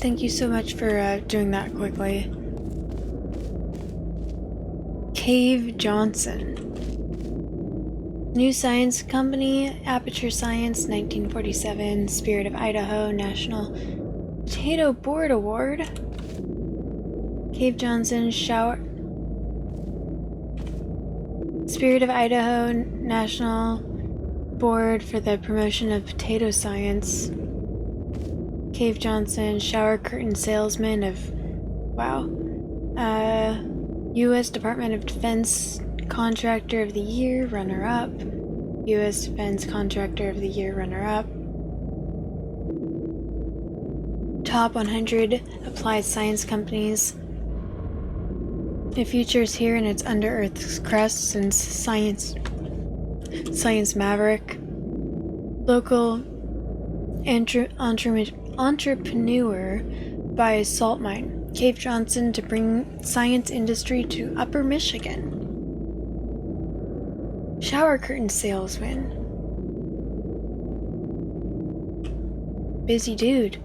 Thank you so much for doing that quickly. Cave Johnson. New Science Company, Aperture Science, 1947, Spirit of Idaho, National Potato Board Award. Cave Johnson, Spirit of Idaho, National Board for the Promotion of Potato Science. Cave Johnson, shower curtain salesman of, wow, U.S. Department of Defense Contractor of the Year, runner-up. U.S. Defense Contractor of the Year, runner-up. Top 100 Applied Science Companies. It features here in its under Earth's crust since Science Maverick. Local entrepreneur by salt mine. Cave Johnson to bring science industry to Upper Michigan. Shower curtain salesman. Busy dude.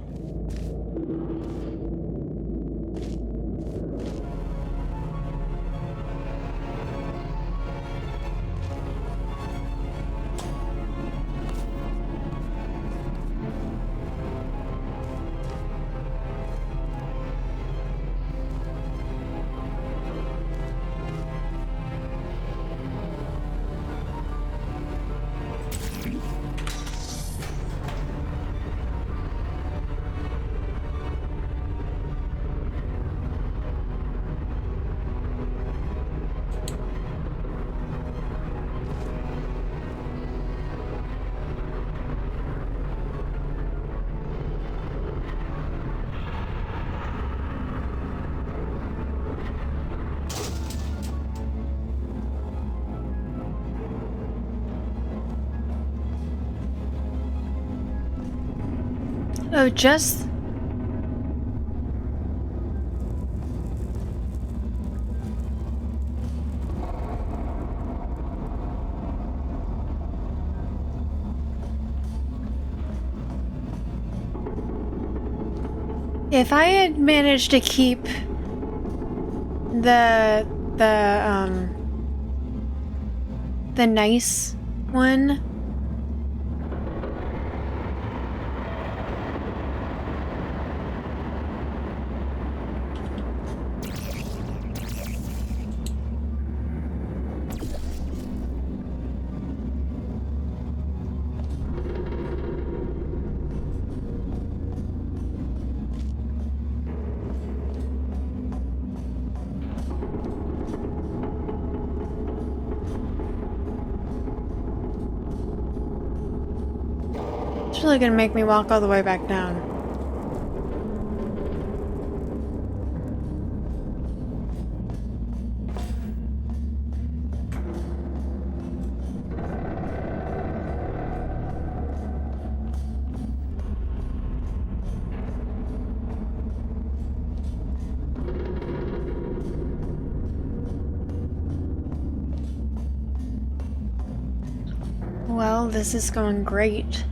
Oh, just... If I had managed to keep the nice one. It's really gonna make me walk all the way back down. Well, this is going great.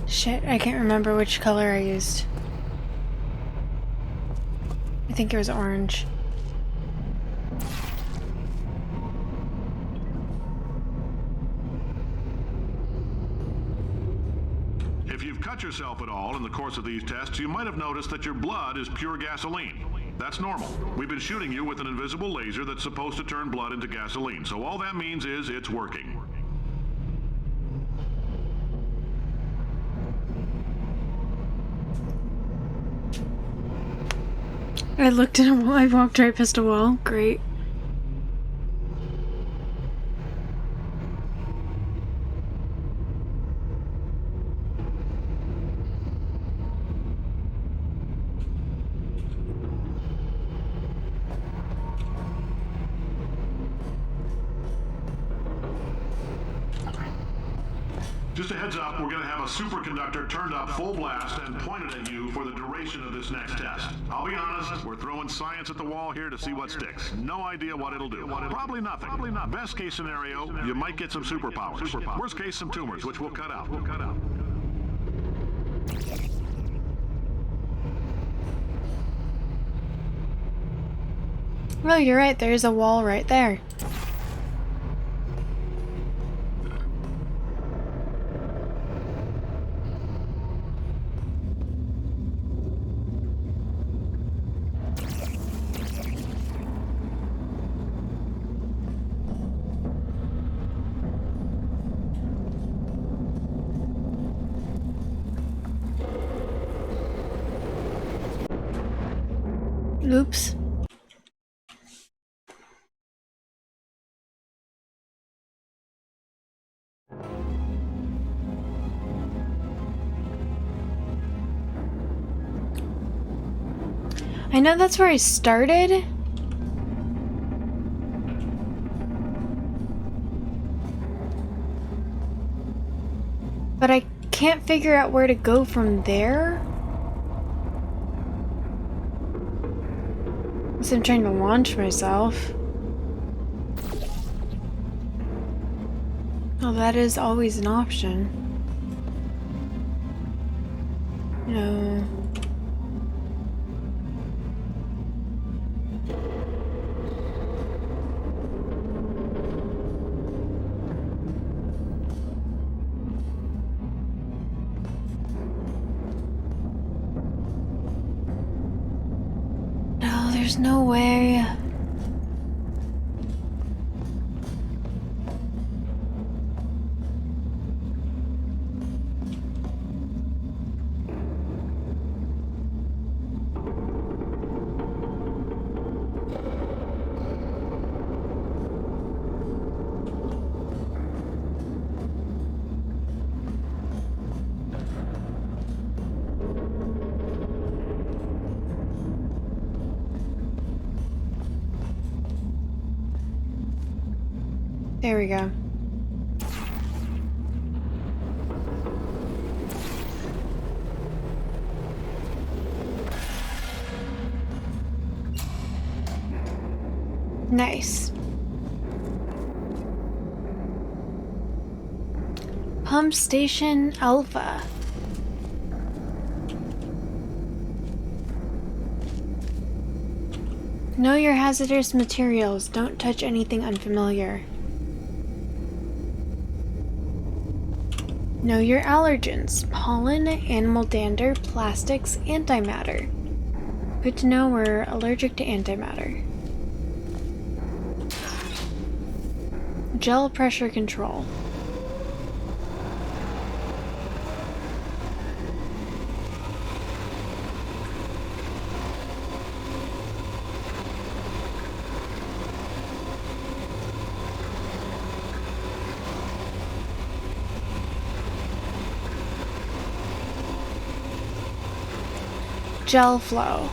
Shit, I can't remember which color I used. I think it was orange. If you've cut yourself at all in the course of these tests, you might have noticed that your blood is pure gasoline. That's normal. We've been shooting you with an invisible laser that's supposed to turn blood into gasoline, so all that means is it's working. I looked at a wall, I walked right past a wall. Great. Just a heads up, we're going to have a superconductor turned up full blast and pointed at you for the duration of this next test. I'll be honest, we're throwing science at the wall here to see what sticks. No idea what it'll do. Probably nothing. Best case scenario, you might get some superpowers. Worst case, some tumors, which we'll cut out. Well, you're right, there's a wall right there. Oops. I know that's where I started. But I can't figure out where to go from there. Unless I'm trying to launch myself. Oh, that is always an option. No. No, there's no way. There we go. Nice. Pump Station Alpha. Know your hazardous materials. Don't touch anything unfamiliar. Know your allergens. Pollen, animal dander, plastics, antimatter. Good to know we're allergic to antimatter. Gel pressure control. Gel flow.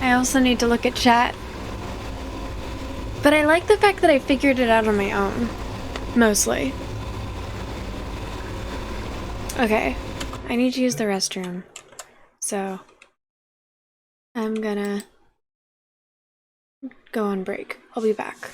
I also need to look at chat. But I like the fact that I figured it out on my own. Mostly. Okay. I need to use the restroom. So I'm gonna go on break. I'll be back.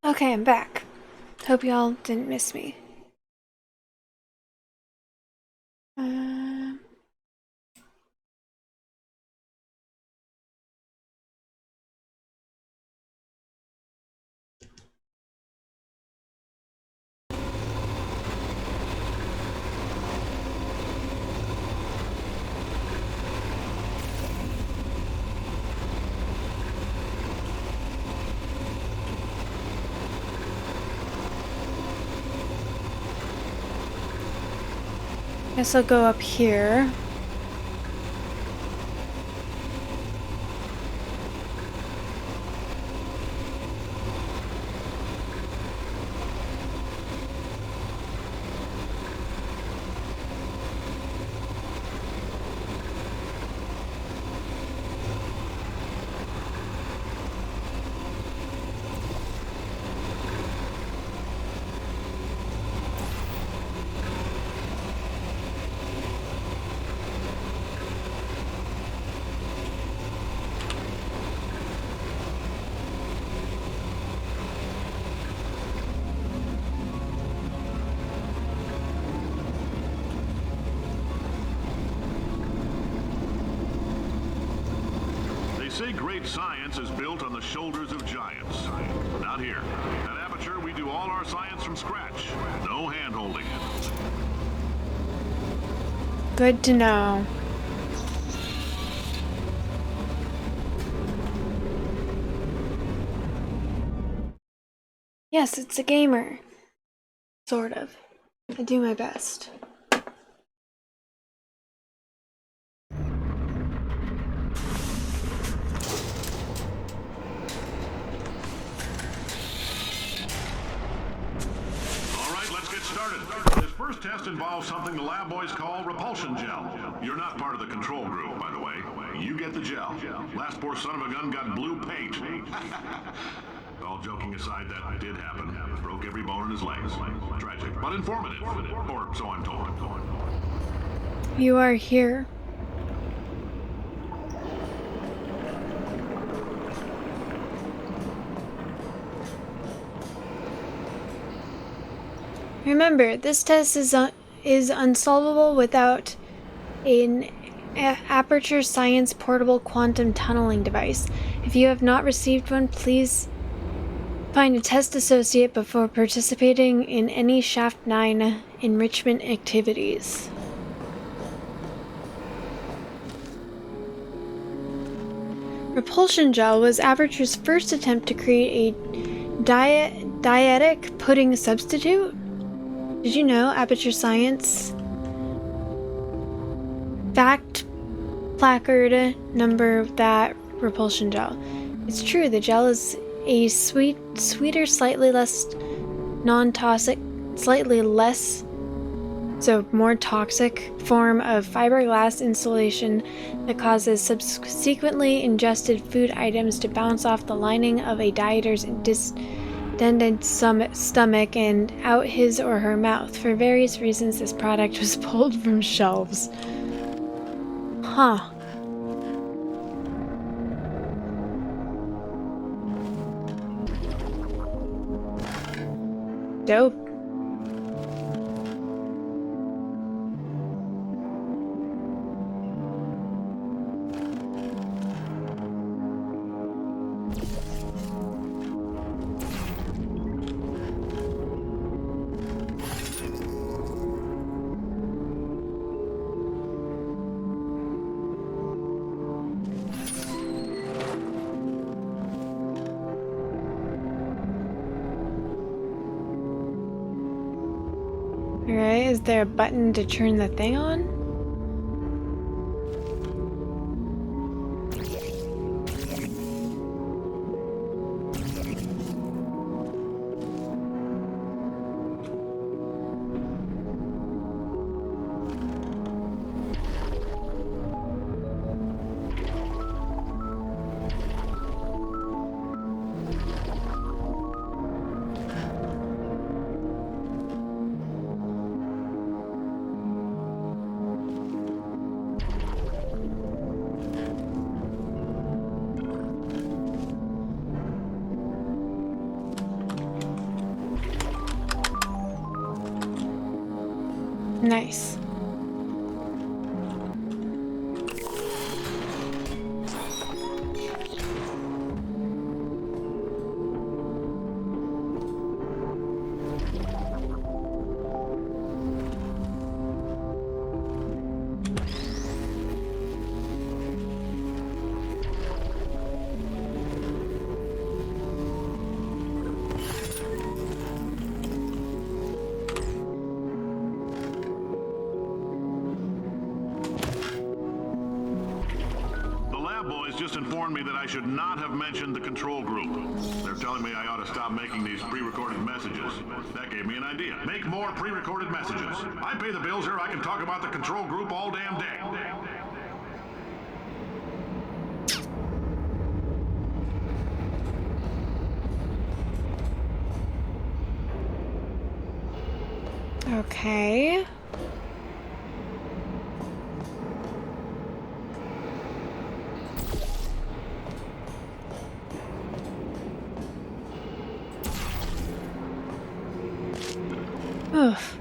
Okay, I'm back. Hope y'all didn't miss me. Guess I'll go up here. They say great science is built on the shoulders of giants. Not here. At Aperture, we do all our science from scratch. No hand-holding. Good to know. Yes, it's a gamer. Sort of. I do my best. All right, let's get started. This first test involves something the lab boys call repulsion gel. You're not part of the control group, by the way. You get the gel. Last poor son of a gun got blue paint. All joking aside, that did happen. Broke every bone in his legs. Tragic, but informative. Or so I'm told. You are here. Remember, this test is unsolvable without an Aperture Science portable quantum tunneling device. If you have not received one, please find a test associate before participating in any Shaft 9 enrichment activities. Repulsion gel was Aperture's first attempt to create a dietic pudding substitute. Did you know Aperture Science fact placard number that repulsion gel? It's true, the gel is a sweeter, slightly less non-toxic, more toxic form of fiberglass insulation that causes subsequently ingested food items to bounce off the lining of a dieter's distended stomach and out his or her mouth. For various reasons, this product was pulled from shelves. Huh. Dope. Alright, is there a button to turn the thing on? Nice. The lab boys just informed me that I should not have mentioned the control group. They're telling me I ought to stop making these pre-recorded messages. That gave me an idea. Make more pre-recorded messages. I pay the bills here. I can talk about the control group all damn day. Okay. Oof.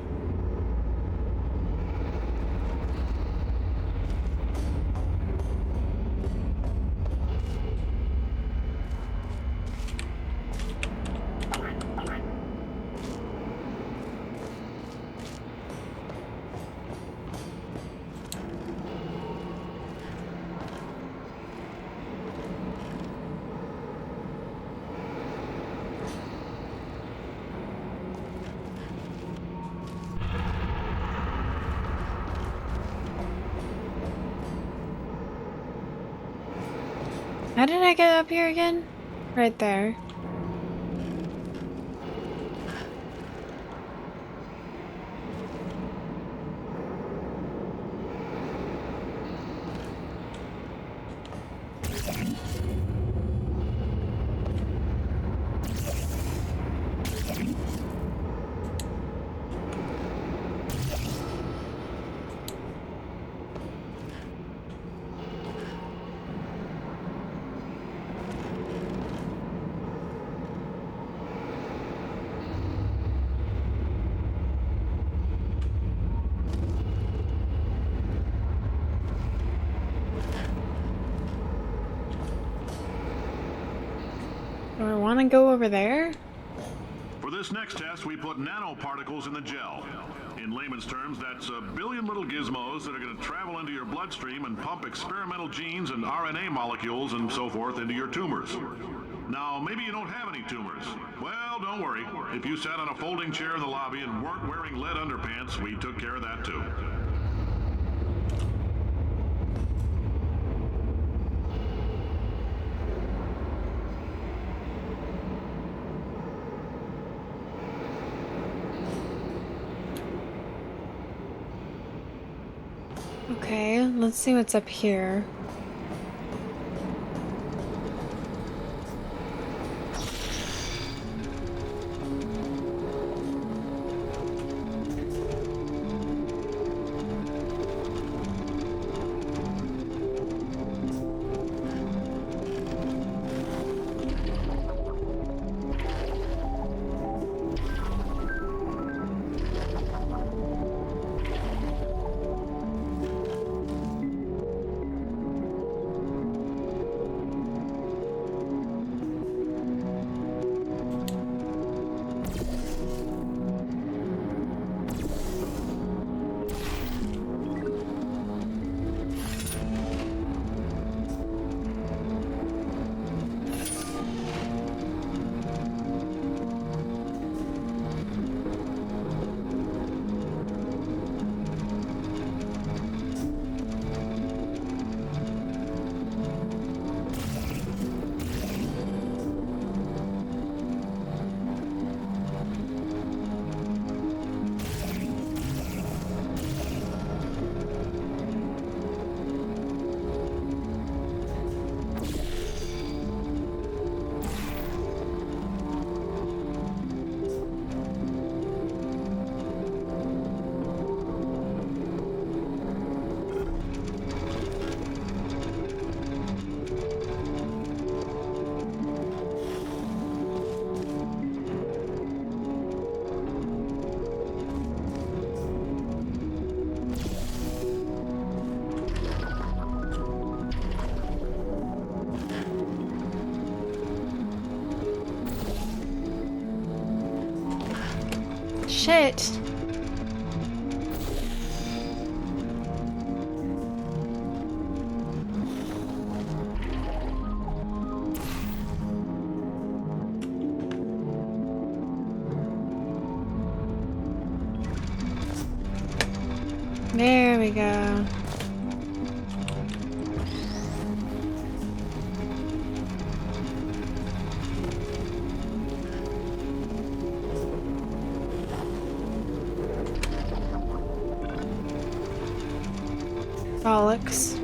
How did I get up here again? Right there. Do I want to go over there? For this next test, we put nanoparticles in the gel. In layman's terms, that's a billion little gizmos that are going to travel into your bloodstream and pump experimental genes and RNA molecules and so forth into your tumors. Now, maybe you don't have any tumors. Well, don't worry. If you sat on a folding chair in the lobby and weren't wearing lead underpants, we took care of that too. Okay, let's see what's up here. shit. There we go. Bollocks.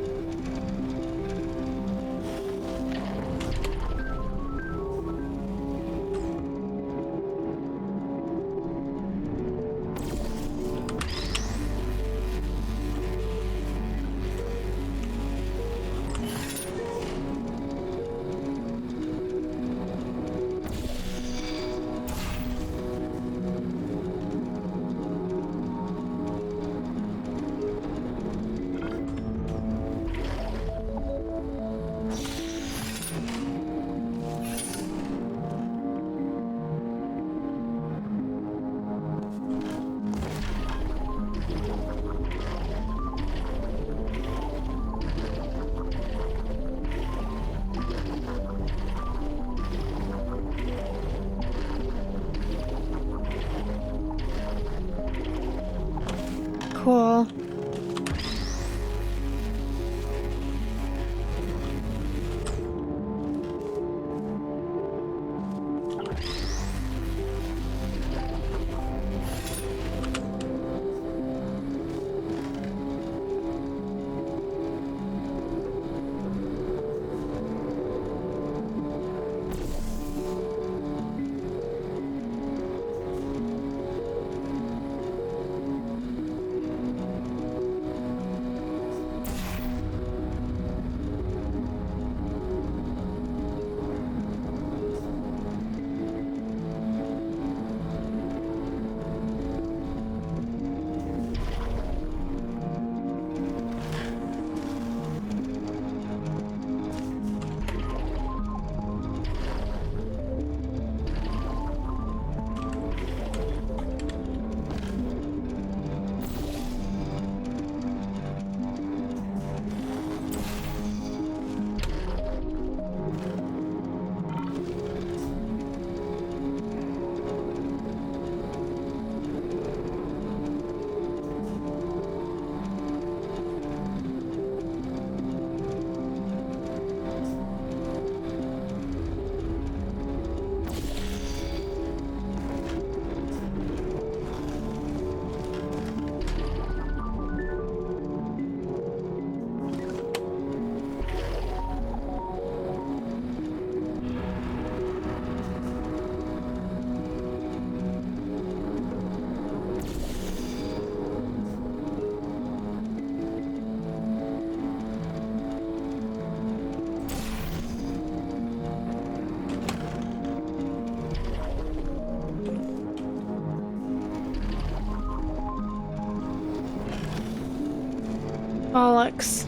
Cool. Bollocks.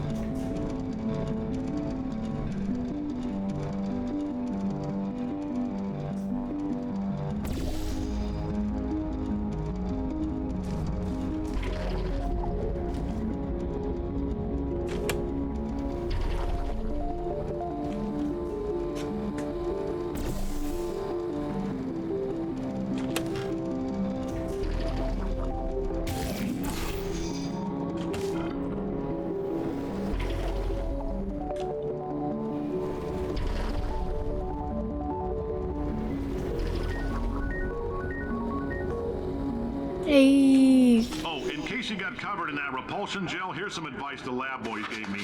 Hey. Oh, in case you got covered in that repulsion gel, here's some advice the lab boys gave me.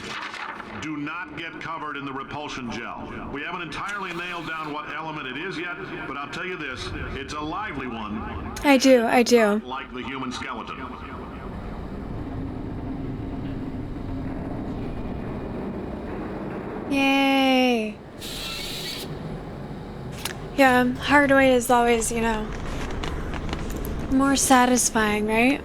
Do not get covered in the repulsion gel. We haven't entirely nailed down what element it is yet, but I'll tell you this, it's a lively one. I do. Like the human skeleton. Yay. Yeah, hard way is always, you know, more satisfying, right?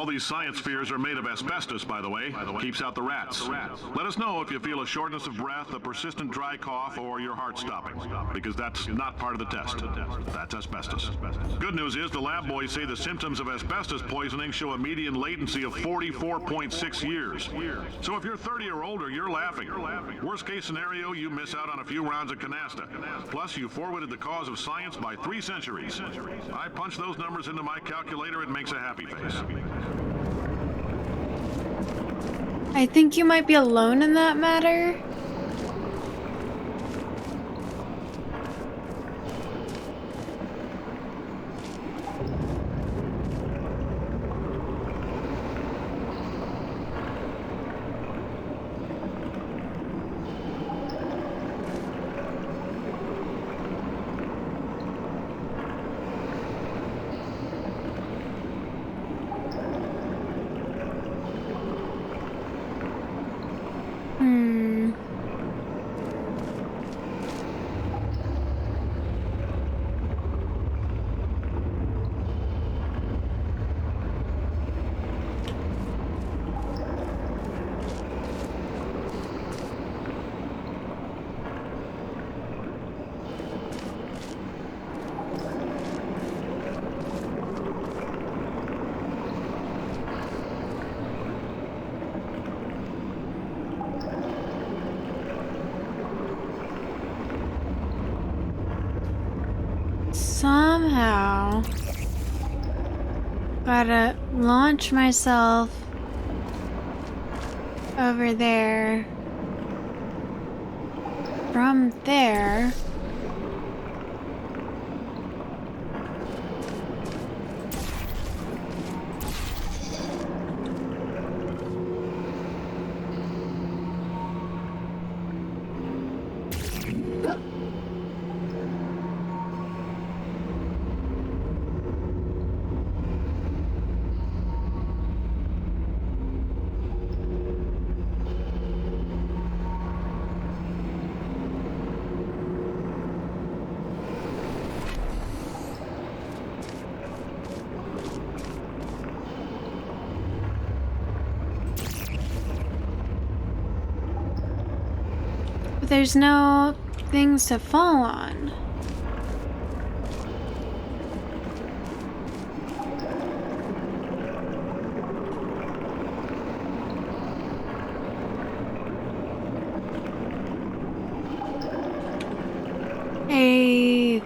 All these science spheres are made of asbestos, by the way. Keeps out the rats. Let us know if you feel a shortness of breath, a persistent dry cough, or your heart stopping. Because that's not part of the test. That's asbestos. Good news is the lab boys say the symptoms of asbestos poisoning show a median latency of 44.6 years. So if you're 30 or older, you're laughing. Worst case scenario, you miss out on a few rounds of canasta. Plus, you forwarded the cause of science by 3 centuries. I punch those numbers into my calculator, it makes a happy face. I think you might be alone in that matter. Somehow, gotta launch myself over there. From there. But there's no things to fall on. Hey.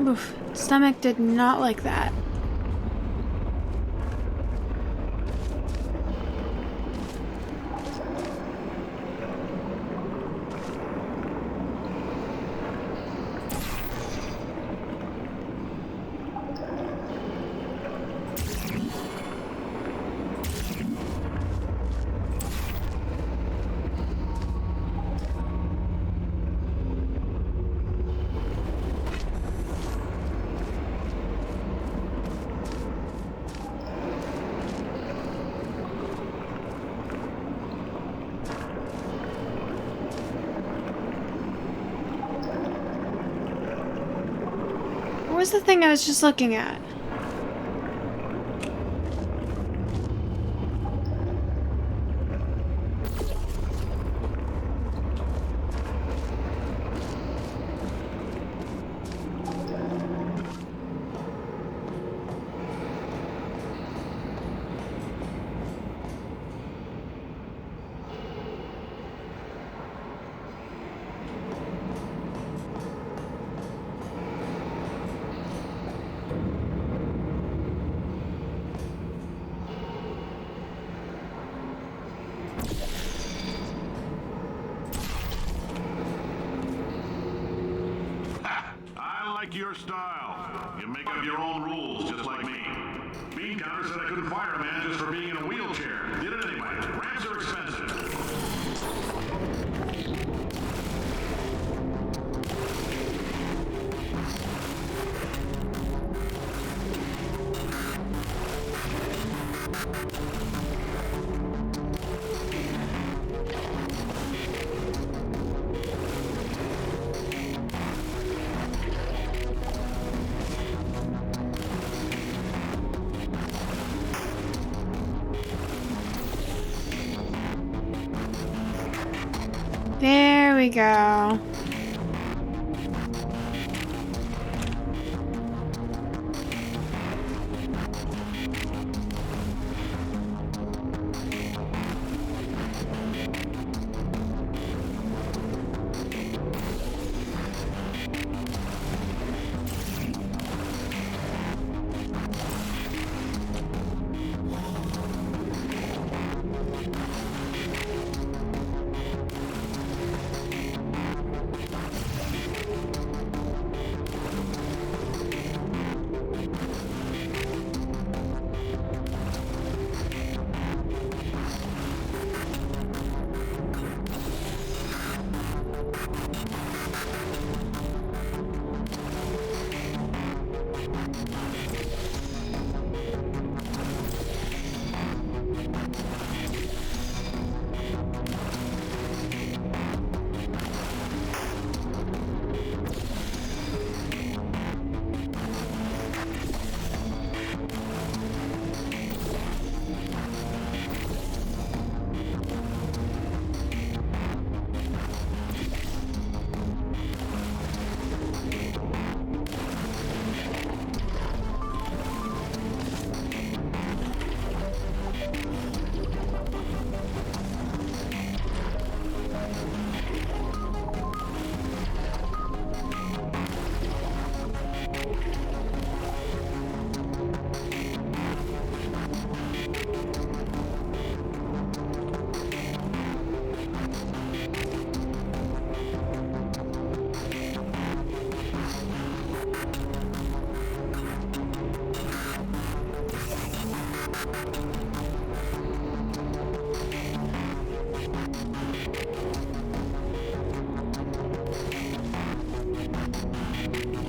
Oof. Stomach did not like that. What was the thing I was just looking at? I like your style. You make up your own rules, just like me. Bean Counter said I couldn't fire a man just for being in a wheelchair. Did it anyway. Ramps are expensive. There we go.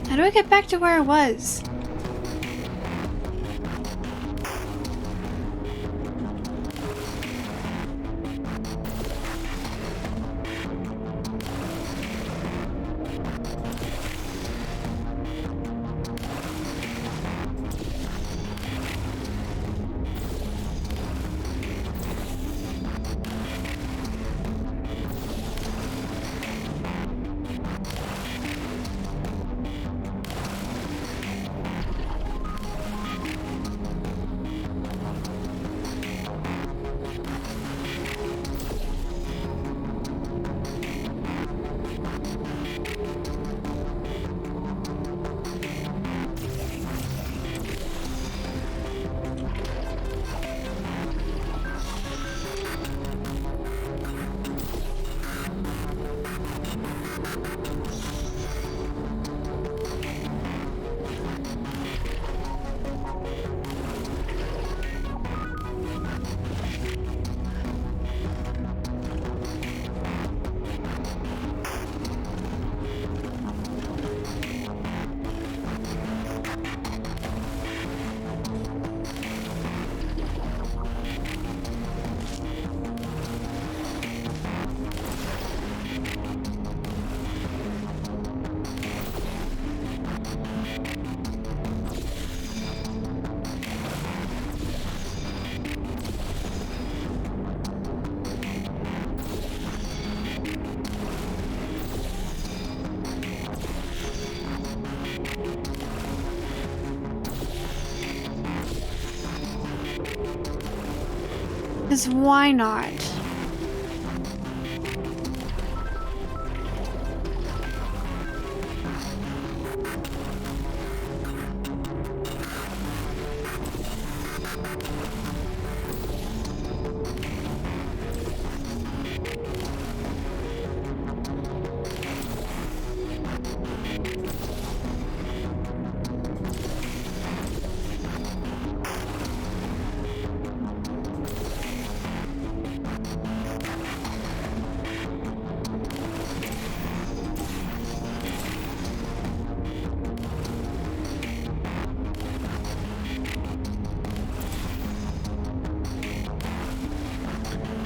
How do I get back to where I was? Because why not?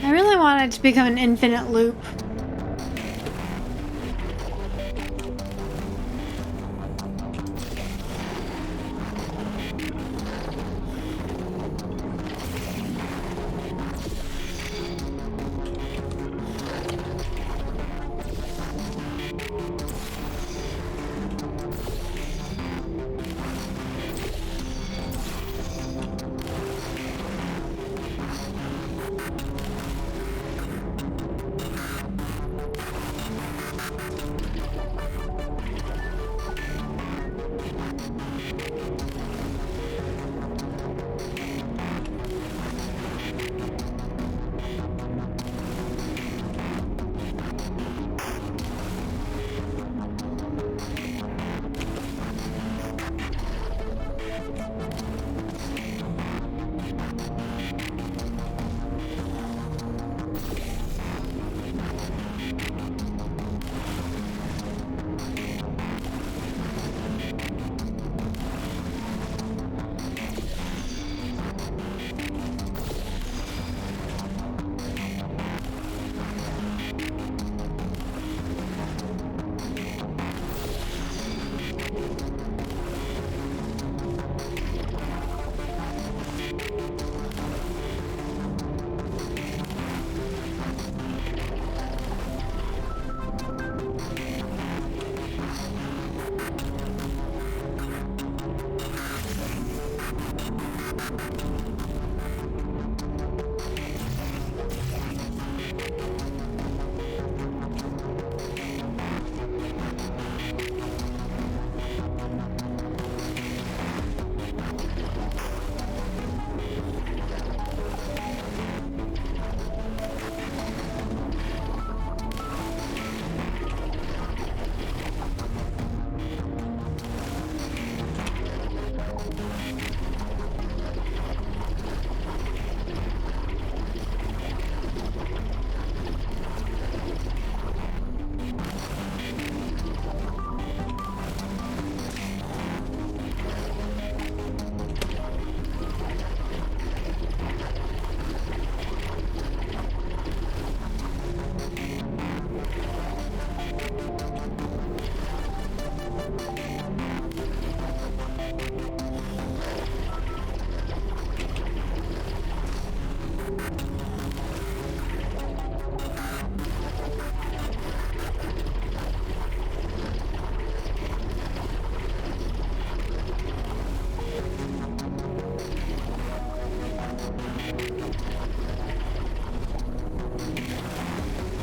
I really want it to become an infinite loop.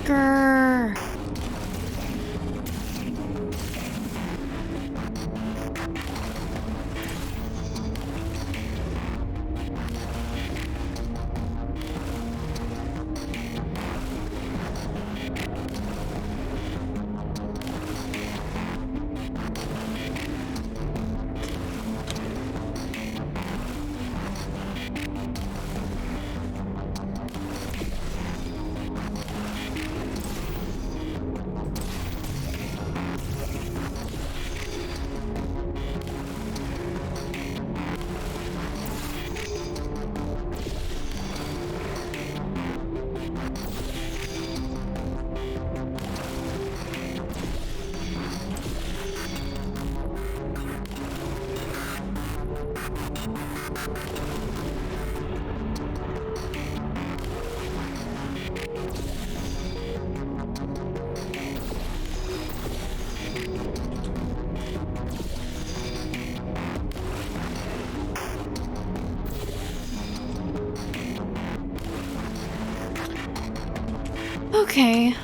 Grr. Okay.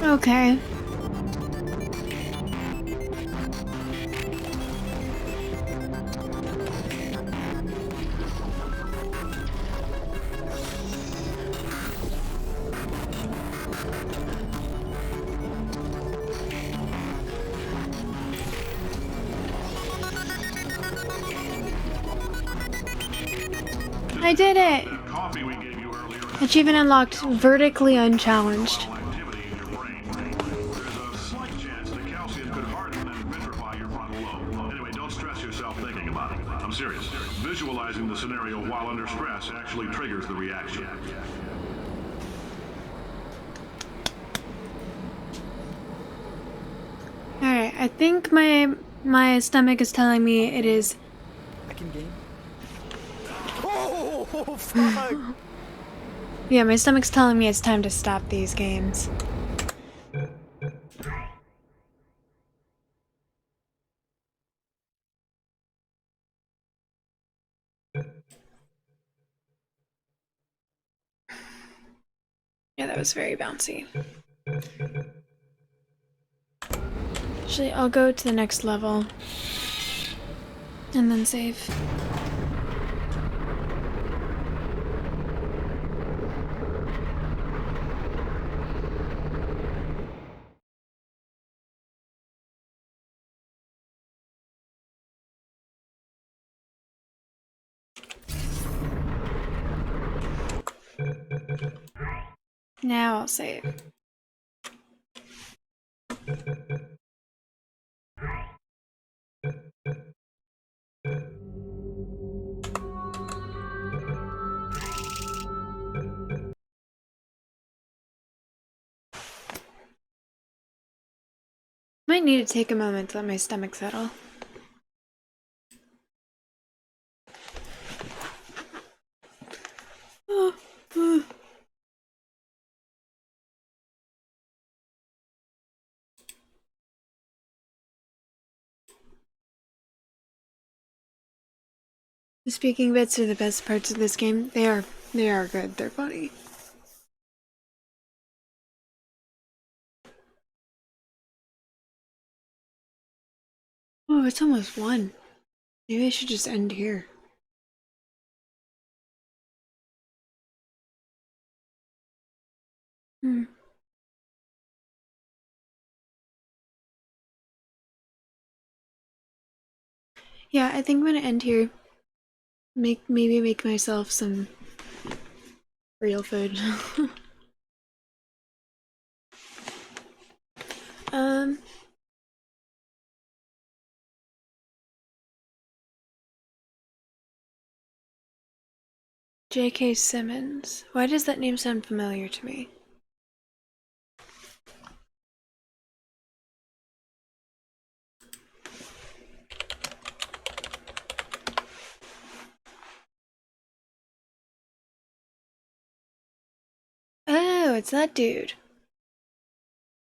Okay. I did it! That coffee we gave you earlier Achievement unlocked, vertically unchallenged. activity in your brain. There's a slight chance that calcium could harden and vitrify your frontal lobe. Anyway, don't stress yourself thinking about it. I'm serious. Visualizing the scenario while under stress actually triggers the reaction. Alright, I think my stomach is telling me it is. Second game. Oh, fuck! Yeah, my stomach's telling me it's time to stop these games. Yeah, that was very bouncy. Actually, I'll go to the next level and then save. Now I'll save. Might need to take a moment to let my stomach settle. The speaking bits are the best parts of this game. They are good. They're funny. Oh, it's almost 1. Maybe I should just end here. Yeah, I think I'm gonna end here. Maybe make myself some real food. um J.K. Simmons. Why does that name sound familiar to me? Oh, it's that dude.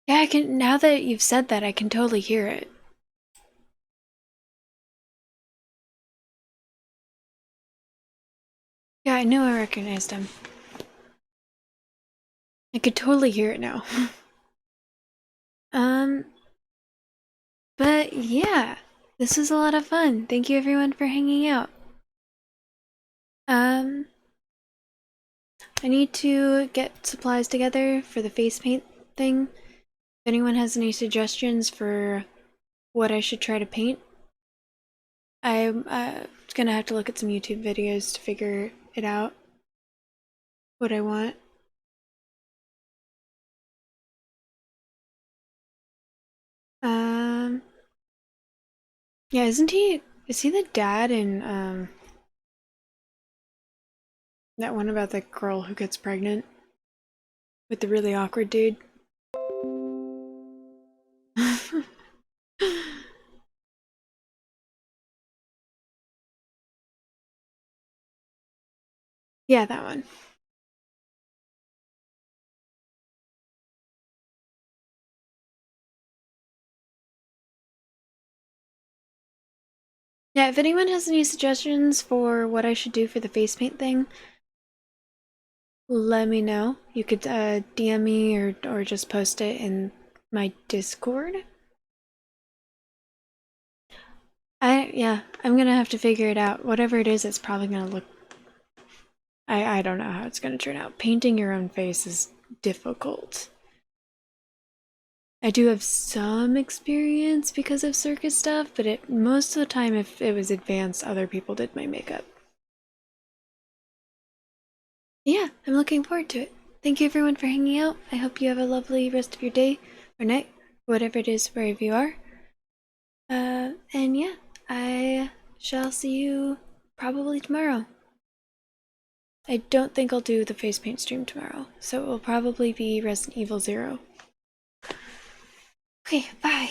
Yeah, I can, now that you've said that, I can totally hear it. Yeah, I knew I recognized him. I could totally hear it now. um, but yeah, this was a lot of fun. Thank you everyone for hanging out. I need to get supplies together for the face paint thing. If anyone has any suggestions for what I should try to paint, I'm gonna have to look at some YouTube videos to figure it out. What I want. Yeah, is he the dad in that one about the girl who gets pregnant with the really awkward dude? Yeah, that one. Yeah, if anyone has any suggestions for what I should do for the face paint thing, let me know. You could DM me or just post it in my Discord. I'm gonna have to figure it out. Whatever it is, it's probably gonna look. I don't know how it's gonna turn out. Painting your own face is difficult. I do have some experience because of circus stuff, but most of the time, if it was advanced, other people did my makeup. Yeah, I'm looking forward to it. Thank you everyone for hanging out. I hope you have a lovely rest of your day or night, whatever it is, wherever you are. And yeah, I shall see you probably tomorrow. I don't think I'll do the face paint stream tomorrow, so it will probably be Resident Evil 0. Okay, bye.